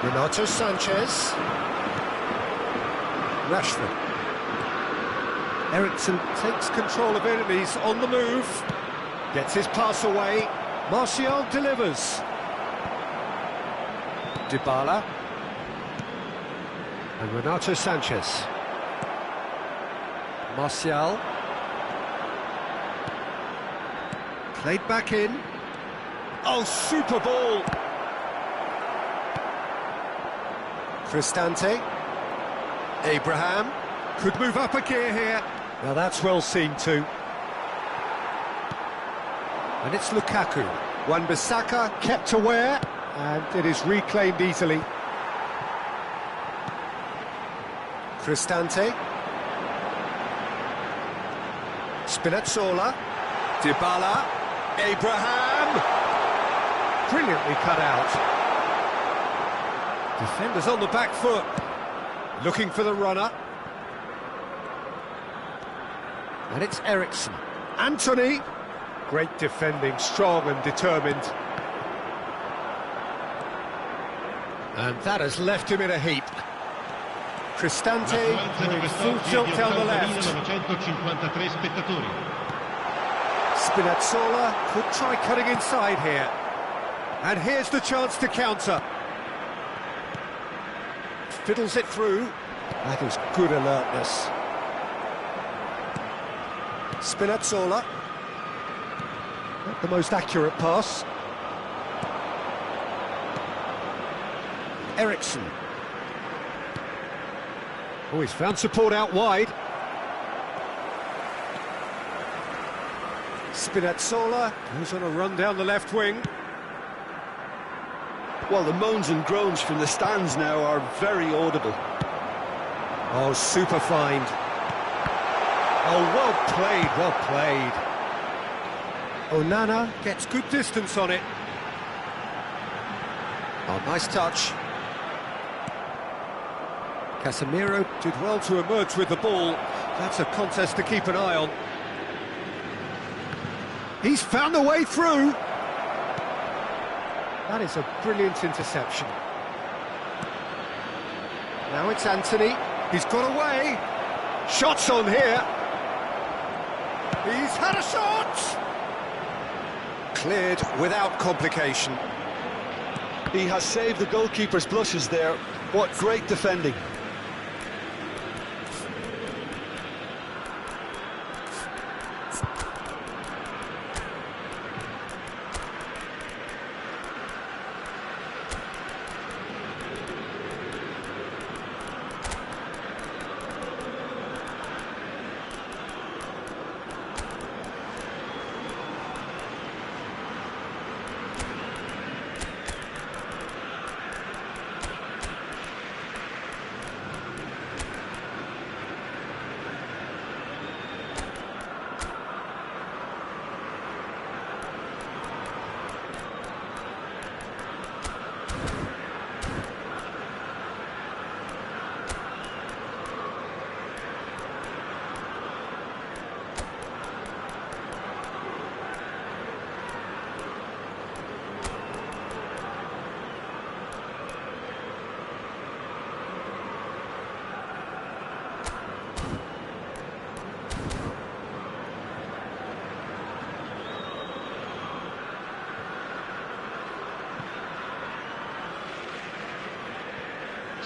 Renato Sanchez, Rashford. Eriksen takes control of enemies on the move, gets his pass away. Martial delivers. Dybala and Renato Sanchez. Martial. Played back in. Oh, super ball! Cristante. Abraham. Could move up a gear here. Now that's well seen too. And it's Lukaku. Wan-Bissaka kept aware, and it is reclaimed easily. Cristante. Spinazzola. Dybala. Abraham! Brilliantly cut out. Defenders on the back foot. Looking for the runner. And it's Eriksen. Anthony! Great defending, strong and determined. And that has left him in a heap. Cristante in full tilt down the left. 1953 spettatori. Spinazzola could try cutting inside here. And here's the chance to counter. Fiddles it through. That is good alertness. Spinazzola. Not the most accurate pass. Eriksen. Oh, he's found support out wide. Spinazzola goes on a run down the left wing. Well, the moans and groans from the stands now are very audible. Oh, super find. Oh, well played, well played. Onana gets good distance on it. Oh, nice touch. Casemiro did well to emerge with the ball. That's a contest to keep an eye on. He's found a way through. That is a brilliant interception. Now it's Anthony. He's got away. Shots on here. He's had a shot. Cleared without complication. He has saved the goalkeeper's blushes there. What great defending.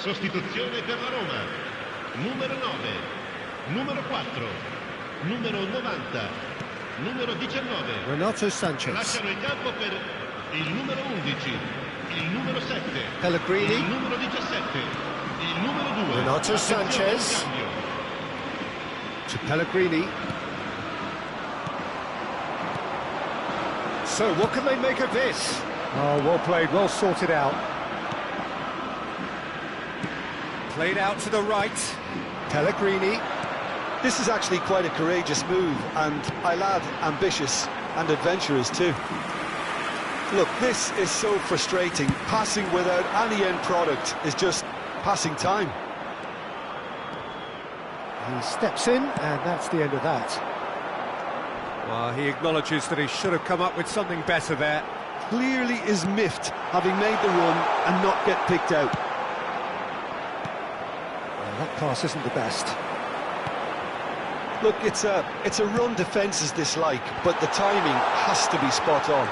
Sostituzione per la Roma. Numero 9, numero 4, numero 90, numero 19. Renato Sanchez. Lasciano il campo per il numero 11, il numero 7, Pellegrini. il numero 17, il numero 2. Renato Sanchez. To Pellegrini. So, what can they make of this? Oh, well played, well sorted out. Played out to the right. Pellegrini. This is actually quite a courageous move, and I'll add ambitious and adventurous too. Look, this is so frustrating. Passing without any end product is just passing time. He steps in, and that's the end of that. Well, he acknowledges that he should have come up with something better there. Clearly is miffed, having made the run and not get picked out. Well, that pass isn't the best. Look, it's a run defences dislike, but the timing has to be spot on.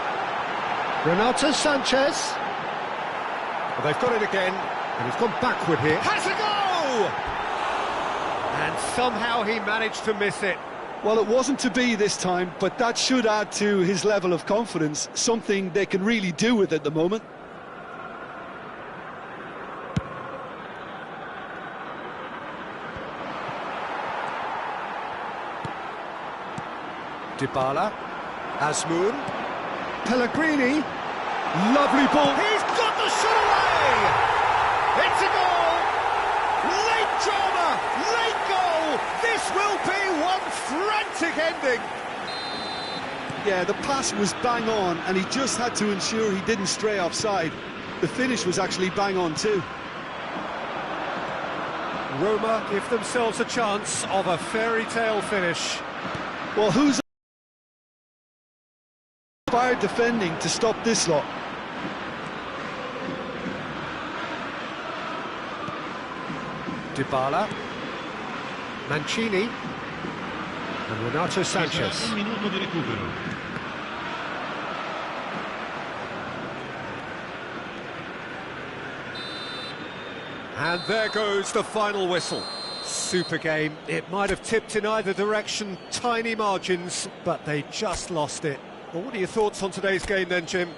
Renato Sanchez. Well, they've got it again, and he's gone backward here. Has a go! And somehow he managed to miss it. Well, it wasn't to be this time, but that should add to his level of confidence, something they can really do with at the moment. Dybala. Asmoon. Pellegrini. Lovely ball. He's got the shot away! It's a goal! Late drama! Late goal! This will be one frantic ending! Yeah, the pass was bang on, and he just had to ensure he didn't stray offside. The finish was actually bang on too. Roma give themselves a chance of a fairy tale finish. Well, who's inspired defending to stop this lot? Dybala. Mancini. And Renato Sanchez. Un minuto di recupero. And there goes the final whistle. Super game. It might have tipped in either direction, tiny margins, but they just lost it. Well, what are your thoughts on today's game then, Jim?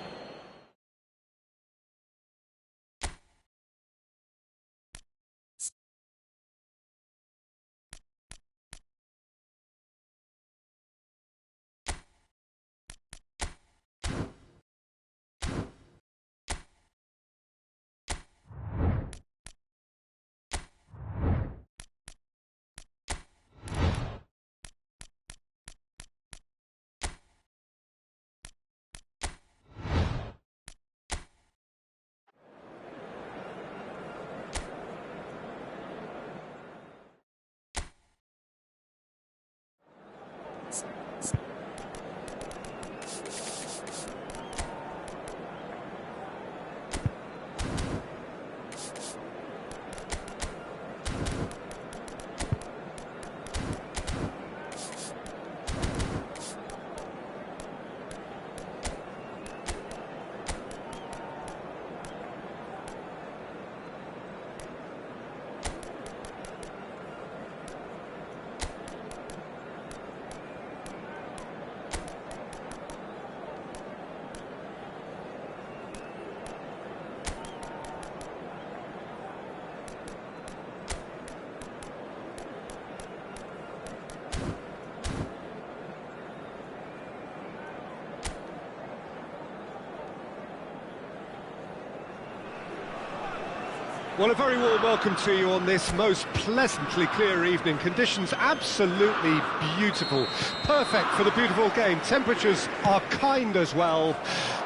Well, a very warm welcome to you on this most pleasantly clear evening. Conditions absolutely beautiful. Perfect for the beautiful game. Temperatures are kind as well.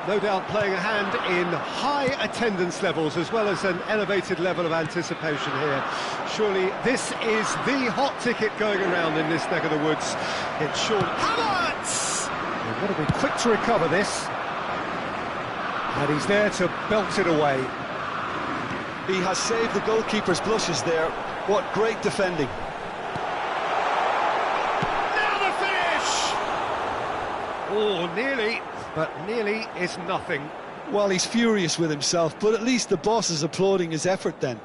No doubt playing a hand in high attendance levels as well as an elevated level of anticipation here. Surely this is the hot ticket going around in this neck of the woods. It's Sean Havertz! They've got to be quick to recover this. And he's there to belt it away. He has saved the goalkeeper's blushes there. What great defending. Now the finish! Oh, nearly, but nearly is nothing. Well, he's furious with himself, but at least the boss is applauding his effort then.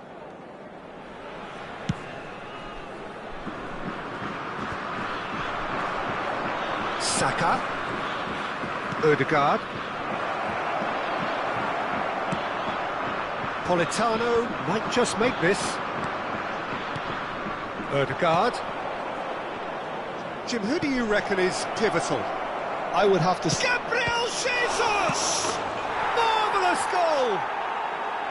Saka. Ødegaard. Politano might just make this. Ødegaard. Jim, who do you reckon is pivotal? I would have to say... Gabriel Jesus! Marvellous goal!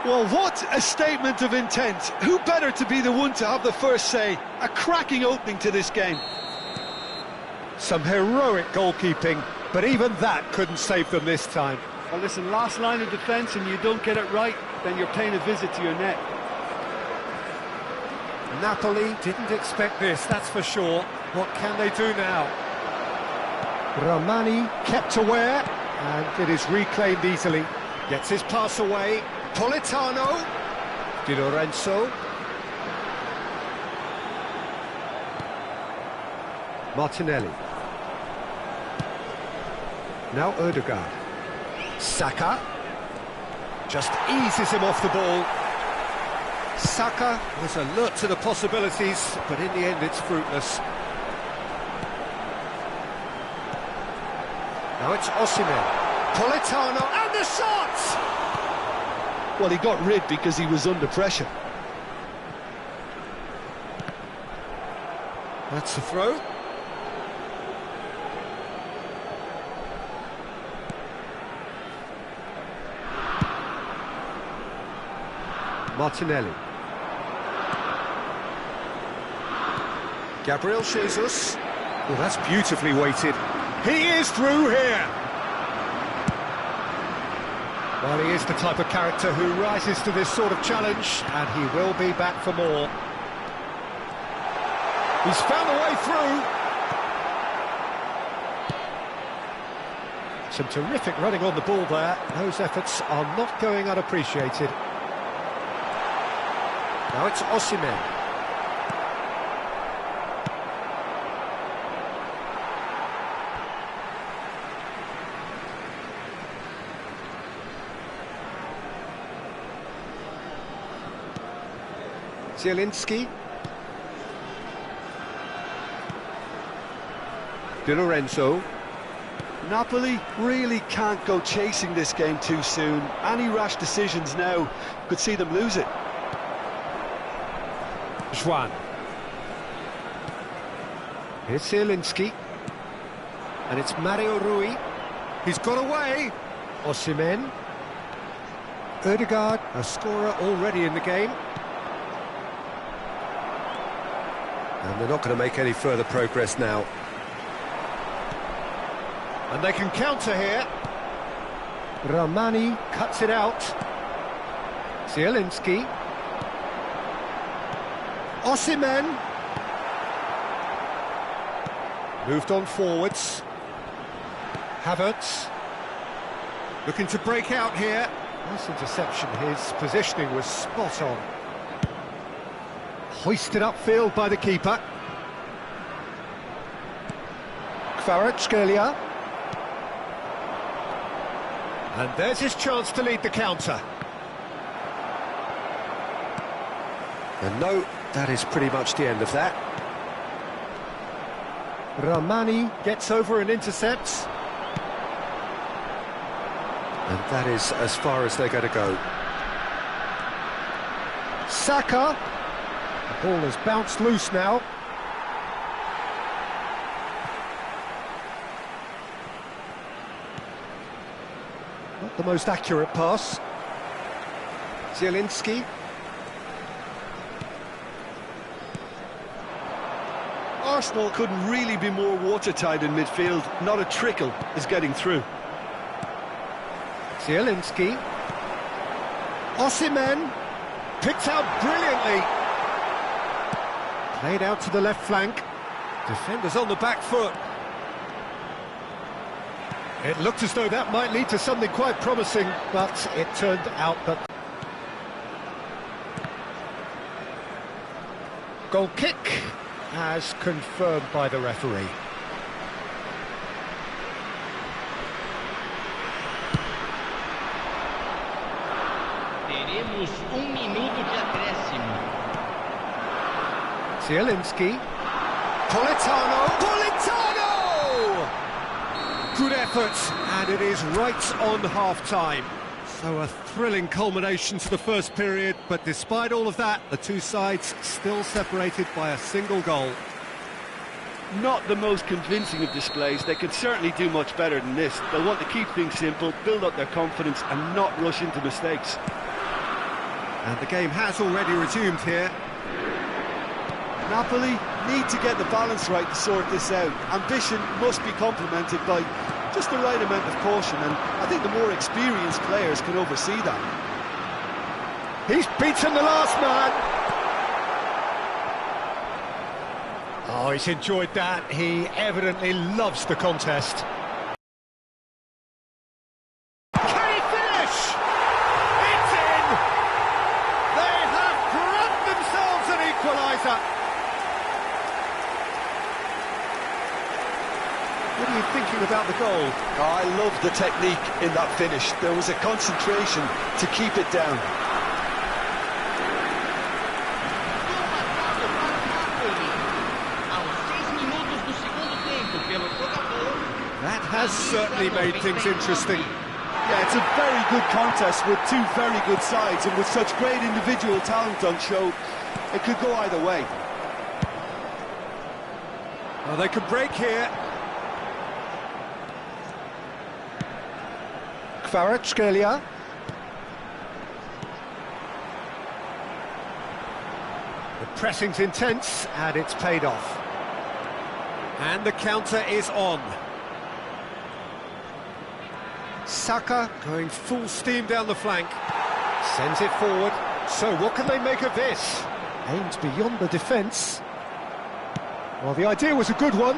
Well, what a statement of intent. Who better to be the one to have the first say? A cracking opening to this game. Some heroic goalkeeping, but even that couldn't save them this time. Well, listen, last line of defence and you don't get it right, then you're paying a visit to your net. Napoli didn't expect this, that's for sure. What can they do now? Romani kept aware, and it is reclaimed easily. Gets his pass away. Politano. Di Lorenzo. Martinelli. Now Ødegaard. Saka. Just eases him off the ball. Saka was alert to the possibilities, but in the end it's fruitless. Now it's Osimhen. Politano, and the shot! Well, he got rid because he was under pressure. That's the throw. Martinelli. Gabriel Jesus. Oh, that's beautifully weighted. He is through here. Well, he is the type of character who rises to this sort of challenge, and he will be back for more. He's found a way through. Some terrific running on the ball there. Those efforts are not going unappreciated. Now it's Osimhen. Zielinski. Di Lorenzo. Napoli really can't go chasing this game too soon. Any rash decisions now could see them lose it. Juan. Here's Zielinski. And it's Mario Rui. He's got away. Osimhen. Ødegaard, a scorer already in the game. And they're not going to make any further progress now. And they can counter here. Romani cuts it out. Zielinski. Osimhen. Moved on forwards. Havertz. Looking to break out here. Nice interception. His positioning was spot on. Hoisted upfield by the keeper. Kvaratskhelia. And there's his chance to lead the counter. And no, that is pretty much the end of that. Romani gets over and intercepts. And that is as far as they're going to go. Saka. The ball has bounced loose now. Not the most accurate pass. Zielinski. Arsenal couldn't really be more watertight in midfield. Not a trickle is getting through. Zielinski. Osimhen. Picked out brilliantly. Played out to the left flank. Defenders on the back foot. It looked as though that might lead to something quite promising, but it turned out that... Goal kick, as confirmed by the referee. Teremos minuto de acréscimo. Zielinski. Politano! Good effort, and it is right on half-time. So a thrilling culmination to the first period, but despite all of that, the two sides still separated by a single goal. Not the most convincing of displays. They could certainly do much better than this. They'll want to keep things simple, build up their confidence and not rush into mistakes. And the game has already resumed here. Napoli need to get the balance right to sort this out. Ambition must be complemented by just the right amount of caution, and I think the more experienced players can oversee that. He's beaten the last man. Oh, he's enjoyed that. He evidently loves the contest. Can he finish? It's in! They have grabbed themselves an equaliser. What are you thinking about the goal? Oh, I love the technique in that finish. There was a concentration to keep it down. That has certainly made things interesting. Yeah, it's a very good contest with two very good sides, and with such great individual talent on show, it could go either way. Well, they can break here. Kvaratskhelia. The pressing's intense, and it's paid off. And the counter is on. Saka going full steam down the flank. Sends it forward. So what can they make of this? Aimed beyond the defence. Well, the idea was a good one.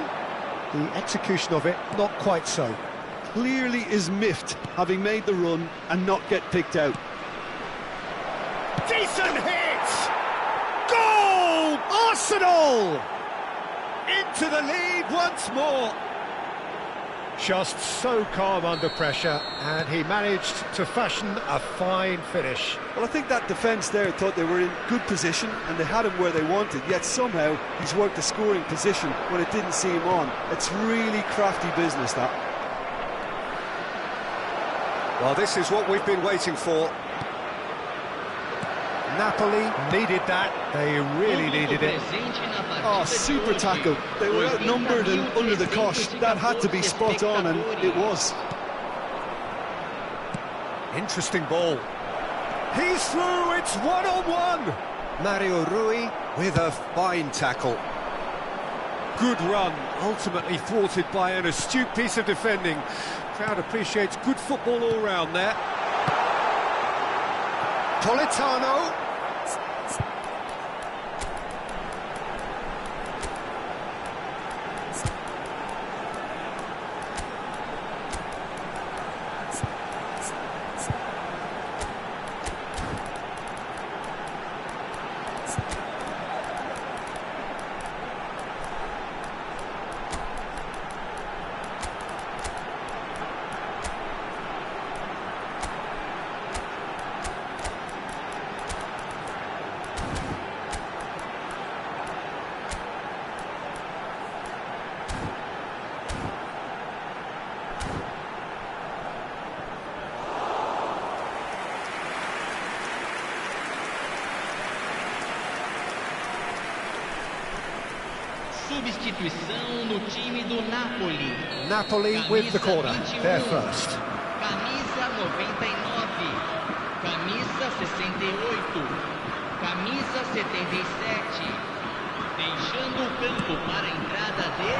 The execution of it, not quite so. Clearly is miffed, having made the run and not get picked out. Decent hit! Goal! Arsenal! Into the lead once more. Just so calm under pressure, and he managed to fashion a fine finish. Well, I think that defence there thought they were in good position and they had him where they wanted, yet somehow he's worked a scoring position when it didn't see him on. It's really crafty business, that. Well, this is what we've been waiting for. Napoli needed that. They really needed it. Oh, super tackle. They were outnumbered and under the cosh. That had to be spot on, and it was. Interesting ball. He's through, it's one-on-one. Mario Rui with a fine tackle. Good run, ultimately thwarted by an astute piece of defending. Crowd appreciates good football all round there. Politano. Substituição no time do Napoli. Napoli with the corner, they're first. Camisa 99, camisa 68, camisa 77. Deixando o campo para a entrada de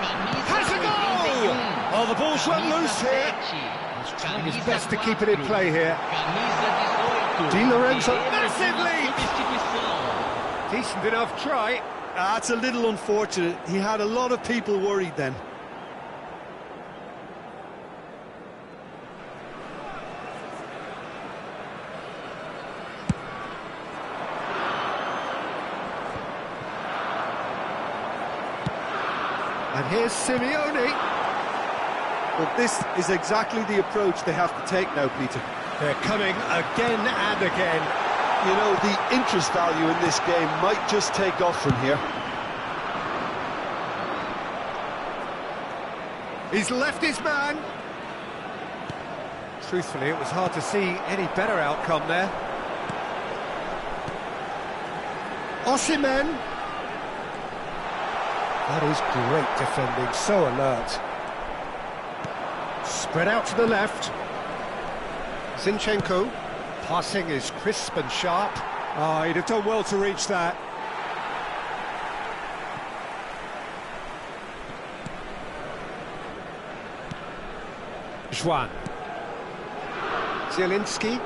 camisa 81. Oh, the ball's run loose here. He's trying his best to keep it in play here. Camisa 18. Di Lorenzo, massive lead. Decent enough try. That's a little unfortunate. He had a lot of people worried then. And here's Simeone. But this is exactly the approach they have to take now, Peter. They're coming again and again. You know, the interest value in this game might just take off from here. He's left his man. Truthfully, it was hard to see any better outcome there. Osimhen. That is great defending, so alert. Spread out to the left. Zinchenko. Passing is crisp and sharp. Ah, he'd have done well to reach that. Juan. Zielinski.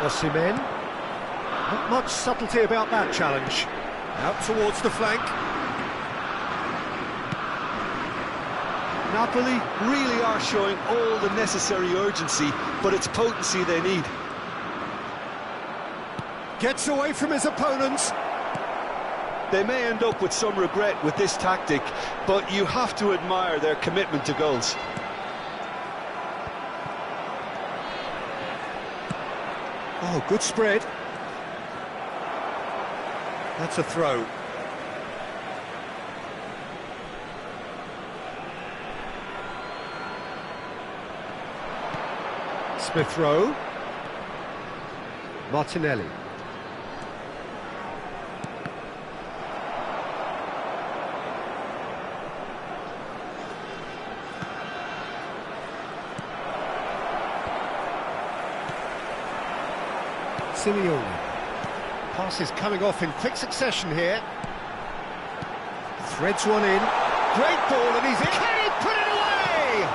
Osimhen. Not much subtlety about that challenge. Out towards the flank. Napoli really are showing all the necessary urgency, but it's potency they need. Gets away from his opponent. They may end up with some regret with this tactic, but you have to admire their commitment to goals. Oh, good spread. That's a throw. Smith Rowe. Martinelli. Simeone. Passes coming off in quick succession here. Threads one in. Great ball, and he's in. Can he put it away?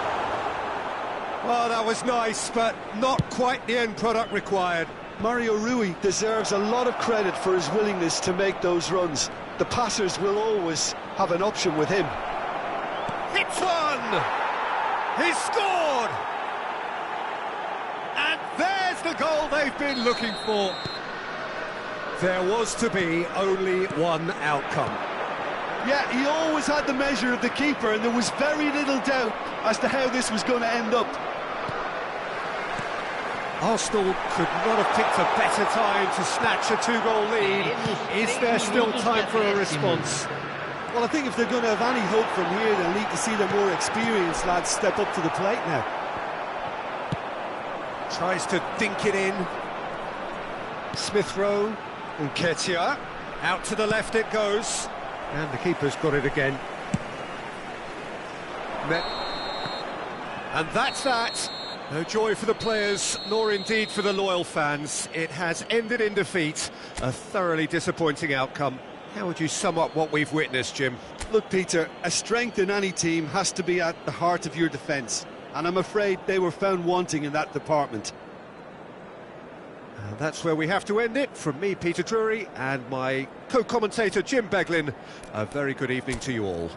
Well, that was nice, but not quite the end product required. Mario Rui deserves a lot of credit for his willingness to make those runs. The passers will always have an option with him. Hits one! He's scored! And there's the goal they've been looking for. There was to be only one outcome. Yeah, he always had the measure of the keeper, and there was very little doubt as to how this was going to end up. Arsenal could not have picked a better time to snatch a two-goal lead. Is there still time for a response? Well, I think if they're going to have any hope from here, they'll need to see the more experienced lads step up to the plate now. Tries to dink it in. Smith Rowe. Nketiah. Out to the left it goes. And the keeper's got it again. And that's that. No joy for the players, nor indeed for the loyal fans. It has ended in defeat. A thoroughly disappointing outcome. How would you sum up what we've witnessed, Jim? Look, Peter, a strength in any team has to be at the heart of your defence. And I'm afraid they were found wanting in that department. And that's where we have to end it. From me, Peter Drury, and my co-commentator, Jim Beglin. A very good evening to you all.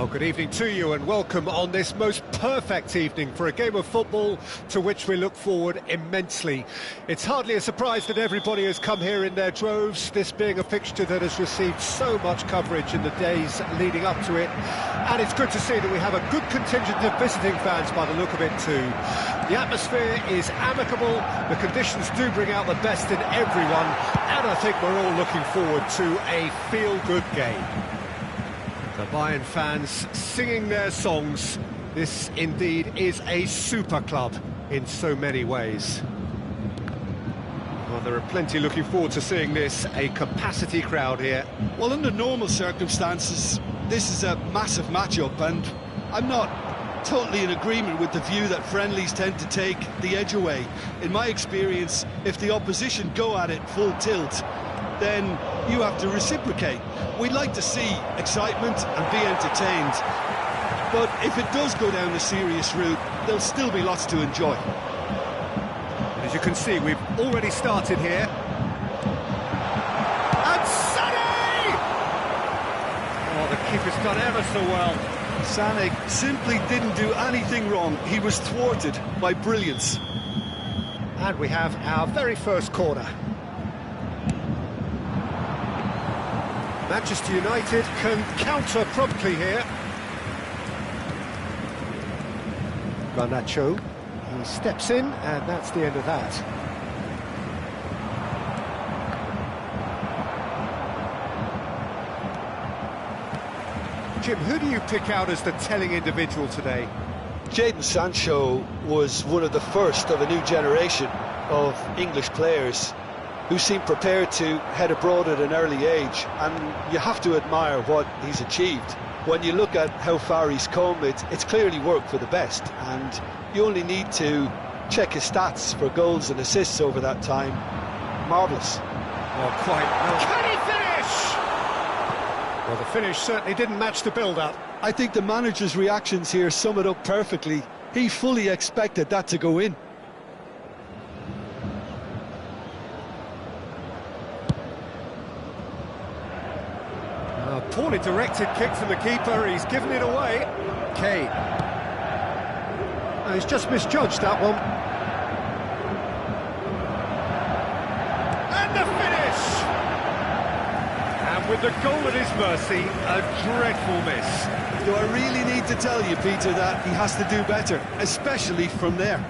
Oh, good evening to you and welcome on this most perfect evening for a game of football to which we look forward immensely. It's hardly a surprise that everybody has come here in their droves, this being a fixture that has received so much coverage in the days leading up to it. And it's good to see that we have a good contingent of visiting fans by the look of it too. The atmosphere is amicable, the conditions do bring out the best in everyone, and I think we're all looking forward to a feel-good game. The Bayern fans singing their songs. This indeed is a super club in so many ways. Well, there are plenty looking forward to seeing this, a capacity crowd here. Well, under normal circumstances, this is a massive matchup, and I'm not totally in agreement with the view that friendlies tend to take the edge away. In my experience, if the opposition go at it full tilt, then you have to reciprocate. We'd like to see excitement and be entertained, but if it does go down a serious route, there'll still be lots to enjoy. As you can see, we've already started here. And Sané! Oh, the keeper's done ever so well. Sané simply didn't do anything wrong. He was thwarted by brilliance. And we have our very first corner. Manchester United can counter promptly here. Garnacho, he steps in, and that's the end of that. Jim, who do you pick out as the telling individual today? Jadon Sancho was one of the first of a new generation of English players who seem prepared to head abroad at an early age, and you have to admire what he's achieved. When you look at how far he's come, it's clearly worked for the best, and you only need to check his stats for goals and assists over that time. Marvellous. Oh, quite. Can he finish? Well, the finish certainly didn't match the build-up. I think the manager's reactions here sum it up perfectly. He fully expected that to go in. Poorly directed kick from the keeper, he's given it away. Kane. Oh, he's just misjudged that one. And the finish! And with the goal at his mercy, a dreadful miss. Do I really need to tell you, Peter, that he has to do better, especially from there?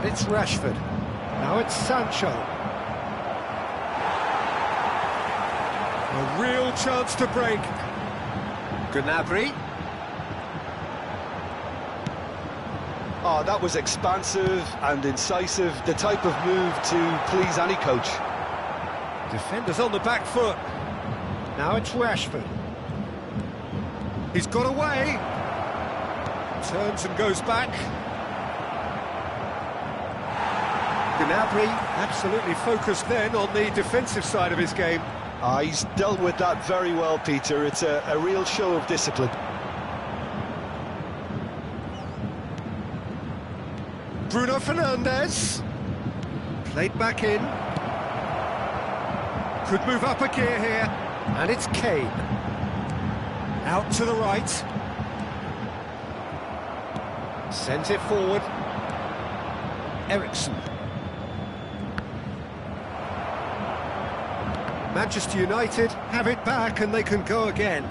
It's Rashford. Now it's Sancho. A real chance to break. Gnabry. Oh, that was expansive and incisive, the type of move to please any coach. Defenders on the back foot. Now it's Rashford. He's got away. Turns and goes back. Gnabry absolutely focused then on the defensive side of his game. He's dealt with that very well, Peter. It's a real show of discipline. Bruno Fernandes. Played back in. Could move up a gear here. And it's Kane. Out to the right. Sends it forward. Eriksen. Manchester United have it back and they can go again.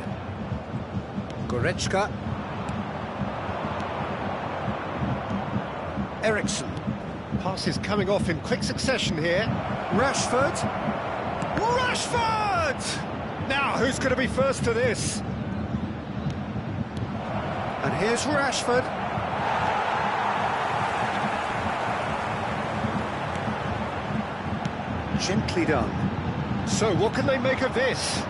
Goretzka. Eriksen. Passes coming off in quick succession here. Rashford. Rashford! Now, who's going to be first to this? And here's Rashford. Gently done. So, what can they make of this?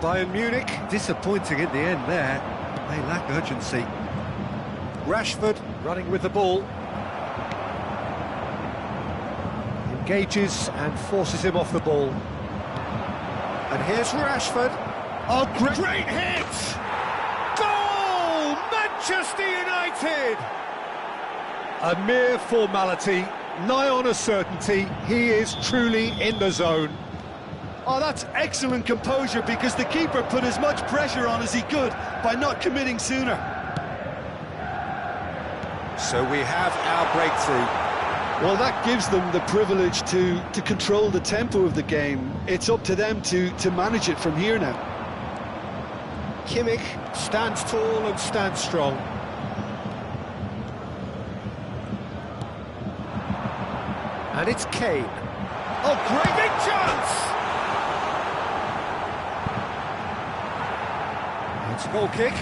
Bayern Munich, disappointing in the end there. They lack urgency. Rashford running with the ball. Engages and forces him off the ball. And here's Rashford. Oh, great hit! Goal! intercepted! A mere formality, nigh on a certainty. He is truly in the zone. Oh, that's excellent composure, because the keeper put as much pressure on as he could by not committing sooner. So we have our breakthrough. Well, that gives them the privilege to control the tempo of the game. It's up to them to manage it from here now. Kimmich stands tall and stands strong. And it's Kane. Oh, great big chance! It's a goal kick.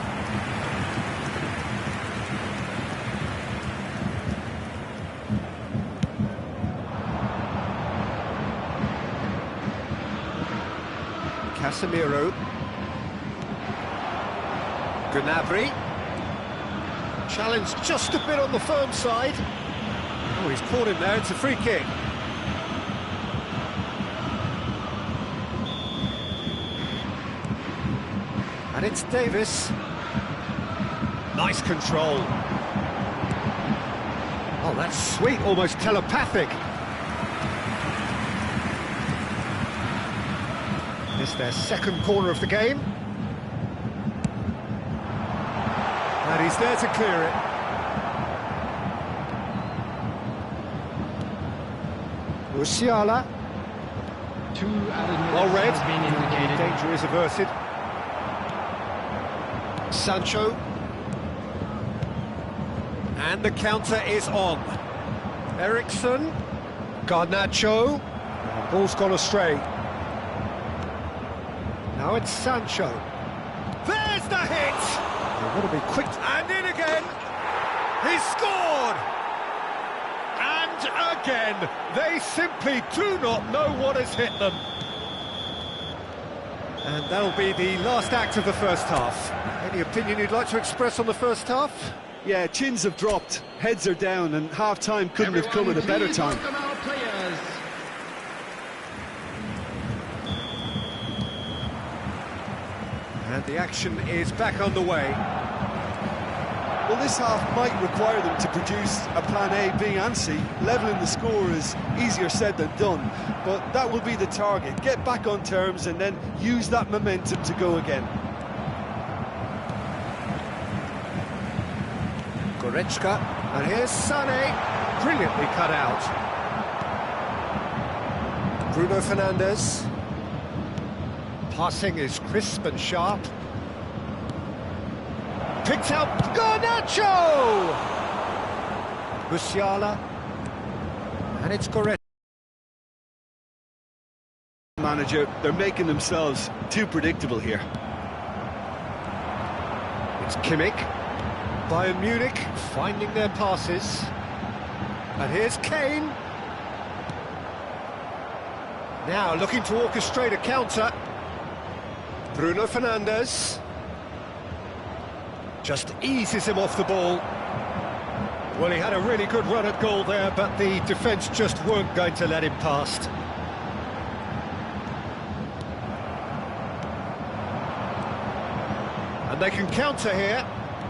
Casemiro. Gnabry. Challenge just a bit on the firm side. Oh, he's caught him there, it's a free kick. And it's Davis. Nice control. Oh, that's sweet, almost telepathic. This is their second corner of the game. And he's there to clear it. Musiala. 2 added Well minutes read. has been indicated. Danger is averted. Sancho. And the counter is on. Ericsson. Garnacho. Ball's gone astray. Now it's Sancho. There's the hit! They've got to be quick. And in again! He's scored! And again! They simply do not know what has hit them. And that'll be the last act of the first half. Any opinion you'd like to express on the first half? Yeah, chins have dropped, heads are down, and half-time couldn't have come at a better time. Welcome our players. And the action is back underway. Well, this half might require them to produce a plan A, B and C. Levelling the score is easier said than done, but that will be the target. Get back on terms and then use that momentum to go again. Goretzka, and here's Sané, brilliantly cut out. Bruno Fernandes. Passing is crisp and sharp. Picked out Garnacho! Musiala, and it's Goretzka. Manager, they're making themselves too predictable here. It's Kimmich. Bayern Munich finding their passes. And here's Kane. Now looking to orchestrate a counter. Bruno Fernandes. Just eases him off the ball. Well, he had a really good run at goal there, but the defence just weren't going to let him past. And they can counter here.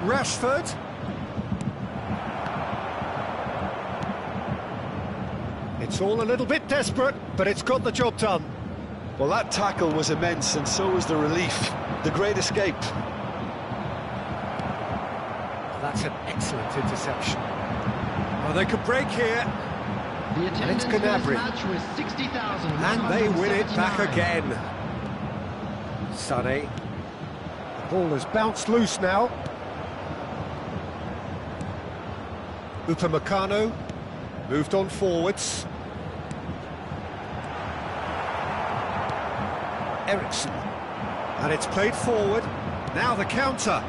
Rashford. It's all a little bit desperate, but it's got the job done. Well, that tackle was immense, and so was the relief. The great escape. That's an excellent interception. Oh, they could break here. The attendance for this Gnabry. match was 60,000. And they win it back again. Sané. The ball has bounced loose now. Upamecano moved on forwards. Ericsson. And it's played forward. Now the counter.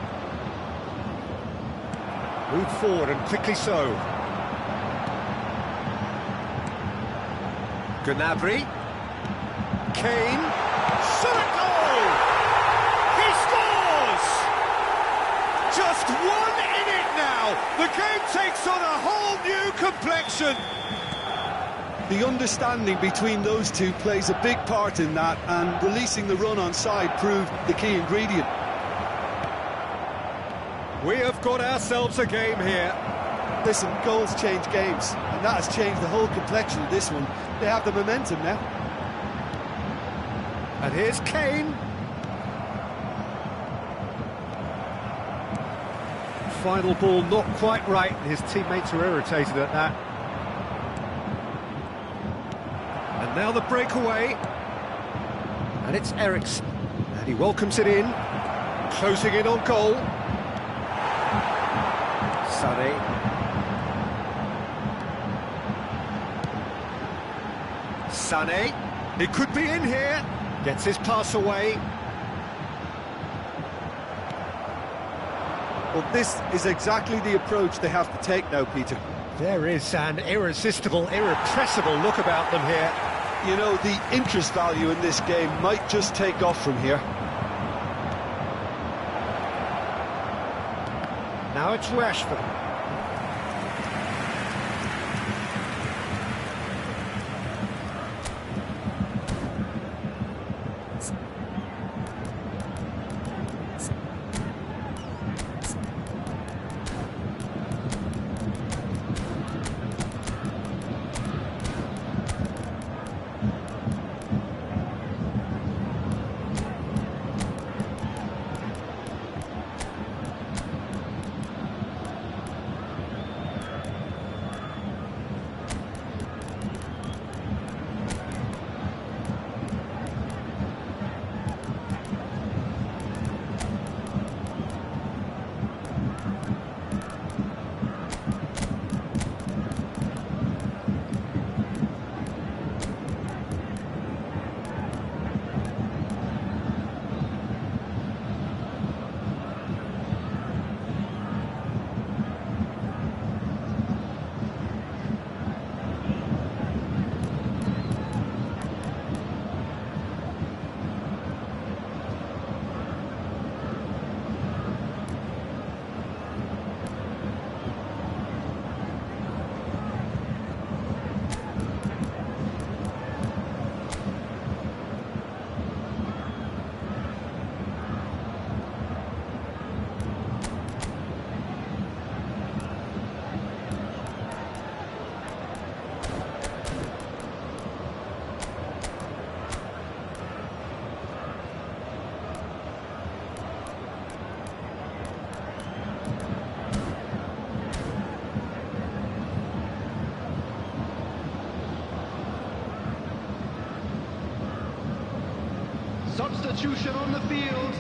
Moved forward and quickly so. Gnabry. Kane. Shot a goal! He scores! Just one in it now. The game takes on a whole new complexion. The understanding between those two plays a big part in that, and releasing the run on side proved the key ingredient. We have got ourselves a game here. Listen, goals change games, and that has changed the whole complexion of this one. They have the momentum now. And here's Kane. Final ball not quite right, and his teammates are irritated at that. And now the breakaway. And it's Eriksen. And he welcomes it in. Closing in on goal. Sané. Sané. He could be in here. Gets his pass away. Well, this is exactly the approach they have to take now, Peter. There is an irresistible, irrepressible look about them here. You know, the interest value in this game might just take off from here. Now it's Rashford. Substitution on the field.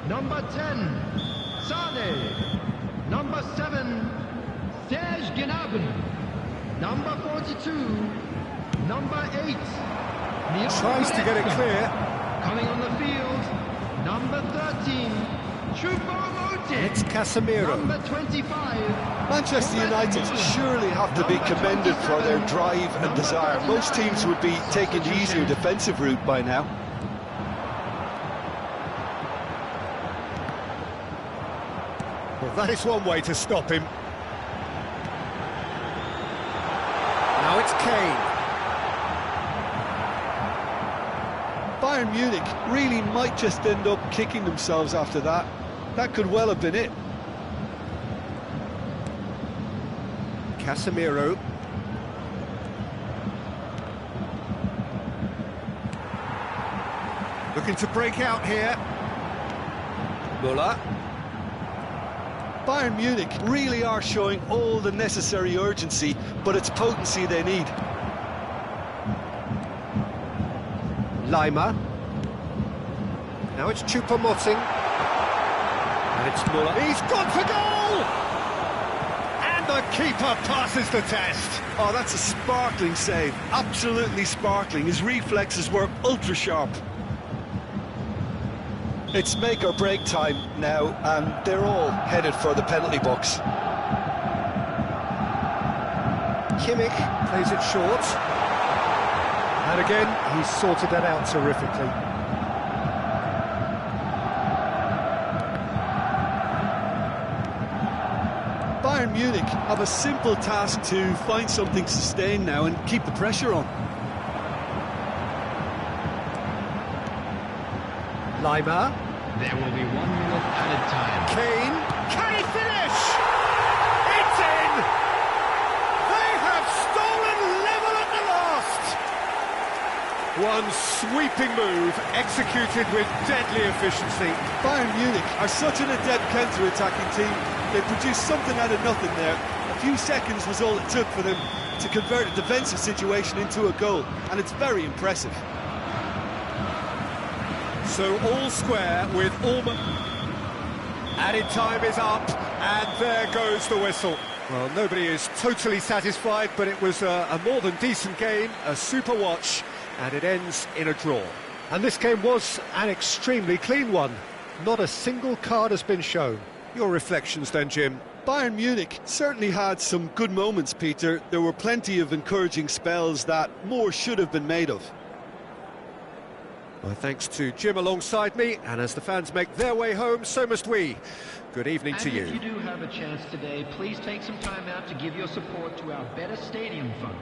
Number 10, Sané. Number 7, Serge Gnabry. Number 42, number 8, Tries to get it clear. Coming on the field, number 13, Choupo-Moting. It's Casemiro. Number 25. Manchester United surely have to be commended for their drive and desire. Most teams would be taking the easier defensive route by now. Well, that is one way to stop him. Now it's Kane. Bayern Munich really might just end up kicking themselves after that. That could well have been it. Casemiro. Looking to break out here. Millr. Bayern Munich really are showing all the necessary urgency, but it's potency they need. Lima. Now it's Choupo-Moting. And it's Millr. He's gone for goal! And the keeper passes the test. Oh, that's a sparkling save. Absolutely sparkling. His reflexes were ultra sharp. It's make or break time now, and they're all headed for the penalty box. Kimmich plays it short. And again, he's sorted that out terrifically. Bayern Munich have a simple task to find something sustained now and keep the pressure on. Lima. There will be 1 minute added time. Kane. Can he sweeping move, executed with deadly efficiency. Bayern Munich are such an adept counter-attacking team. They produced something out of nothing there. A few seconds was all it took for them to convert a defensive situation into a goal, and it's very impressive. So all square with almost... Added time is up, and there goes the whistle. Well, nobody is totally satisfied, but it was a more than decent game, a super watch, and it ends in a draw. And this game was an extremely clean one. Not a single card has been shown. Your reflections then, Jim? Bayern Munich certainly had some good moments, Peter. There were plenty of encouraging spells that more should have been made of. My thanks to Jim alongside me, and as the fans make their way home, so must we. Good evening to you. And if you do have a chance today, please take some time out to give your support to our Better Stadium Fund.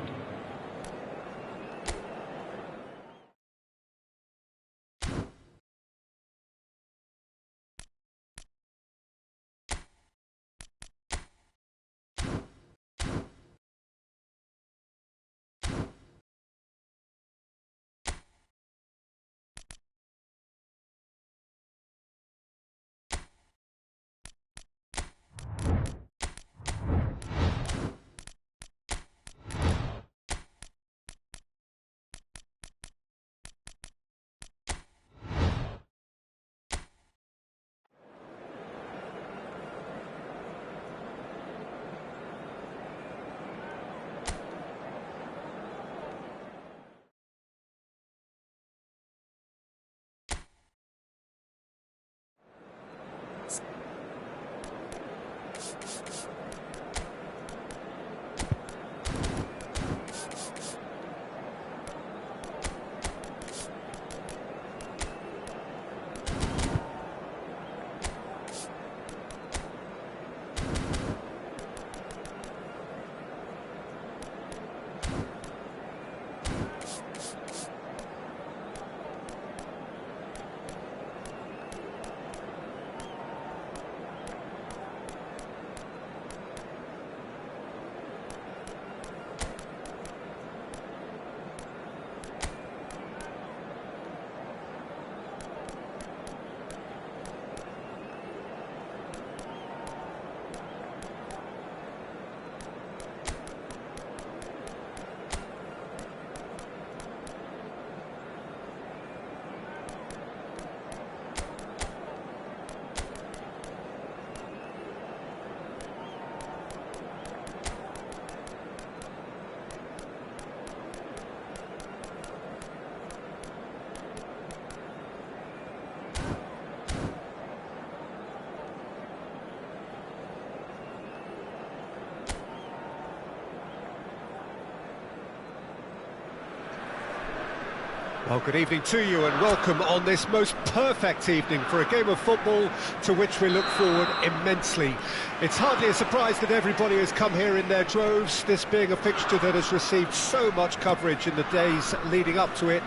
Well, good evening to you and welcome on this most perfect evening for a game of football to which we look forward immensely. It's hardly a surprise that everybody has come here in their droves, this being a fixture that has received so much coverage in the days leading up to it.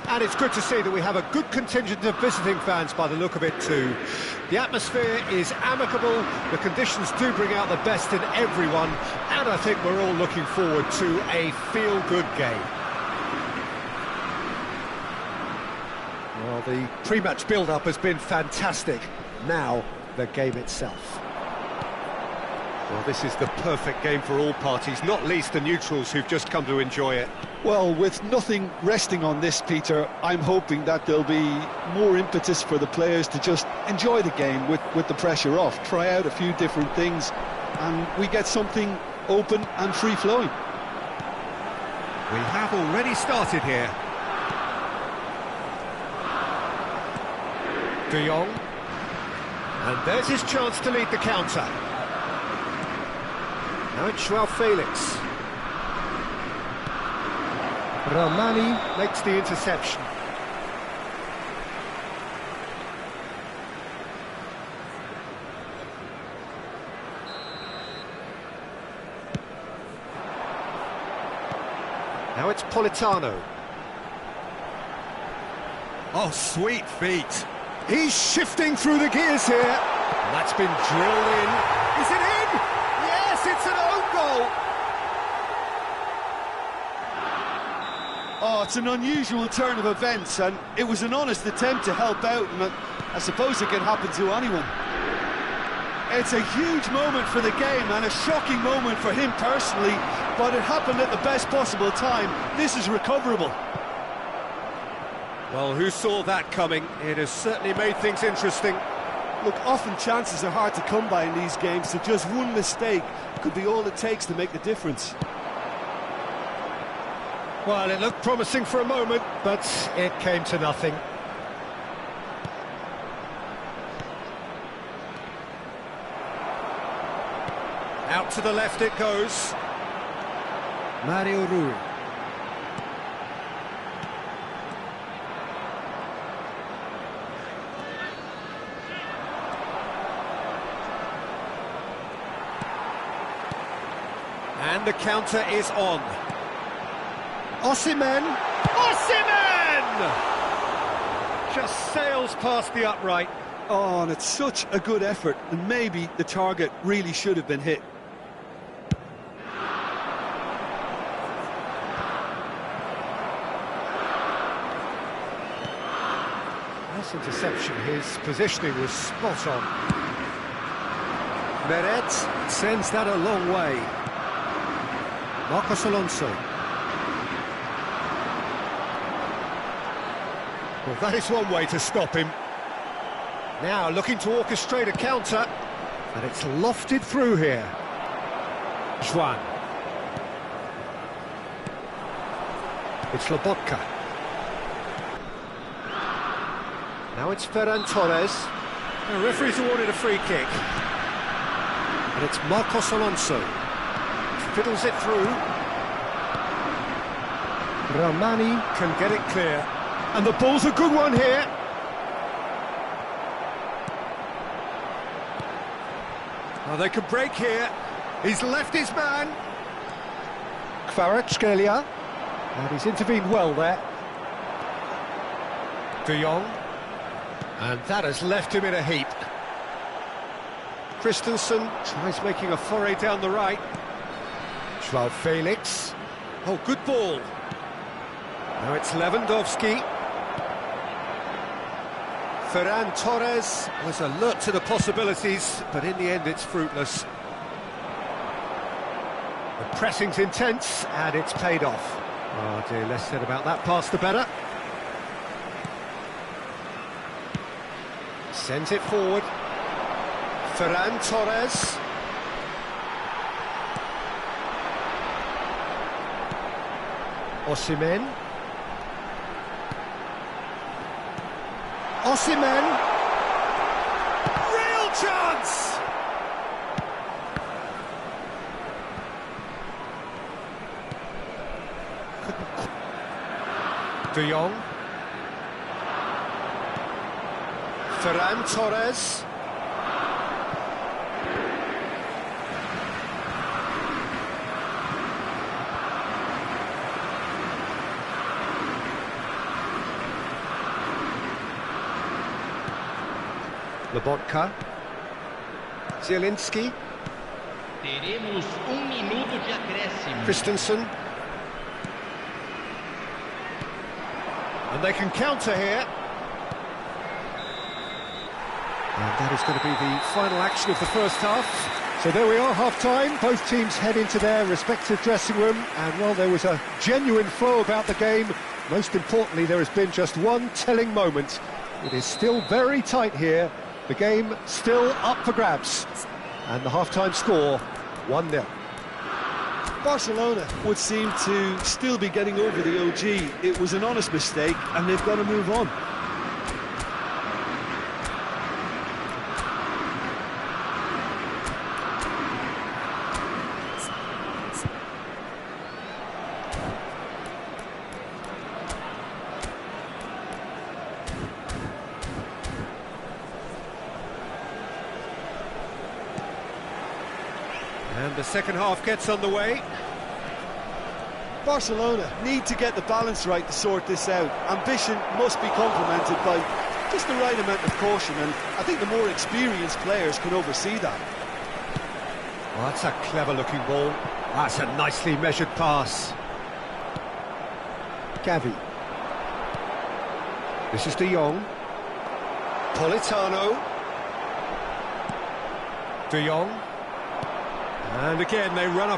And it's good to see that we have a good contingent of visiting fans by the look of it too. The atmosphere is amicable, the conditions do bring out the best in everyone, and I think we're all looking forward to a feel-good game. Well, the pre-match build-up has been fantastic. Now, the game itself. Well, this is the perfect game for all parties, not least the neutrals who've just come to enjoy it. Well, with nothing resting on this, Peter, I'm hoping that there'll be more impetus for the players to just enjoy the game with the pressure off, try out a few different things, and we get something open and free-flowing. We have already started here. De Jong, and there's his chance to lead the counter. Now it's Joao Felix. Ramani makes the interception. Now it's Politano. Oh, sweet feet. He's shifting through the gears here. And that's been drilled in. Is it in? Yes, it's an own goal. Oh, it's an unusual turn of events, and it was an honest attempt to help out, and I suppose it can happen to anyone. It's a huge moment for the game and a shocking moment for him personally, but it happened at the best possible time. This is recoverable. Well, who saw that coming? It has certainly made things interesting. Look, often chances are hard to come by in these games, so just one mistake could be all it takes to make the difference. Well, it looked promising for a moment, but it came to nothing. Out to the left it goes. Mario Rui. And the counter is on. Osimhen! Osimhen! Just sails past the upright. Oh, and it's such a good effort, and maybe the target really should have been hit. Nice interception, his positioning was spot on. Meret sends that a long way. Marcos Alonso. Well, that is one way to stop him. Now looking to orchestrate a counter, and it's lofted through here. Juan. It's Lobotka. Now it's Ferran Torres. The referee's awarded a free kick. And it's Marcos Alonso. Fiddles it through. Ramani can get it clear. And the ball's a good one here. Oh, they could break here. He's left his man. Kvaratskhelia. And he's intervened well there. De Jong. And that has left him in a heap. Christensen tries making a foray down the right. Joao Felix. Oh, good ball. Now it's Lewandowski. Ferran Torres was alert to the possibilities, but in the end it's fruitless. The pressing's intense, and it's paid off. Oh dear, less said about that pass the better. Sends it forward. Ferran Torres. Osimhen. Osimhen. Real chance! De Jong. Ferran Torres. Lobotka. Zielinski. Teremos minuto de acréscimo. Christensen. And they can counter here. And that is going to be the final action of the first half. So there we are, half-time. Both teams head into their respective dressing room. And, well, there was a genuine flow about the game. Most importantly, there has been just one telling moment. It is still very tight here. The game still up for grabs. And the half-time score, 1-0. Barcelona would seem to still be getting over the OG. It was an honest mistake, and they've got to move on. And the second half gets underway. Barcelona need to get the balance right to sort this out. Ambition must be complemented by just the right amount of caution, and I think the more experienced players can oversee that. Well, that's a clever-looking ball. That's a nicely measured pass. Gavi. This is De Jong. Politano. De Jong. And again, they run up.